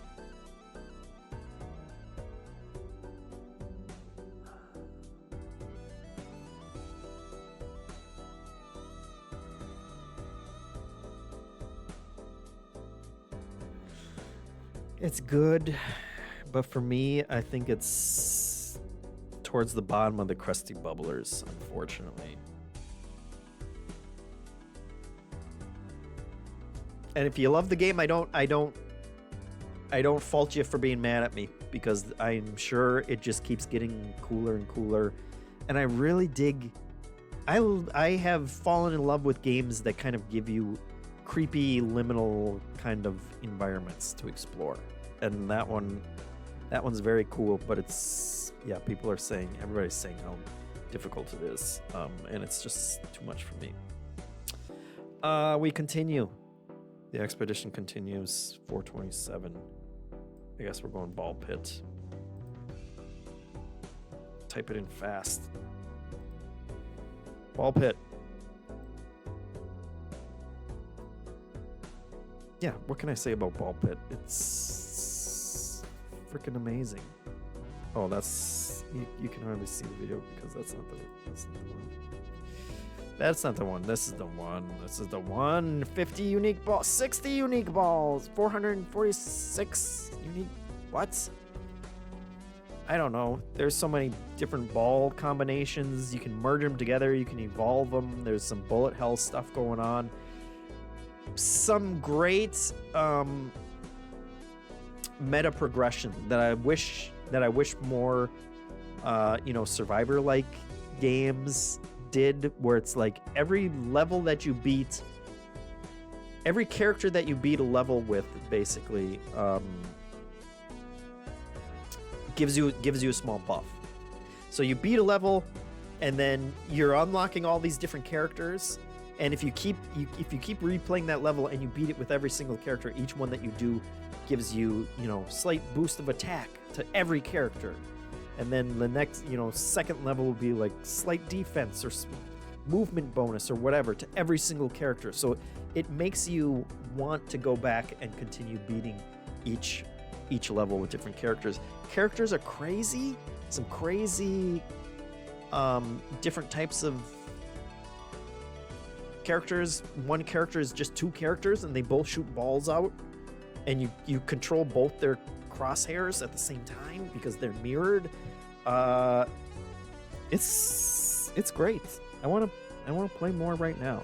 Speaker 1: It's good, but for me, I think it's towards the bottom of the crusty bubblers, unfortunately. And if you love the game, I don't fault you for being mad at me, because I'm sure it just keeps getting cooler and cooler. And I really dig. I have fallen in love with games that kind of give you creepy liminal kind of environments to explore, and that one's very cool. But everybody's saying how difficult it is, and it's just too much for me. We continue. The expedition continues. 427. I guess we're going ball pit. Type it in fast. Ball pit. Yeah, what can I say about ball pit? It's freaking amazing. Oh, that's you can hardly see the video because that's not the one. That's not the one. This is the one. This is the one. 50 unique balls, 60 unique balls, 446 unique. What? I don't know. There's so many different ball combinations. You can merge them together. You can evolve them. There's some bullet hell stuff going on. Some great meta progression that I wish more Survivor-like games did, where it's like every level that you beat, every character that you beat a level with, basically gives you a small buff. So you beat a level, and then you're unlocking all these different characters. And if you keep replaying that level and you beat it with every single character, each one that you do gives you, slight boost of attack to every character. And then the next, second level will be like slight defense or movement bonus or whatever to every single character. So it makes you want to go back and continue beating each level with different characters. Characters are crazy. Some crazy different types of characters. One character is just two characters and they both shoot balls out, and you control both their crosshairs at the same time because they're mirrored. It's great. I want to play more right now.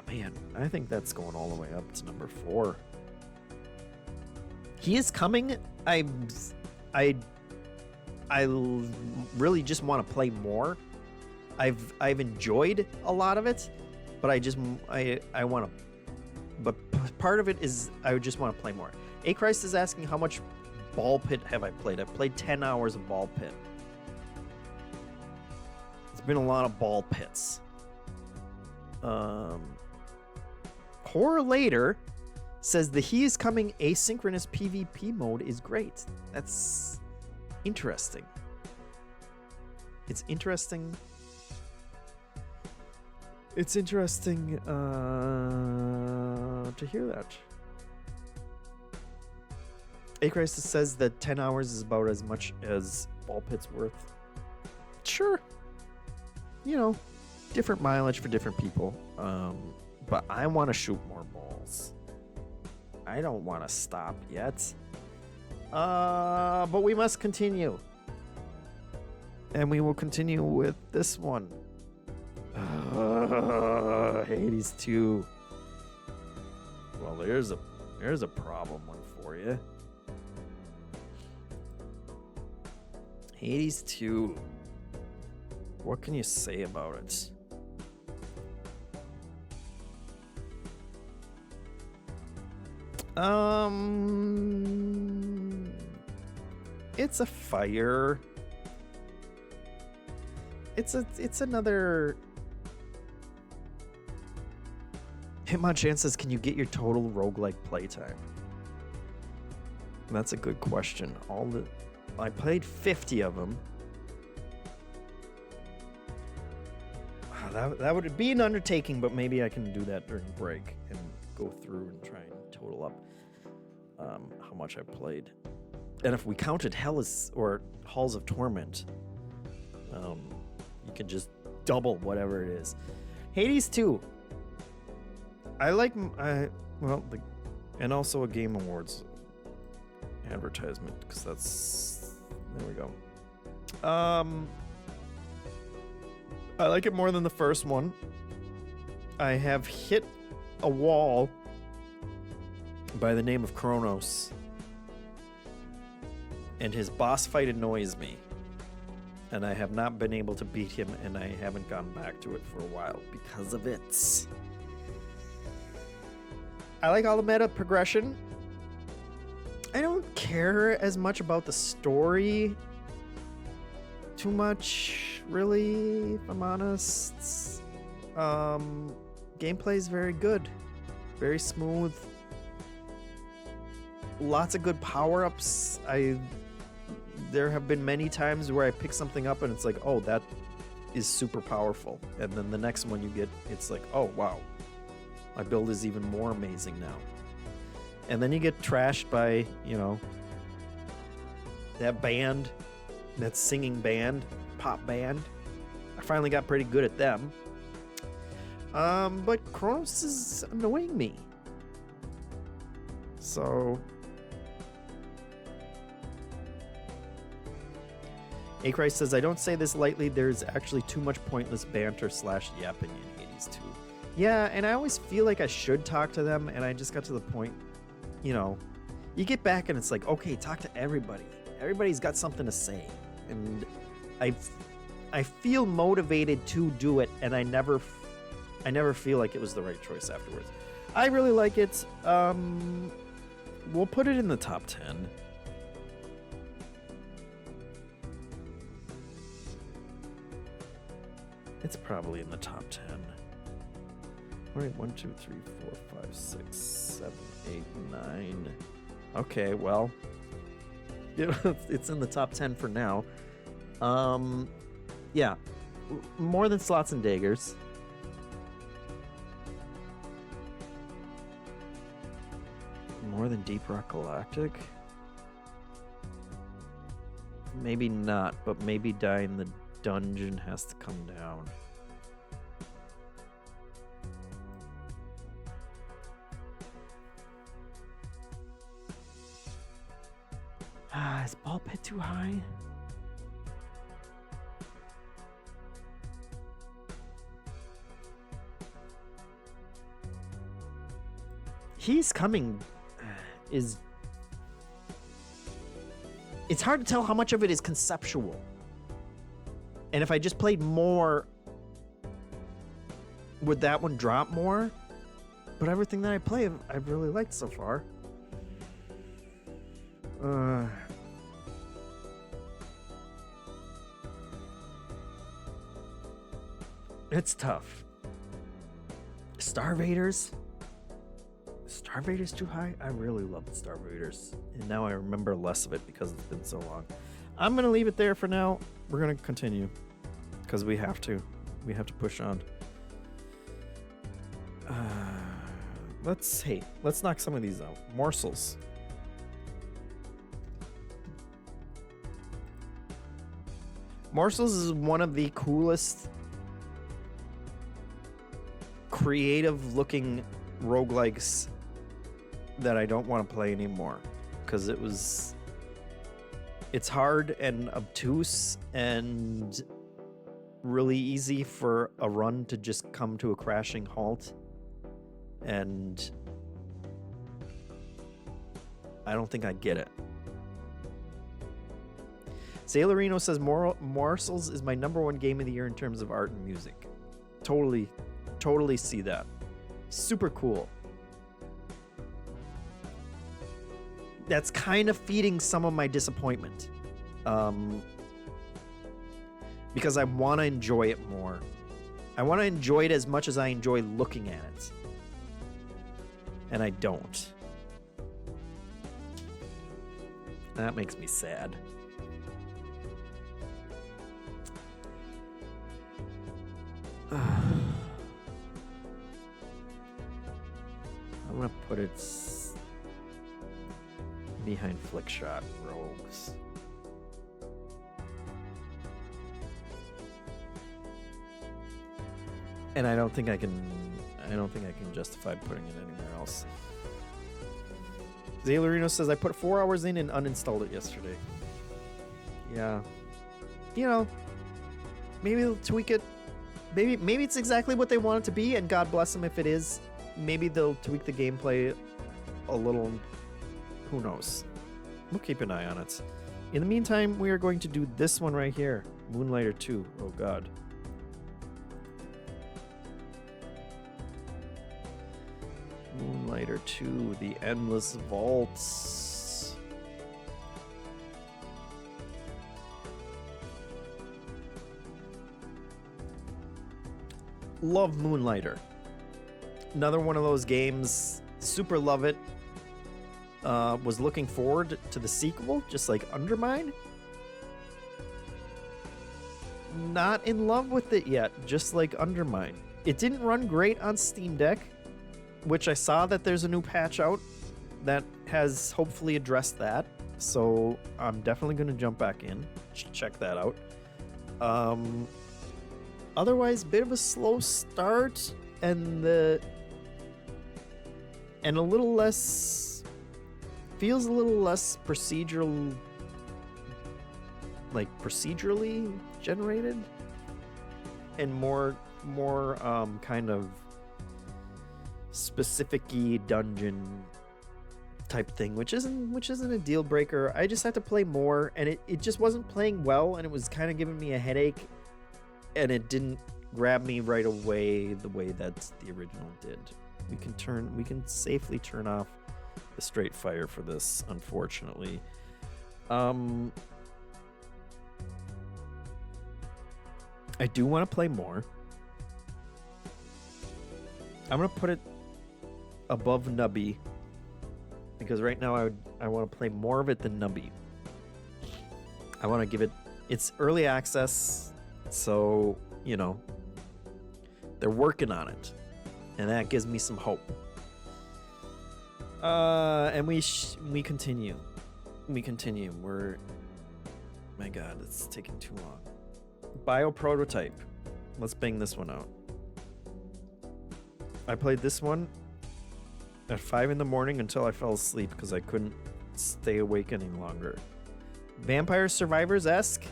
Speaker 1: Man, I think that's going all the way up to number 4. He is coming. I really just want to play more. I've enjoyed a lot of it, but I want to. But part of it is I just want to play more. A Christ is asking how much Ball Pit have I played. I've played 10 hours of Ball Pit. It's been a lot of Ball Pits. Horror Later says the He Is Coming asynchronous PvP mode is great. That's interesting. It's interesting. It's interesting to hear that. A Christ says that 10 hours is about as much as Ball Pit's worth. Sure. You know, different mileage for different people. But I want to shoot more balls. I don't want to stop yet. But we must continue. And we will continue with this one. Hades 2. Well, there's a problem one for you. Hades 2. What can you say about it? It's a fire. It's another. Hitmonchan says, can you get your total roguelike playtime? That's a good question. I played 50 of them. That would be an undertaking, but maybe I can do that during break and go through and try and total up how much I played. And if we counted Halls of Torment, you can just double whatever it is. Hades 2. I like, and also a Game Awards advertisement, because there we go. I like it more than the first one. I have hit a wall by the name of Kronos, and his boss fight annoys me, and I have not been able to beat him, and I haven't gone back to it for a while because of it. I like all the meta progression. I don't care as much about the story too much, really, if I'm honest. Gameplay is very good, very smooth. Lots of good power-ups. There have been many times where I pick something up and it's like, oh, that is super powerful. And then the next one you get, it's like, oh, wow. My build is even more amazing now. And then you get trashed by, that band, that singing band, pop band. I finally got pretty good at them. But Kronos is annoying me. So... A Christ says, I don't say this lightly, there's actually too much pointless banter / yapping in Hades 2. Yeah, and I always feel like I should talk to them, and I just got to the point, you get back and it's like, okay, talk to everybody. Everybody's got something to say. And I feel motivated to do it, and I never feel like it was the right choice afterwards. I really like it. We'll put it in the top 10. It's probably in the top 10. All right, 1, 2, 3, 4, 5, 6, 7, 8, 9. Okay, well, it's in the top 10 for now. Yeah, more than Slots and Daggers. More than Deep Rock Galactic. Maybe not, but maybe Die in the Dungeon has to come down. Is Ball Pit too high? He's Coming is... it's hard to tell how much of it is conceptual. And if I just played more, would that one drop more? But everything that I play, I've really liked so far. It's tough. Star Vaders? Star Vaders too high? I really love the Star Vaders. And now I remember less of it because it's been so long. I'm going to leave it there for now. We're going to continue. Because we have to. We have to push on. Let's knock some of these out. Morsels. Morsels is one of the coolest creative looking roguelikes that I don't want to play anymore, because it's hard and obtuse and really easy for a run to just come to a crashing halt, and I don't think I get it. Sailorino says Morsels is my #1 game of the year in terms of art and music. Totally see that. Super cool. That's kind of feeding some of my disappointment. Because I want to enjoy it more. I want to enjoy it as much as I enjoy looking at it. And I don't. That makes me sad. I'm gonna put it behind Flickshot Rogues. And I don't think I can justify putting it anywhere else. Zailorino says I put 4 hours in and uninstalled it yesterday. Yeah. You know, maybe they'll tweak it. Maybe it's exactly what they want it to be, and God bless them if it is. Maybe they'll tweak the gameplay a little. Who knows? We'll keep an eye on it. In the meantime, we are going to do this one right here. Moonlighter 2. Oh, God. Moonlighter 2. The Endless Vaults. Love Moonlighter. Another one of those games. Super love it. Was looking forward to the sequel, just like Undermine. Not in love with it yet, just like Undermine. It didn't run great on Steam Deck, which I saw that there's a new patch out that has hopefully addressed that. So I'm definitely going to jump back in, check that out. Otherwise, bit of a slow start, and a little less. Feels a little less procedurally generated, and more kind of specific-y dungeon type thing, which isn't a deal breaker. I just had to play more, and it just wasn't playing well, and it was kind of giving me a headache, and it didn't grab me right away the way that the original did. We can safely turn off the straight fire for this, unfortunately. I do want to play more. I'm gonna put it above Nubby, because right now I want to play more of it than Nubby. I want to give it's early access, so you know they're working on it, and that gives me some hope. And we continue. My God, it's taking too long. Bio Prototype. Let's bang this one out. I played this one at 5 in the morning until I fell asleep because I couldn't stay awake any longer. Vampire Survivors-esque.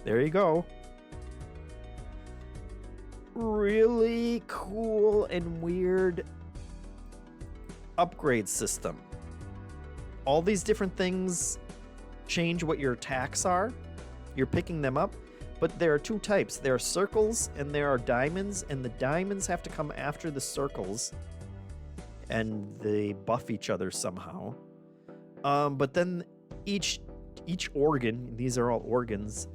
Speaker 1: There you go. Really cool and weird upgrade system. all these different things change what your attacks are. You're picking them up, but there are two types. There are circles and there are diamonds, and the diamonds have to come after the circles, and they buff each other somehow. But then each organ, these are all organs,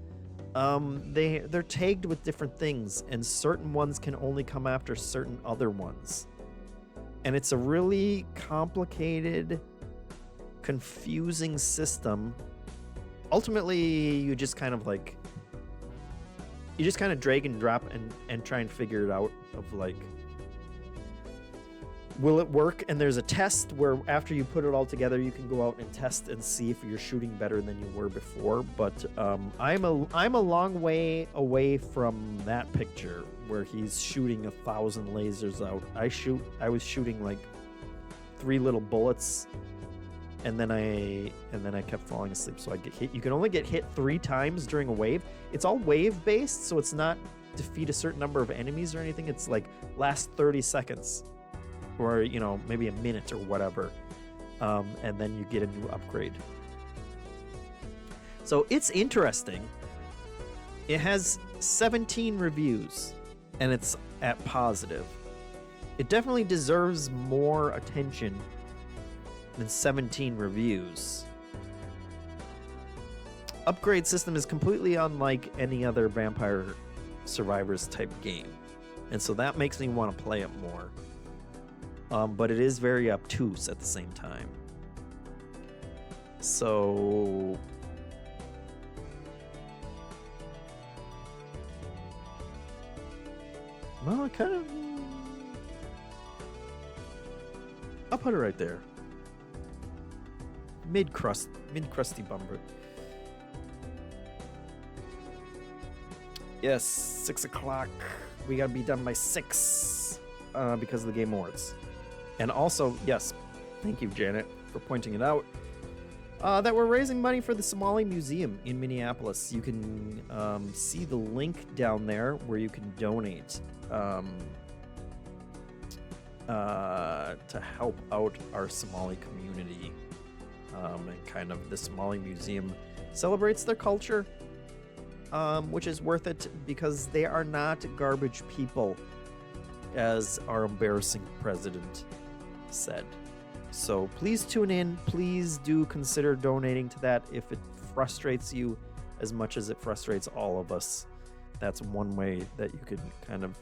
Speaker 1: they're tagged with different things, and certain ones can only come after certain other ones. And it's a really complicated, confusing system. Ultimately, you just kind of drag and drop and try and figure it out of like, will it work? And there's a test where after you put it all together, you can go out and test and see if you're shooting better than you were before. But I'm a long way away from that picture where he's shooting 1,000 lasers out. I was shooting like 3 little bullets, and then I kept falling asleep, so I get hit. You can only get hit 3 times during a wave. It's all wave based, so it's not defeat a certain number of enemies or anything. It's like last 30 seconds. Or, you know, maybe a minute or whatever, and then you get a new upgrade. So it's interesting. It has 17 reviews, and it's at positive. It definitely deserves more attention than 17 reviews. Upgrade system is completely unlike any other Vampire Survivors type game, and so that makes me want to play it more. But it is very obtuse at the same time. So well, it kind of, I'll put it right there. Mid-crusty bumper. Yes, 6 o'clock. We gotta be done by 6 because of the Game Awards. And also, yes, thank you, Janet, for pointing it out, that we're raising money for the Somali Museum in Minneapolis. You can see the link down there where you can donate to help out our Somali community. And kind of the Somali Museum celebrates their culture, which is worth it because they are not garbage people, as our embarrassing president said. So please tune in. Please do consider donating to that if it frustrates you as much as it frustrates all of us. That's one way that you can kind of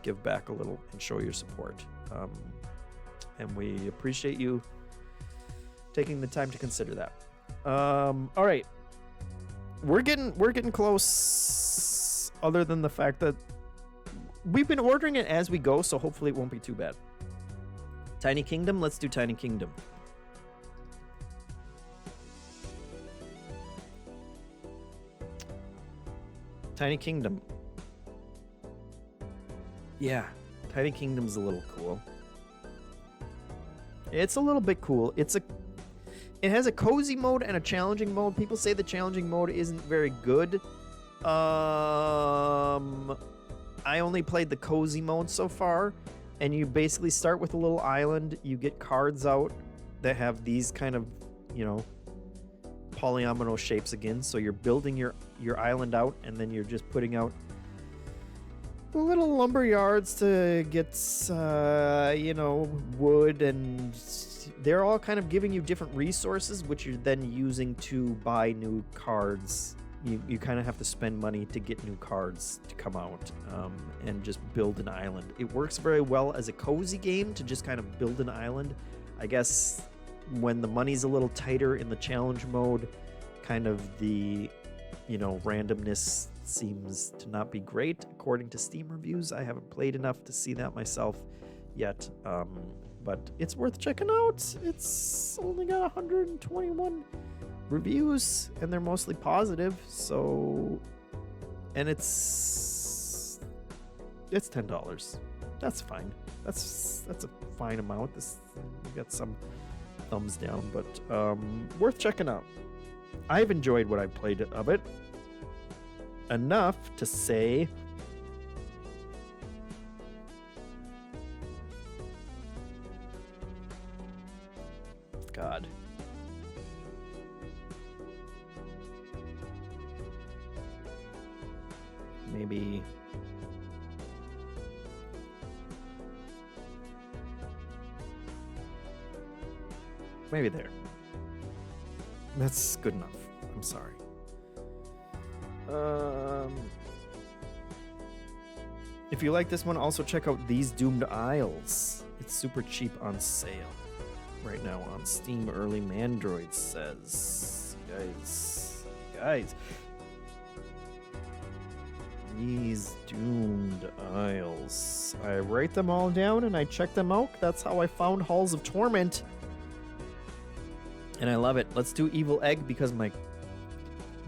Speaker 1: give back a little and show your support. And we appreciate you taking the time to consider that. All right, we're getting close. Other than the fact that we've been ordering it as we go, so hopefully it won't be too bad. Tiny Kingdom, let's do Tiny Kingdom. Tiny Kingdom. Yeah, Tiny Kingdom's a little cool. It's a little bit cool. It has a cozy mode and a challenging mode. People say the challenging mode isn't very good. I only played the cozy mode so far, and you basically start with a little island. You get cards out that have these kind of, you know, polyomino shapes again. So you're building your island out, and then you're just putting out little lumber yards to get, you know, wood, and they're all kind of giving you different resources, which you're then using to buy new cards. You kind of have to spend money to get new cards to come out, and just build an island. It works very well as a cozy game to just kind of build an island. I guess when the money's a little tighter in the challenge mode, kind of the, you know, randomness seems to not be great according to Steam reviews. I haven't played enough to see that myself yet, but it's worth checking out. It's only got 121 reviews, and they're mostly positive. So, and it's $10. That's fine. That's a fine amount. We got some thumbs down, but worth checking out. I've enjoyed what I've played of it enough to say God. maybe. Maybe there. That's good enough. I'm sorry. If you like this one, also check out These Doomed Isles. It's super cheap on sale right now on Steam. Early Mandroid says. Guys. These Doomed Isles. I write them all down and I check them out. That's how I found Halls of Torment. And I love it. Let's do Evil Egg because my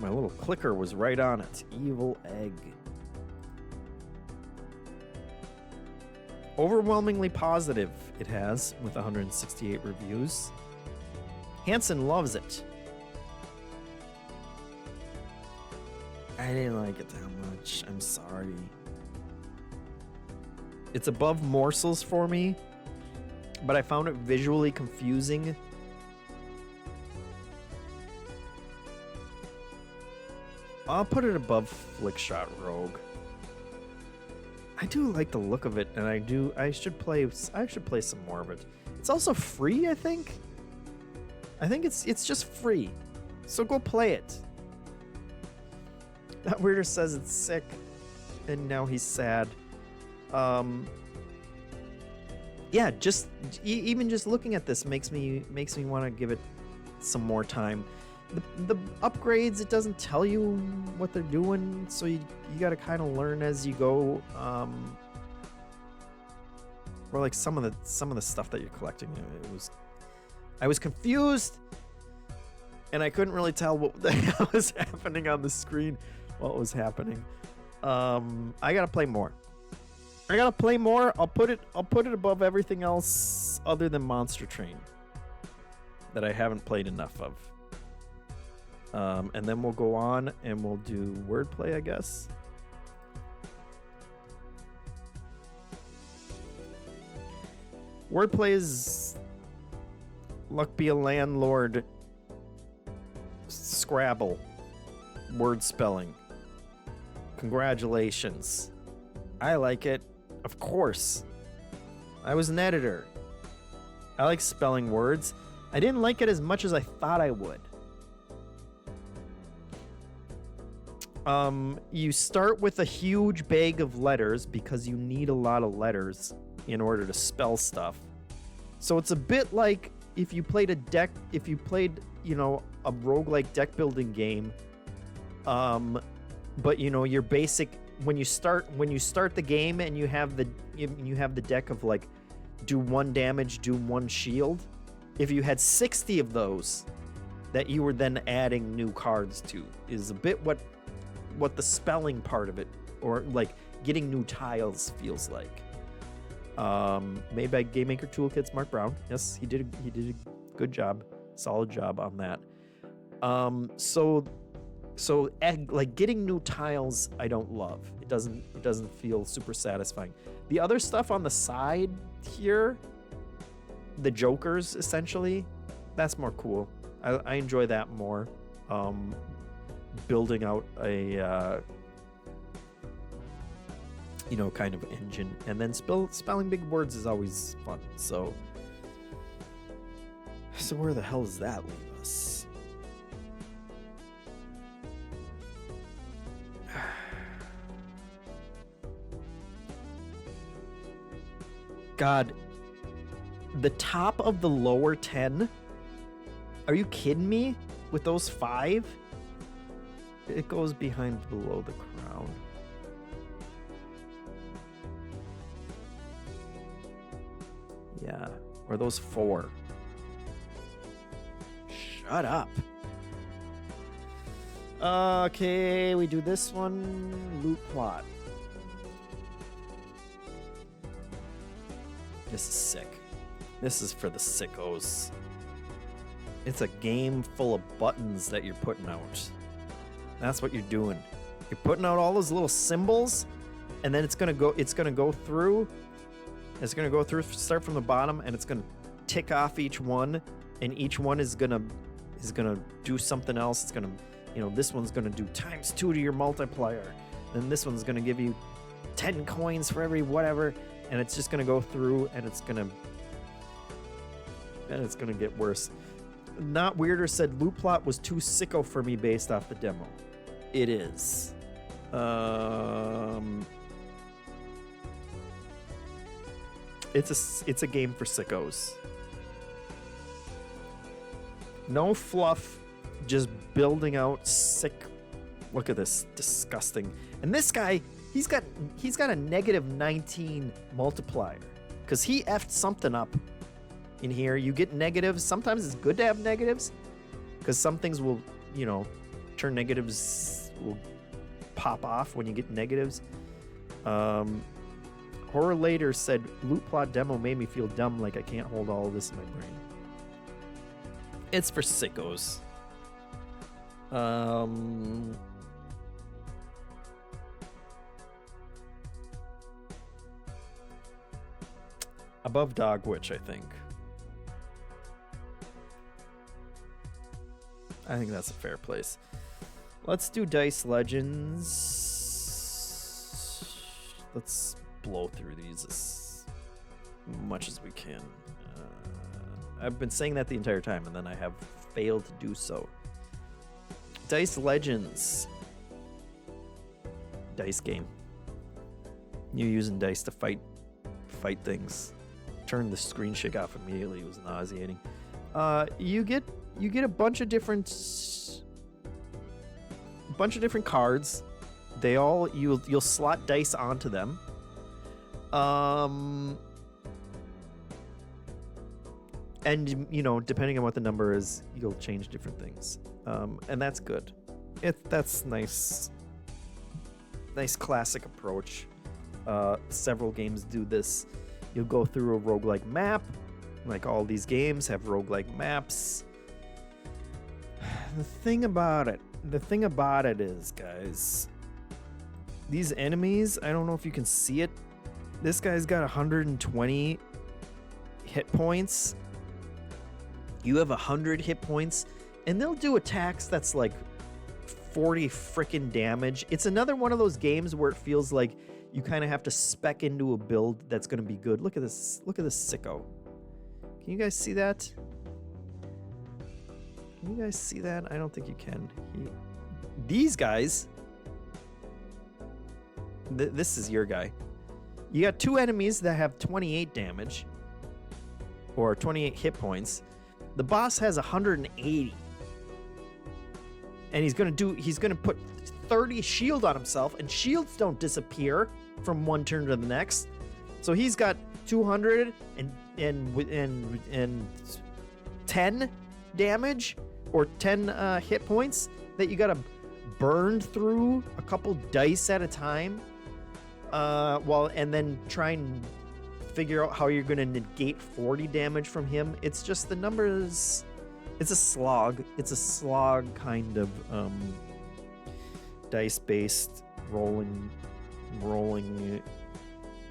Speaker 1: little clicker was right on it. Evil Egg. Overwhelmingly positive it has with 168 reviews. Hanson loves it. I didn't like it that much. I'm sorry. It's above Morsels for me, but I found it visually confusing. I'll put it above Flickshot Rogue. I do like the look of it, and I should play some more of it. It's also free, I think. I think it's just free. So go play it. That weirder says it's sick, and now he's sad. Yeah, just even just looking at this makes me want to give it some more time. The upgrades, it doesn't tell you what they're doing, so you got to kind of learn as you go. Or like some of the stuff that you're collecting, I was confused, and I couldn't really tell what the hell was happening on the screen. What was happening? I gotta play more. I'll put it above everything else other than Monster Train that I haven't played enough of. And then we'll go on and we'll do wordplay, I guess. Wordplay is Luck Be a Landlord Scrabble word spelling. Congratulations. I like it. Of course. I was an editor. I like spelling words. I didn't like it as much as I thought I would. You start with a huge bag of letters because you need a lot of letters in order to spell stuff. So it's a bit like if you played, you know, a roguelike deck building game. But you know, your basic when you start the game and you have the deck of like do 1 damage, do 1 shield. If you had 60 of those that you were then adding new cards to is a bit what the spelling part of it, or like getting new tiles, feels like. Made by Game Maker Toolkit's Mark Brown. Yes, he did a good job, solid job on that. So like getting new tiles, I don't love. It doesn't feel super satisfying. The other stuff on the side here, the jokers essentially, that's more cool. I enjoy that more. Building out a you know, kind of engine, and then spelling big words is always fun. So where the hell does that leave us? God, the top of the lower 10? Are you kidding me? With those 5? It goes behind below the crown. Yeah, or those 4. Shut up. Okay, we do this one. Loot plot. This is sick. This is for the sickos. It's a game full of buttons that you're putting out. That's what you're doing. You're putting out all those little symbols, and then it's gonna go through. It's gonna go through, start from the bottom, and it's gonna tick off each one, and each one is gonna do something else. It's gonna, you know, this one's gonna do ×2 to your multiplier. Then this one's going to give you 10 coins for every whatever, and it's just going to go through, and it's going to get worse. Not Weirder said loot plot was too sicko for me based off the demo. It is. It's a game for sickos. No fluff, just building out sick. Look at this, disgusting. And this guy, he's got a negative 19 multiplier because he effed something up in here. You get negatives. Sometimes it's good to have negatives because some things will, turn negatives, will pop off when you get negatives. Horror Later said, loot plot demo made me feel dumb, like I can't hold all of this in my brain. It's for sickos. Above Dog Witch, I think. I think that's a fair place. Let's do Dice Legends. Let's blow through these as much as we can. I've been saying that the entire time, and then I have failed to do so. Dice Legends. Dice game. You're using dice to fight things. Turn the screen shake off immediately. It was nauseating. You get a bunch of different cards. They all you'll slot dice onto them. And depending on what the number is, you'll change different things. And that's good. That's nice classic approach. Several games do this. You'll go through a roguelike map. Like all these games have roguelike maps. The thing about it is, guys, these enemies, I don't know if you can see it. This guy's got 120 hit points. You have 100 hit points, and they'll do attacks that's like 40 freaking damage. It's another one of those games where it feels like you kind of have to spec into a build that's going to be good. Look at this. Look at this sicko. Can you guys see that? Can you guys see that? I don't think you can. These guys. This is your guy. You got two enemies that have 28 damage. Or 28 hit points. The boss has 180. And he's gonna put 30 shield on himself, and shields don't disappear from one turn to the next. So he's got 200 and 10 damage or 10 hit points that you gotta burn through a couple dice at a time. And then try and figure out how you're gonna negate 40 damage from him. It's just the numbers. It's a slog. It's a slog kind of dice-based rolling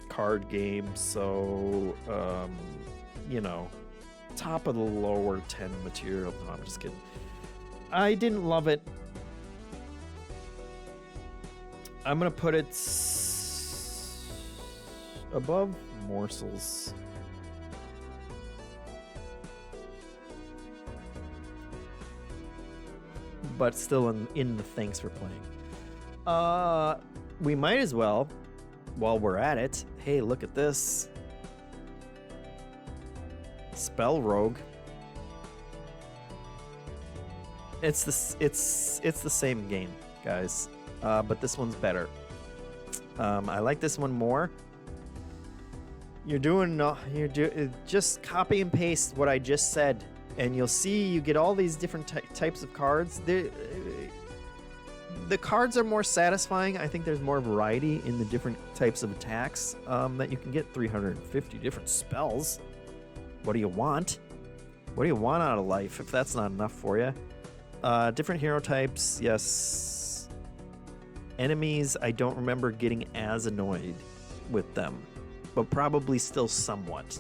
Speaker 1: card game. So top of the lower 10 material. No, I'm just kidding. I didn't love it. I'm gonna put it above Morsels. But still in the thanks for playing. We might as well, while we're at it, hey, look at this. Spell Rogue. It's the same game, guys. But this one's better. I like this one more. Just copy and paste what I just said, and you'll see you get all these different types of cards. The cards are more satisfying. I think there's more variety in the different types of attacks that you can get. 350 different spells. What do you want? What do you want out of life if that's not enough for you? Different hero types, yes. Enemies, I don't remember getting as annoyed with them, but probably still somewhat.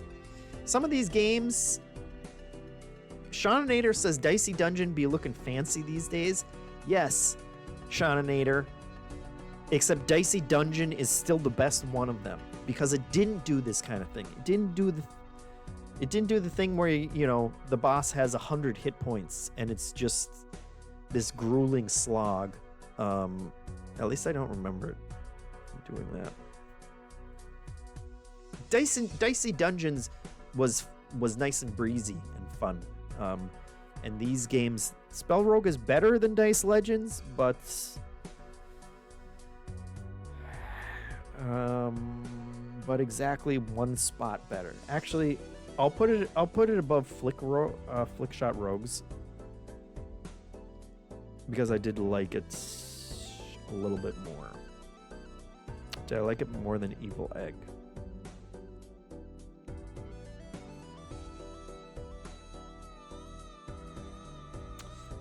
Speaker 1: Some of these games, Shaunator says Dicey Dungeon be looking fancy these days. Yes, Shaunator. Except Dicey Dungeon is still the best one of them because it didn't do this kind of thing. It didn't do the thing where you know the boss has 100 hit points and it's just this grueling slog. At least I don't remember it doing that. Dicey Dungeons was nice and breezy and fun. And these games, Spell Rogue is better than Dice Legends, but exactly one spot better. Actually, I'll put it above Flickshot Rogues because I did like it a little bit more. Did I like it more than Evil Egg?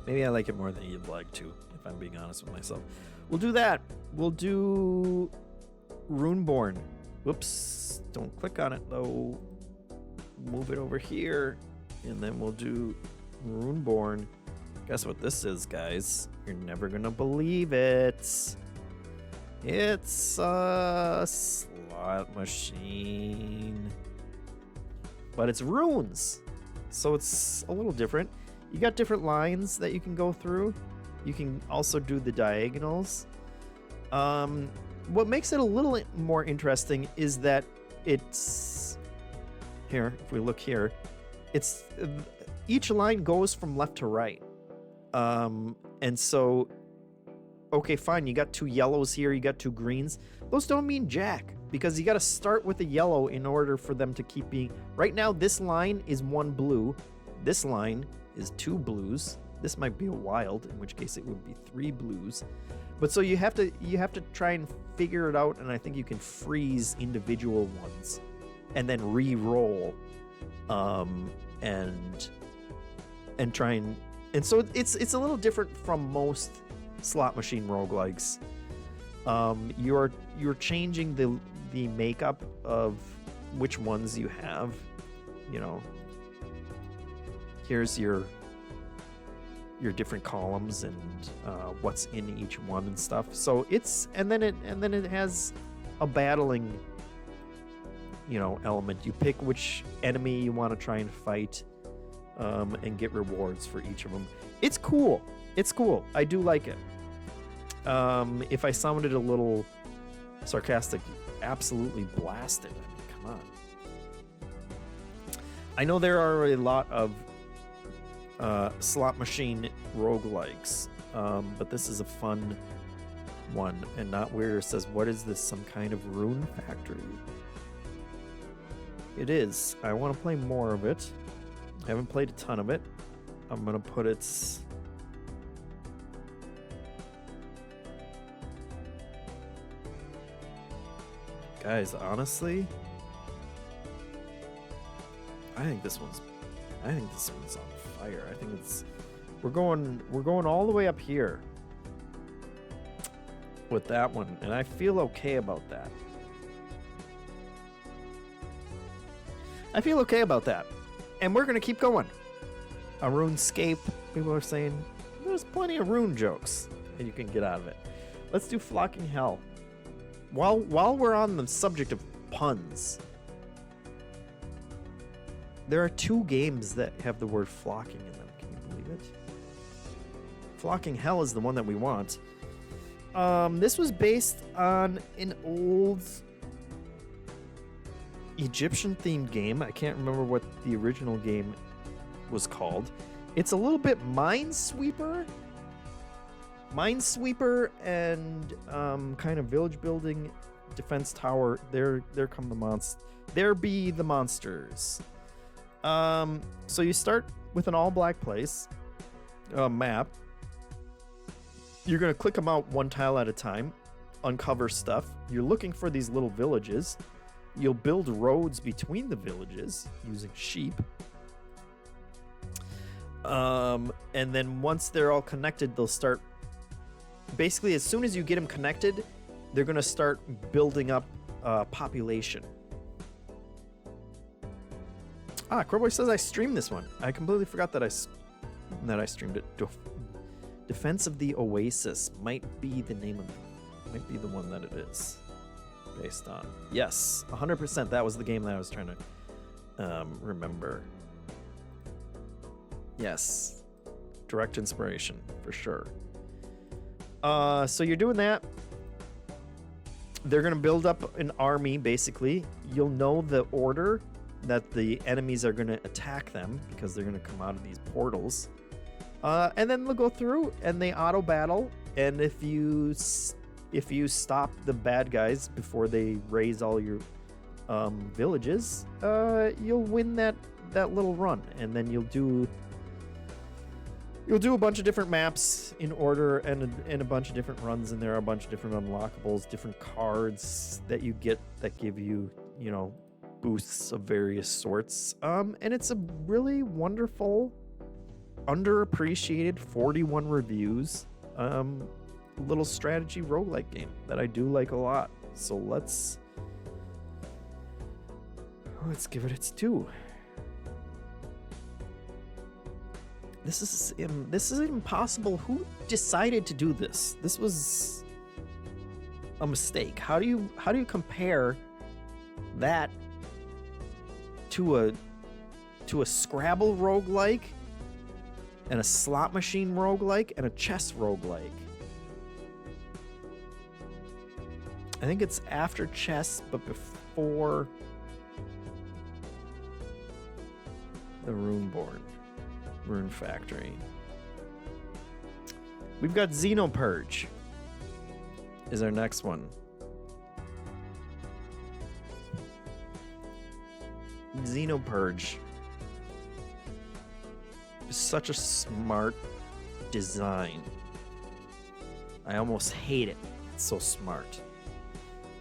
Speaker 1: Maybe I like it more than Evil Egg too, if I'm being honest with myself. We'll do that. We'll do Runeborn. Whoops. Don't click on it though. Move it over here. And then we'll do Runeborn. Guess what this is, guys? You're never gonna believe it. It's a slot machine. But it's runes. So it's a little different. You got different lines that you can go through. You can also do the diagonals. What makes it a little more interesting is that it's here. If we look here, it's each line goes from left to right. And so, okay, fine. You got two yellows here. You got two greens. Those don't mean jack because you got to start with a yellow in order for them to keep being. Right now, this line is one blue. This line is two blues. This might be a wild, in which case it would be three blues. But so you have to try and figure it out, and I think you can freeze individual ones and then re-roll and try and so it's a little different from most slot machine roguelikes. You're changing the makeup of which ones you have. You know, here's your different columns and what's in each one and stuff. So and then it has a battling, element. You pick which enemy you want to try and fight, and get rewards for each of them. It's cool. I do like it. If I sounded a little sarcastic, absolutely blasted. I mean, come on. I know there are a lot of slot machine roguelikes, but this is a fun one and not weird. It says, what is this, some kind of rune factory? It is. I want to play more of it. I haven't played a ton of it. I'm gonna put it guys, honestly, I think this one's on fire. I think we're going all the way up here with that one, and I feel okay about that. And we're gonna keep going. A RuneScape. People are saying there's plenty of rune jokes and you can get out of it. Let's do Flocking Hell. While we're on the subject of puns, there are two games that have the word flocking in them. Can you believe it? Flocking Hell is the one that we want. This was based on an old Egyptian-themed game. I can't remember what the original game was called. It's a little bit Minesweeper and kind of village building, defense tower. There come the monsters. There be the monsters. So you start with an all-black place map. You're gonna click them out one tile at a time, uncover stuff. You're looking for these little villages. You'll build roads between the villages using sheep. And then once they're all connected, they'll start. Basically, as soon as you get them connected, they're gonna start building up population. Crowboy says I streamed this one. I completely forgot that I streamed it. Defense of the Oasis might be the name of Might be the one that it is based on. Yes, 100%. That was the game that I was trying to remember. Yes, direct inspiration for sure. So you're doing that. They're gonna build up an army. Basically, you'll know the order that the enemies are gonna attack them because they're gonna come out of these portals. And then they'll go through and they auto battle. And if you stop the bad guys before they raise all your villages, you'll win that little run. And then you'll do a bunch of different maps in order and a bunch of different runs. And there are a bunch of different unlockables, different cards that you get that give you, you know, boosts of various sorts. And it's a really wonderful, underappreciated 41 reviews little strategy roguelike game that I do like a lot. So let's give it its due. This is impossible. Who decided to do this? This was a mistake. How do you compare that to a Scrabble roguelike and a slot machine roguelike and a chess roguelike? I think it's after chess, but before the Rune Factory. We've got Xenopurge is our next one. Xenopurge is such a smart design. I almost hate it. It's so smart.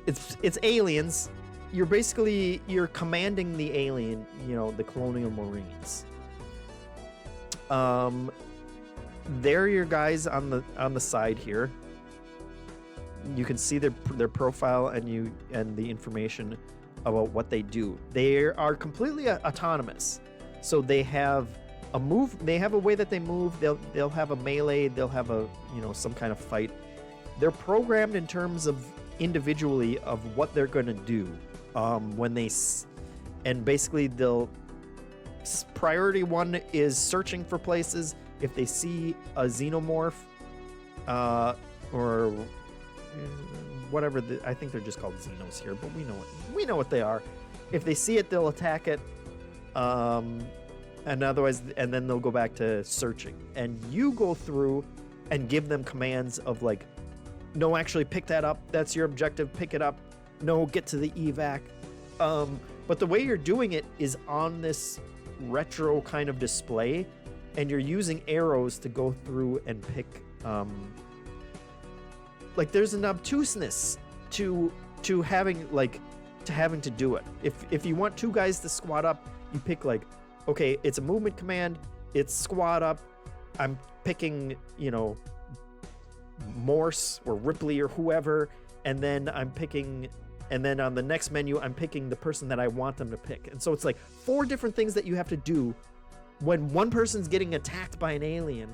Speaker 1: It's aliens. You're commanding the alien, you know, the Colonial Marines. They're your guys on the side here. You can see their profile and the information about what they do. They are completely autonomous. So they have a move. They have a way that they move. They'll have a melee. They'll have some kind of fight. They're programmed in terms of individually of what they're going to do and basically they'll priority one is searching for places. If they see a xenomorph or whatever I think they're just called xenos here, but we know what they are. If they see it, they'll attack it, and otherwise, and then they'll go back to searching, and you go through and give them commands of like, no, actually pick that up. That's your objective. Pick it up. No, get to the evac. But the way you're doing it is on this retro kind of display, and you're using arrows to go through and pick. Like there's an obtuseness to having to do it. If you want two guys to squat up, you pick like, okay, it's a movement command. It's squat up. I'm picking, Morse or Ripley or whoever, and then on the next menu I'm picking the person that I want them to pick. And so it's like 4 different things that you have to do when one person's getting attacked by an alien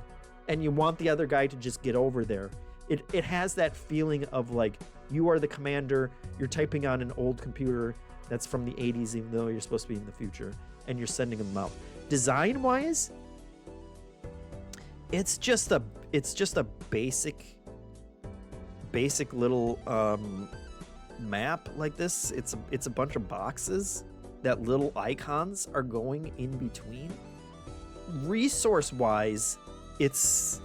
Speaker 1: and you want the other guy to just get over there. It has that feeling of like you are the commander, you're typing on an old computer that's from the 80s even though you're supposed to be in the future, and you're sending them out. Design wise, it's just a basic little map like this. It's a bunch of boxes that little icons are going in between. Resource wise, it's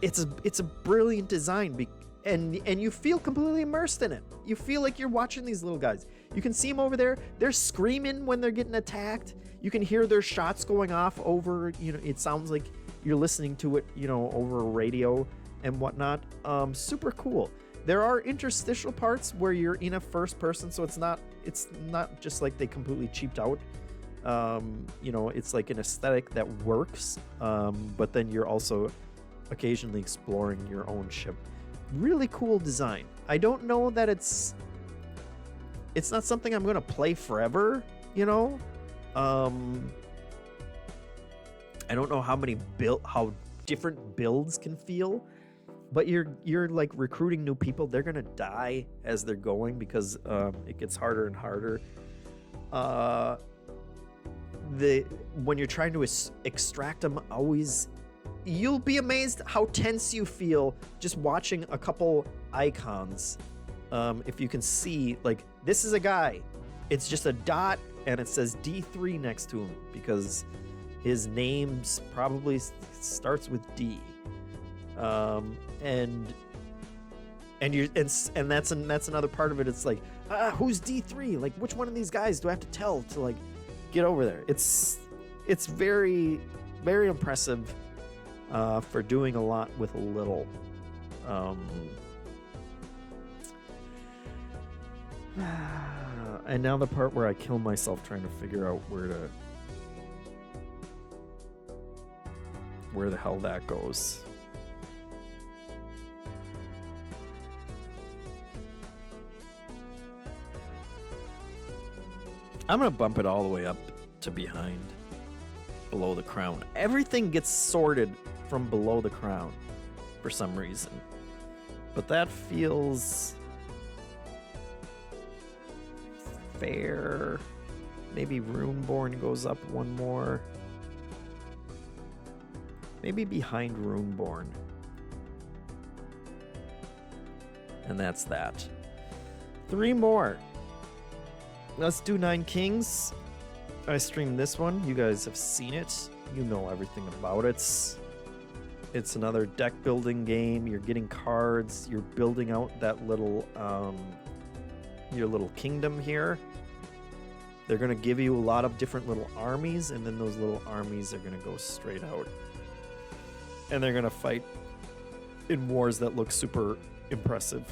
Speaker 1: a brilliant design, and you feel completely immersed in it. You feel like you're watching these little guys. You can see them over there. They're screaming when they're getting attacked. You can hear their shots going off over, it sounds like you're listening to it, over a radio and whatnot. Super cool. There are interstitial parts where you're in a first person, so it's not just like they completely cheaped out. It's like an aesthetic that works, but then you're also occasionally exploring your own ship. Really cool design. I don't know that it's not something I'm gonna play forever, I don't know how different builds can feel. but you're like recruiting new people. They're gonna die as they're going because it gets harder and harder. When you're trying to extract them, always you'll be amazed how tense you feel just watching a couple icons. If you can see, like, this is a guy. It's just a dot and it says D3 next to him because his name probably starts with D. And that's another part of it. It's like, who's D3? Like, which one of these guys do I have to tell to like get over there? It's very, very impressive for doing a lot with a little. And now the part where I kill myself trying to figure out where the hell that goes. I'm gonna bump it all the way up to behind, below the crown. Everything gets sorted from below the crown for some reason, but that feels fair. Maybe Runeborn goes up one more. Maybe behind Runeborn. And that's that. 3 more. Let's do 9 Kings. I streamed this one. You guys have seen it. You know everything about it. It's another deck building game. You're getting cards. You're building out that little your little kingdom here. They're going to give you a lot of different little armies, and then those little armies are going to go straight out. And they're going to fight in wars that look super impressive,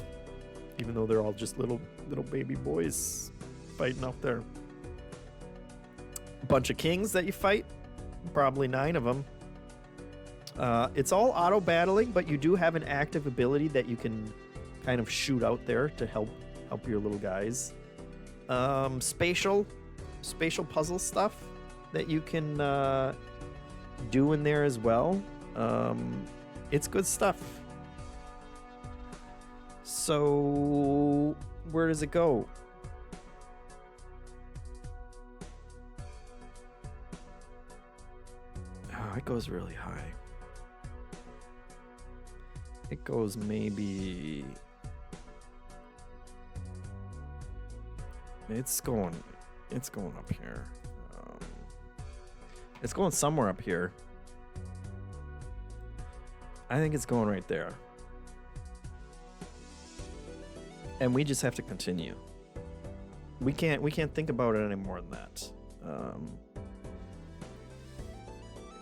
Speaker 1: even though they're all just little baby boys fighting out there. A bunch of kings that you fight, probably 9 of them. It's all auto battling, but you do have an active ability that you can kind of shoot out there to help your little guys. Spatial puzzle stuff that you can do in there as well. It's good stuff. So where does it go? Oh, it goes really high. It goes maybe... It's going up here. It's going somewhere up here. I think it's going right there. And we just have to continue. We can't think about it any more than that.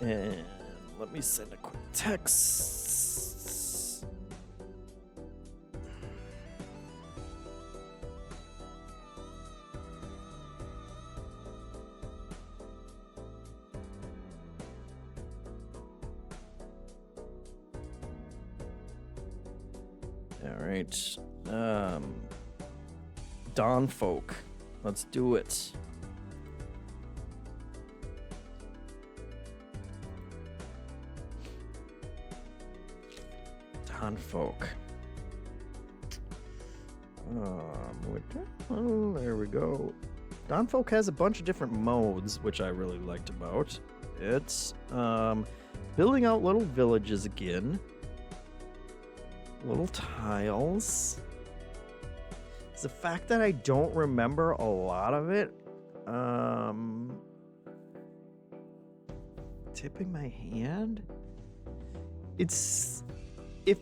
Speaker 1: And let me send a quick text. All right. Dawn Folk. Let's do it. Dawn Folk. There we go. Dawn Folk has a bunch of different modes, which I really liked about. It's building out little villages again. Little tiles. It's the fact that I don't remember a lot of it. Tipping my hand? It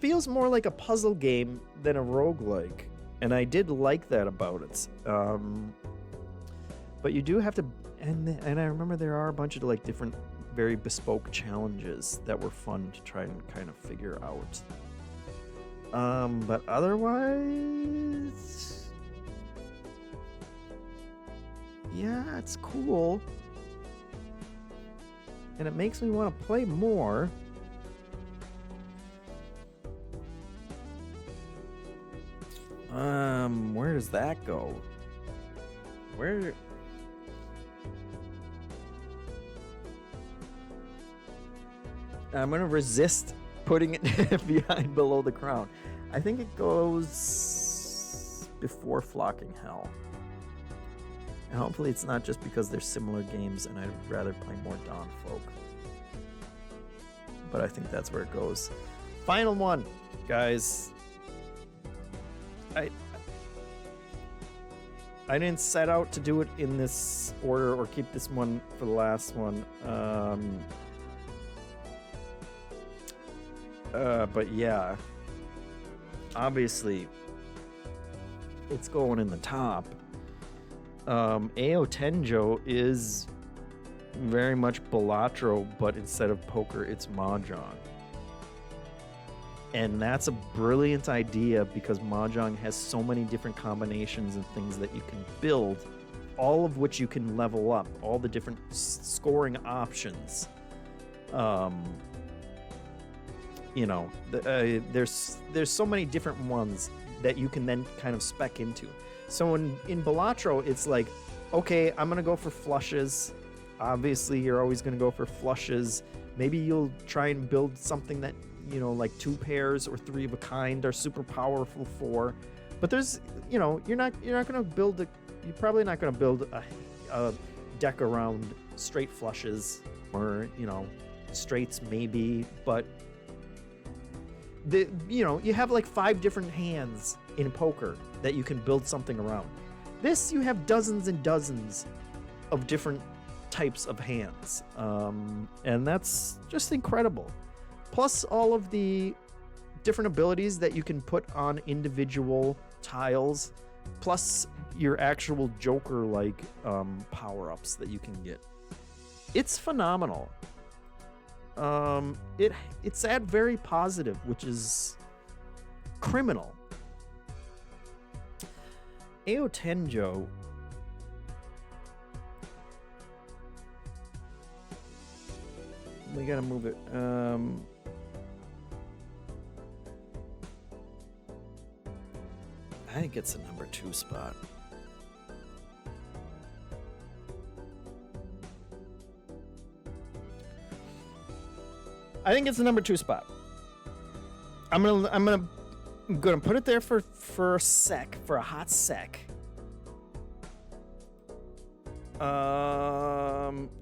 Speaker 1: feels more like a puzzle game than a roguelike, and I did like that about it. But you do have to, and I remember there are a bunch of like different, very bespoke challenges that were fun to try and kind of figure out. But otherwise, yeah, it's cool. And it makes me want to play more. Where does that go? Where? I'm gonna resist putting it behind below the crown. I think it goes before Flocking Hell. And hopefully it's not just because they're similar games and I'd rather play more Dawn Folk. But I think that's where it goes. Final one, guys. I didn't set out to do it in this order or keep this one for the last one. But yeah, obviously it's going in the top. Ao Tenjo is very much Balatro, but instead of poker, it's Mahjong. And that's a brilliant idea because Mahjong has so many different combinations and things that you can build, all of which you can level up, all the different scoring options. There's so many different ones that you can then kind of spec into. So in Balatro, it's like, okay, I'm going to go for flushes. Obviously, you're always going to go for flushes. Maybe you'll try and build something that, like 2 pairs or 3 of a kind are super powerful for. But there's, you're not going to build you're probably not going to build a deck around straight flushes or, straights maybe, but you have like 5 different hands in poker that you can build something around. This, you have dozens and dozens of different types of hands, and that's just incredible. Plus all of the different abilities that you can put on individual tiles, plus your actual Joker-like power-ups that you can get. It's phenomenal. It's at very positive, which is criminal. Ao Tenjo. We gotta move it. I think it's a number 2 spot. I think it's the number 2 spot. I'm gonna put it there for a hot sec.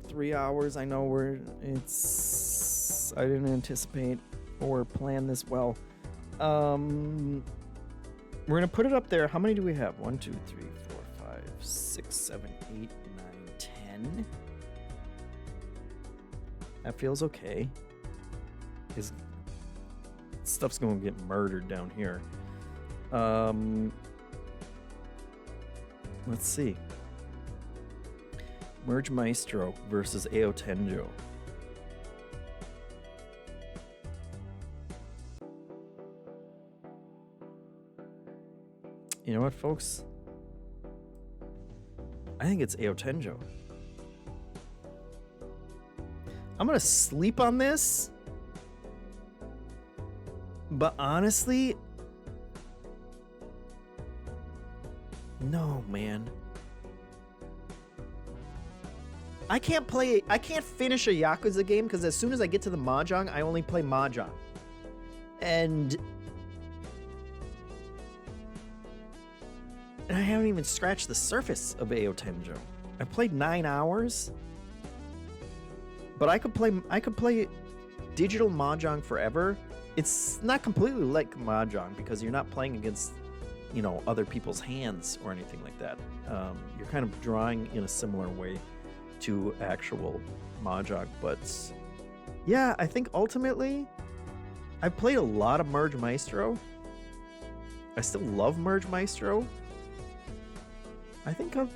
Speaker 1: 3 hours. I know I didn't anticipate or plan this well. We're gonna put it up there. How many do we have? 1, 2, 3, 4, 5, 6, 7, 8, 9, 10. That feels okay. His stuff's gonna get murdered down here. Let's see. Merge Maestro versus Ao Tenjo. You know what, folks? I think it's Ao Tenjo. I'm gonna sleep on this. But honestly, no, man. I can't finish a Yakuza game because as soon as I get to the Mahjong, I only play Mahjong. And I haven't even scratched the surface of Ao Tenjo. I played 9 hours. But I could play digital Mahjong forever. It's not completely like Mahjong because you're not playing against, other people's hands or anything like that. You're kind of drawing in a similar way to actual Mahjong. But yeah, I think ultimately, I've played a lot of Merge Maestro. I still love Merge Maestro. I think I'll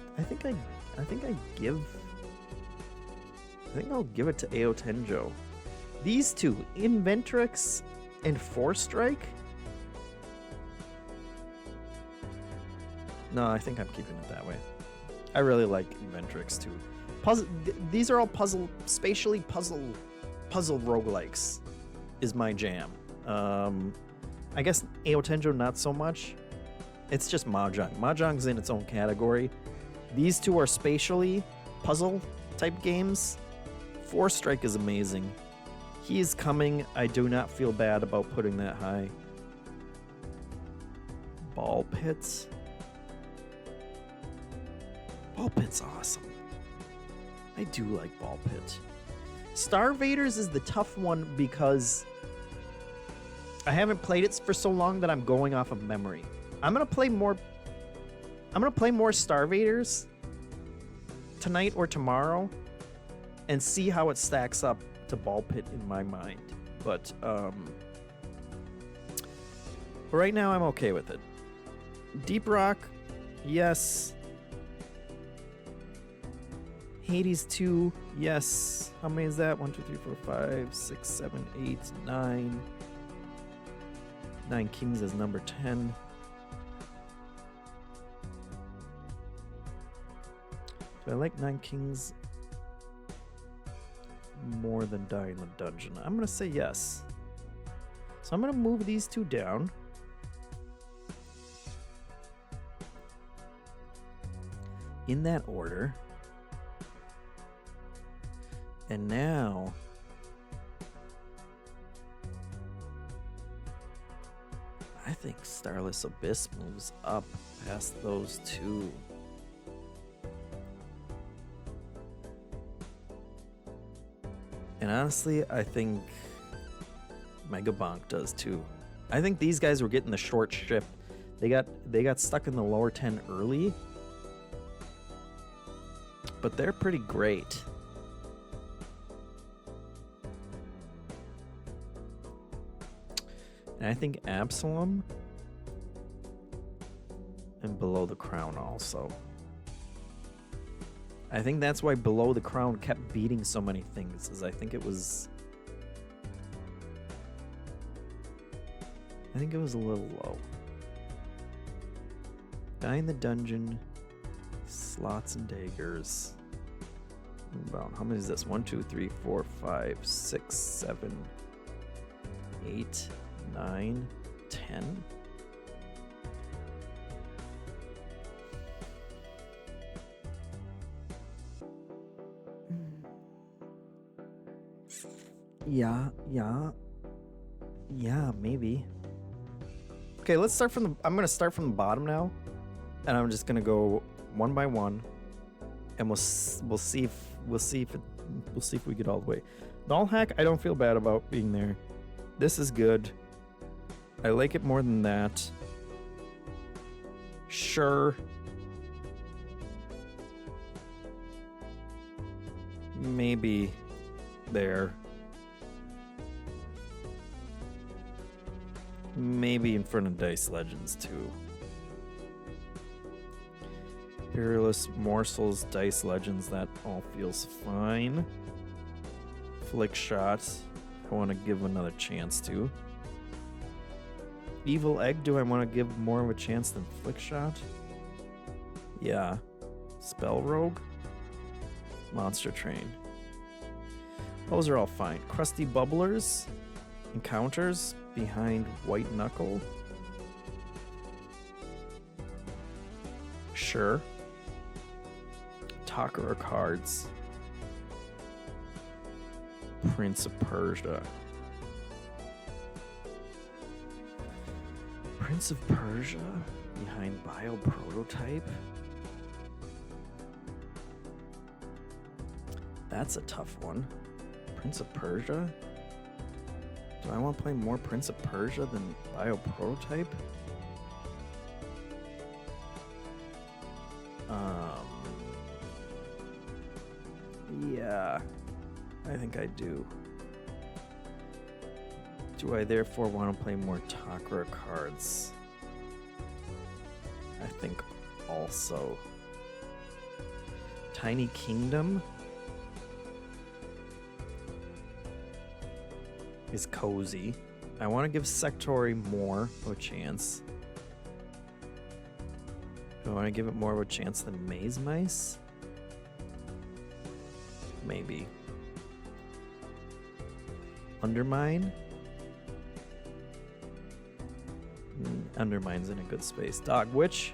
Speaker 1: give it to Ao Tenjo. These two, Inventrix and Force Strike? No, I think I'm keeping it that way. I really like Inventrix too. These are all spatially puzzle roguelikes is my jam. I guess Ao Tenjo not so much. It's just Mahjong. Mahjong's in its own category. These two are spatially puzzle type games. Force Strike is amazing. He is coming. I do not feel bad about putting that high. Ball pits. Ball pit's awesome. I do like ball pit. Star Vaders is the tough one because I haven't played it for so long that I'm going off of memory. I'm gonna play more Star Vaders tonight or tomorrow and see how it stacks up to ball pit in my mind. But right now I'm okay with it. Deep Rock, yes. Hades 2, yes. How many is that? 1, 2, 3, 4, 5, 6, 7, 8, 9. 9 Kings is number 10. Do I like 9 Kings more than Die in the Dungeon? I'm going to say yes. So I'm going to move these two down. In that order. And now I think Starless Abyss moves up past those two. And honestly, I think Mega Bonk does too. I think these guys were getting the short strip. They got stuck in the lower 10 early. But they're pretty great. And I think Absalom and Below the Crown also. I think that's why Below the Crown kept beating so many things, is I think it was a little low. Die in the Dungeon, Slots and Daggers. About how many is this? 1, 2, 3, 4, 5, 6, 7, 8, 9, 10. Yeah, maybe. Okay, let's start from I'm gonna start from the bottom now, and I'm just gonna go one by one, and we'll see if we get all the way. Null Hack, I don't feel bad about being there. This is good. I like it more than that. Sure. Maybe there. Maybe in front of Dice Legends too. Peerless Morsels, Dice Legends, that all feels fine. Flick Shot, I want to give another chance to. Evil Egg, do I want to give more of a chance than Flick Shot? Yeah. Spell Rogue? Monster Train. Those are all fine. Crusty Bubblers? Encounters? Behind White Knuckle? Sure. Talker of Cards. Prince of Persia. Prince of Persia? Behind Bio Prototype? That's a tough one. Prince of Persia? Do I want to play more Prince of Persia than Bio Prototype? Yeah, I think I do. Do I therefore want to play more Takara cards? I think also. Tiny Kingdom is cozy. I want to give Sectori more of a chance. Do I want to give it more of a chance than Maze Mice? Maybe. Undermine? Undermine's in a good space. Dog Witch?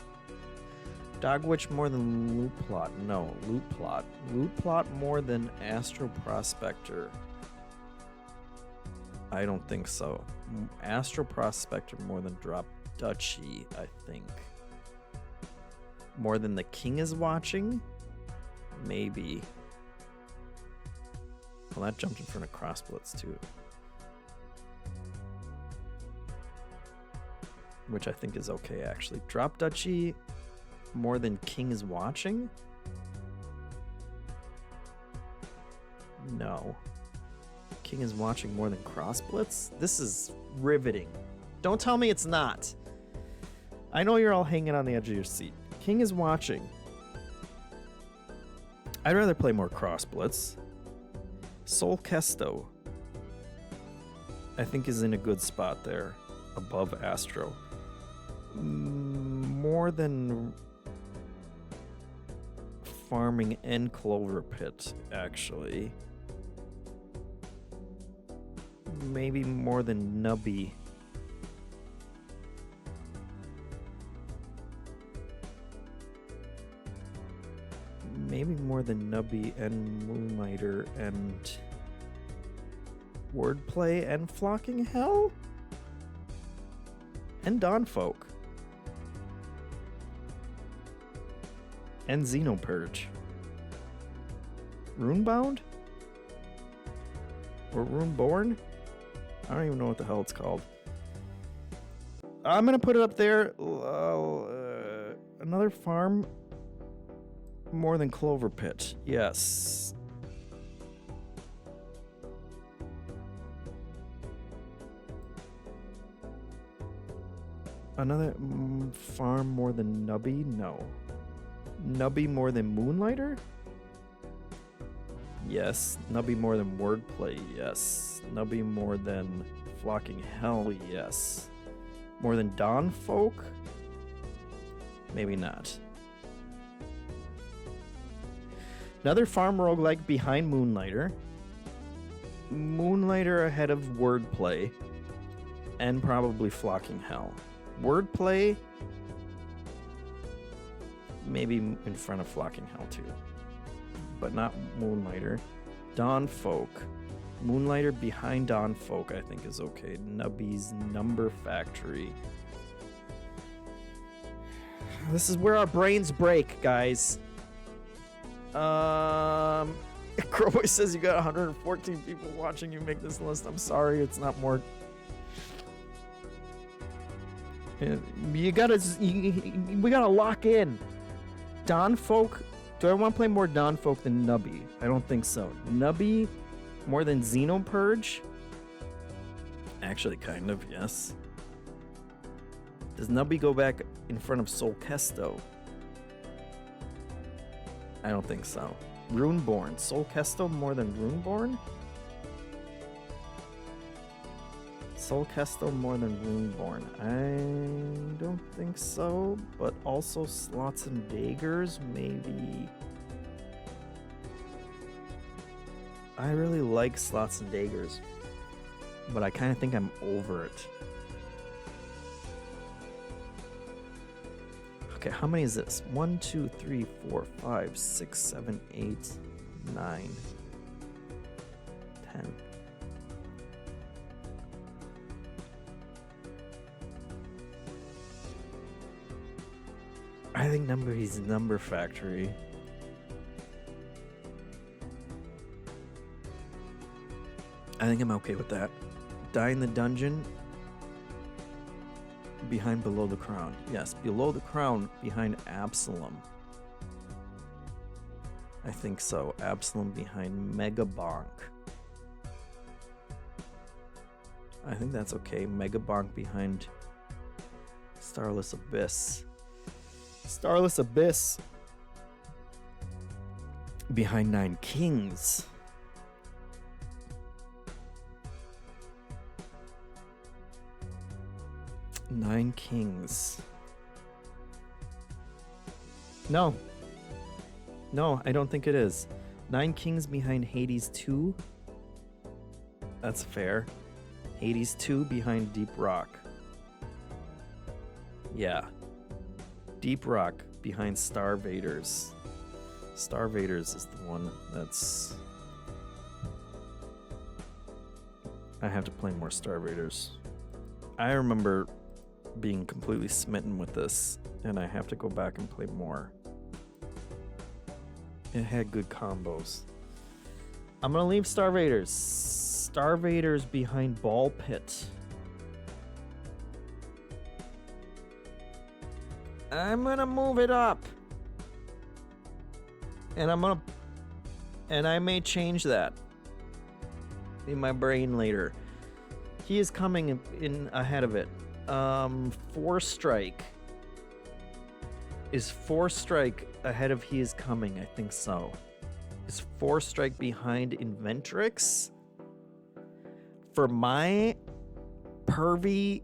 Speaker 1: Dog Witch more than Loot Plot. No, Loot Plot. Loot Plot more than Astro Prospector. I don't think so. Astral Prospector more than Drop Duchy, I think. More than the King is watching? Maybe. Well, that jumped in front of Cross Blitz too. Which I think is okay, actually. Drop Duchy more than King is watching? No. King is watching more than Cross Blitz? This is riveting. Don't tell me it's not. I know you're all hanging on the edge of your seat. King is watching. I'd rather play more Cross Blitz. Sol Kesto, I think, is in a good spot there, above Astro. More than Farming and Clover Pit, actually. Maybe more than Nubby. Maybe more than Nubby and Moonlighter and Wordplay and Flocking Hell? And Dawnfolk. And Xenopurge. Runebound? Or Runeborn? I don't even know what the hell it's called. I'm gonna put it up there. Another farm more than Clover Pit. Yes. Another farm more than Nubby? No. Nubby more than Moonlighter? Yes. Nubby more than Wordplay? Yes. Nubby more than Flocking Hell? Yes. More than Dawnfolk? Maybe not. Another farm roguelike behind Moonlighter. Moonlighter ahead of Wordplay. And probably Flocking Hell. Wordplay, maybe in front of Flocking Hell too. But not Moonlighter. Dawnfolk. Moonlighter behind Dawnfolk, I think, is okay. Nubby's Number Factory. This is where our brains break, guys. Crowboy says you got 114 people watching you make this list. I'm sorry, it's not more. We gotta lock in. Dawnfolk. Do I want to play more Dawnfolk than Nubby? I don't think so. Nubby more than Xenopurge? Actually, kind of, yes. Does Nubby go back in front of Sol Kesto? I don't think so. Runeborn. Sol Kesto more than Runeborn? Sol Kesto more than Runeborn? I don't think so, but also Slots and Daggers, maybe. I really like Slots and Daggers, but I kind of think I'm over it. Okay, how many is this? 1, 2, 3, 4, 5, 6, 7, 8, 9, 10. I think Nubby's Number Factory. I think I'm okay with that. Die in the Dungeon behind Below the Crown. Yes, Below the Crown behind Absalom. I think so. Absalom behind Megabonk. I think that's okay. Megabonk behind Starless Abyss. Starless Abyss behind Nine Kings. Nine Kings. No. No, I don't think it is. Nine Kings behind Hades 2. That's fair. Hades 2 behind Deep Rock. Yeah. Deep Rock behind Starvaders. Starvaders is the one that's... I have to play more Star Raiders. I remember being completely smitten with this, and I have to go back and play more. It had good combos. I'm gonna leave Star Raiders. Star Raiders behind Ball Pit. I'm gonna move it up. And I may change that in my brain later. He is coming in ahead of it. 4 strike. Is 4 strike ahead of he is coming? I think so. Is 4 strike behind Inventrix? For my pervy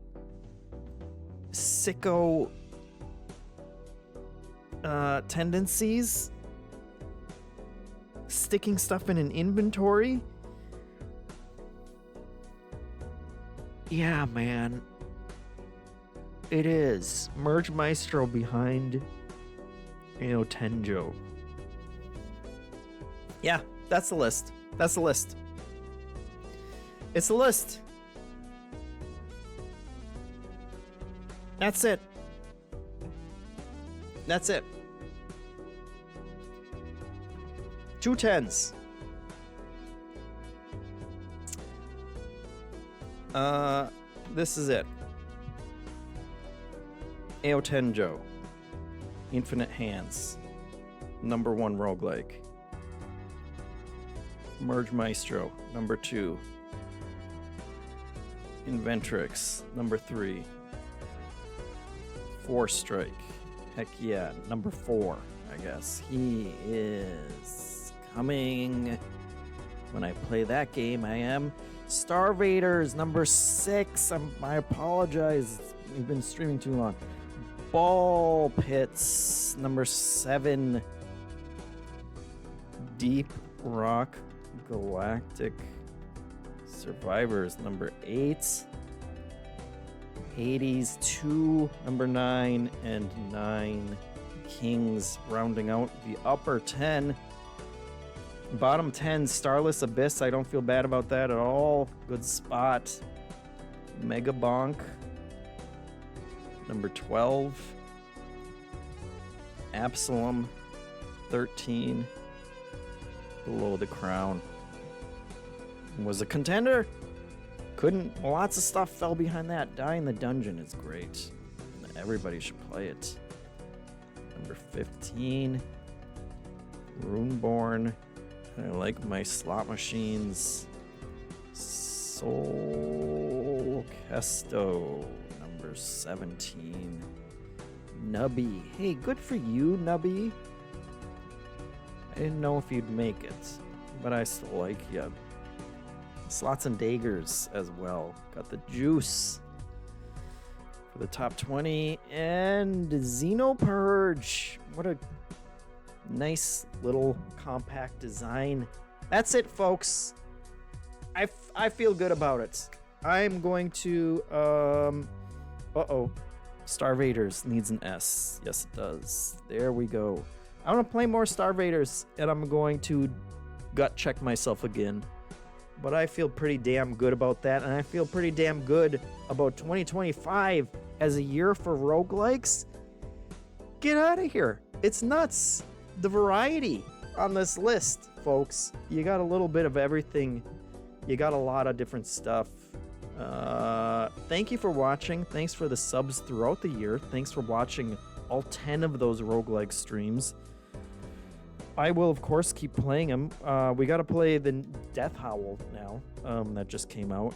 Speaker 1: sicko tendencies, sticking stuff in an inventory? Yeah, man. It is. Merge Maestro behind Tenjo. Yeah, that's the list. That's the list. It's a list. That's it. That's it. 2 10s. This is it. Ao Tenjo. Infinite Hands. Number 1 roguelike. Merge Maestro. Number 2. Inventrix. Number 3. 4 strike. Heck yeah. Number 4, I guess. He is coming. When I play that game, I am. Star Raiders, number 6. I apologize. We've been streaming too long. Ball Pits, number 7. Deep Rock Galactic Survivors, number 8. Hades 2, number 9, and 9 Kings, rounding out the upper 10. Bottom 10, Starless Abyss. I don't feel bad about that at all. Good spot. Mega Bonk. Number 12. Absalom. 13. Below the Crown. Was a contender. Couldn't. Lots of stuff fell behind that. Die in the Dungeon is great. Everybody should play it. Number 15. Runeborn. I like my slot machines. Soul Kesto, number 17. Nubby. Hey, good for you, Nubby. I didn't know if you'd make it, but I still like you. Slots and Daggers as well. Got the juice for the top 20. And Xenopurge. What a nice little compact design. That's it, folks. I feel good about it. I'm going to Star Raiders needs an S. Yes, it does. There we go. I want to play more Star Raiders, and I'm going to gut check myself again. But I feel pretty damn good about that, and I feel pretty damn good about 2025 as a year for roguelikes. Get out of here. It's nuts. The variety on this list, folks. You got a little bit of everything. You got a lot of different stuff. Thank you for watching. Thanks for the subs throughout the year. Thanks for watching all 10 of those roguelike streams. I will, of course, keep playing them. We got to play the Death Howl now. That just came out.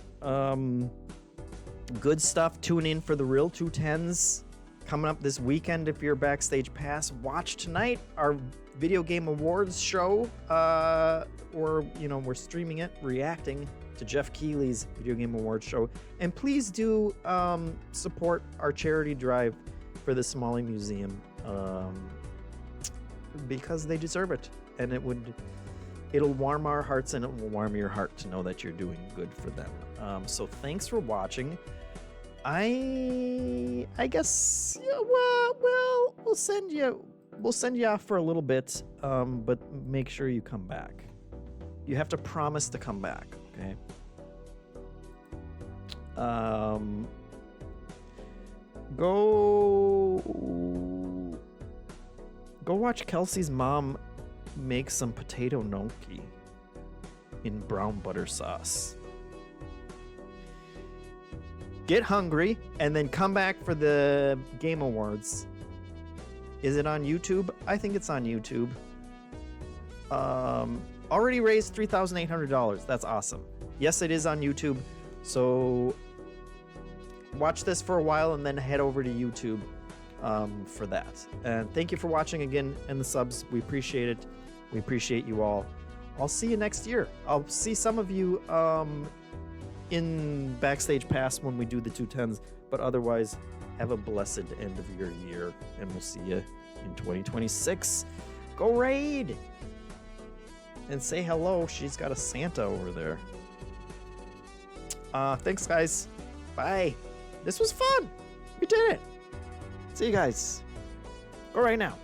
Speaker 1: Good stuff. Tune in for the real 210s. Coming up this weekend, if you're Backstage Pass, watch tonight our Video Game Awards show, or we're streaming it, reacting to Jeff Keighley's Video Game Awards show. And please do support our charity drive for the Somali Museum, because they deserve it, and it'll warm our hearts, and it will warm your heart to know that you're doing good for them. So thanks for watching. I guess, yeah, well, we'll send you off for a little bit, but make sure you come back. You have to promise to come back, okay? Go watch Kelsey's mom make some potato gnocchi in brown butter sauce. Get hungry and then come back for the Game Awards. Is it on YouTube? I think it's on YouTube. Already raised $3,800. That's awesome. Yes, it is on YouTube. So watch this for a while and then head over to YouTube for that. And thank you for watching again and the subs. We appreciate it. We appreciate you all. I'll see you next year. I'll see some of you in Backstage Pass when we do the 210s, but otherwise, have a blessed end of your year, and we'll see you in 2026. Go raid! And say hello. She's got a Santa over there. Thanks, guys. Bye. This was fun. We did it. See you guys. Go right now.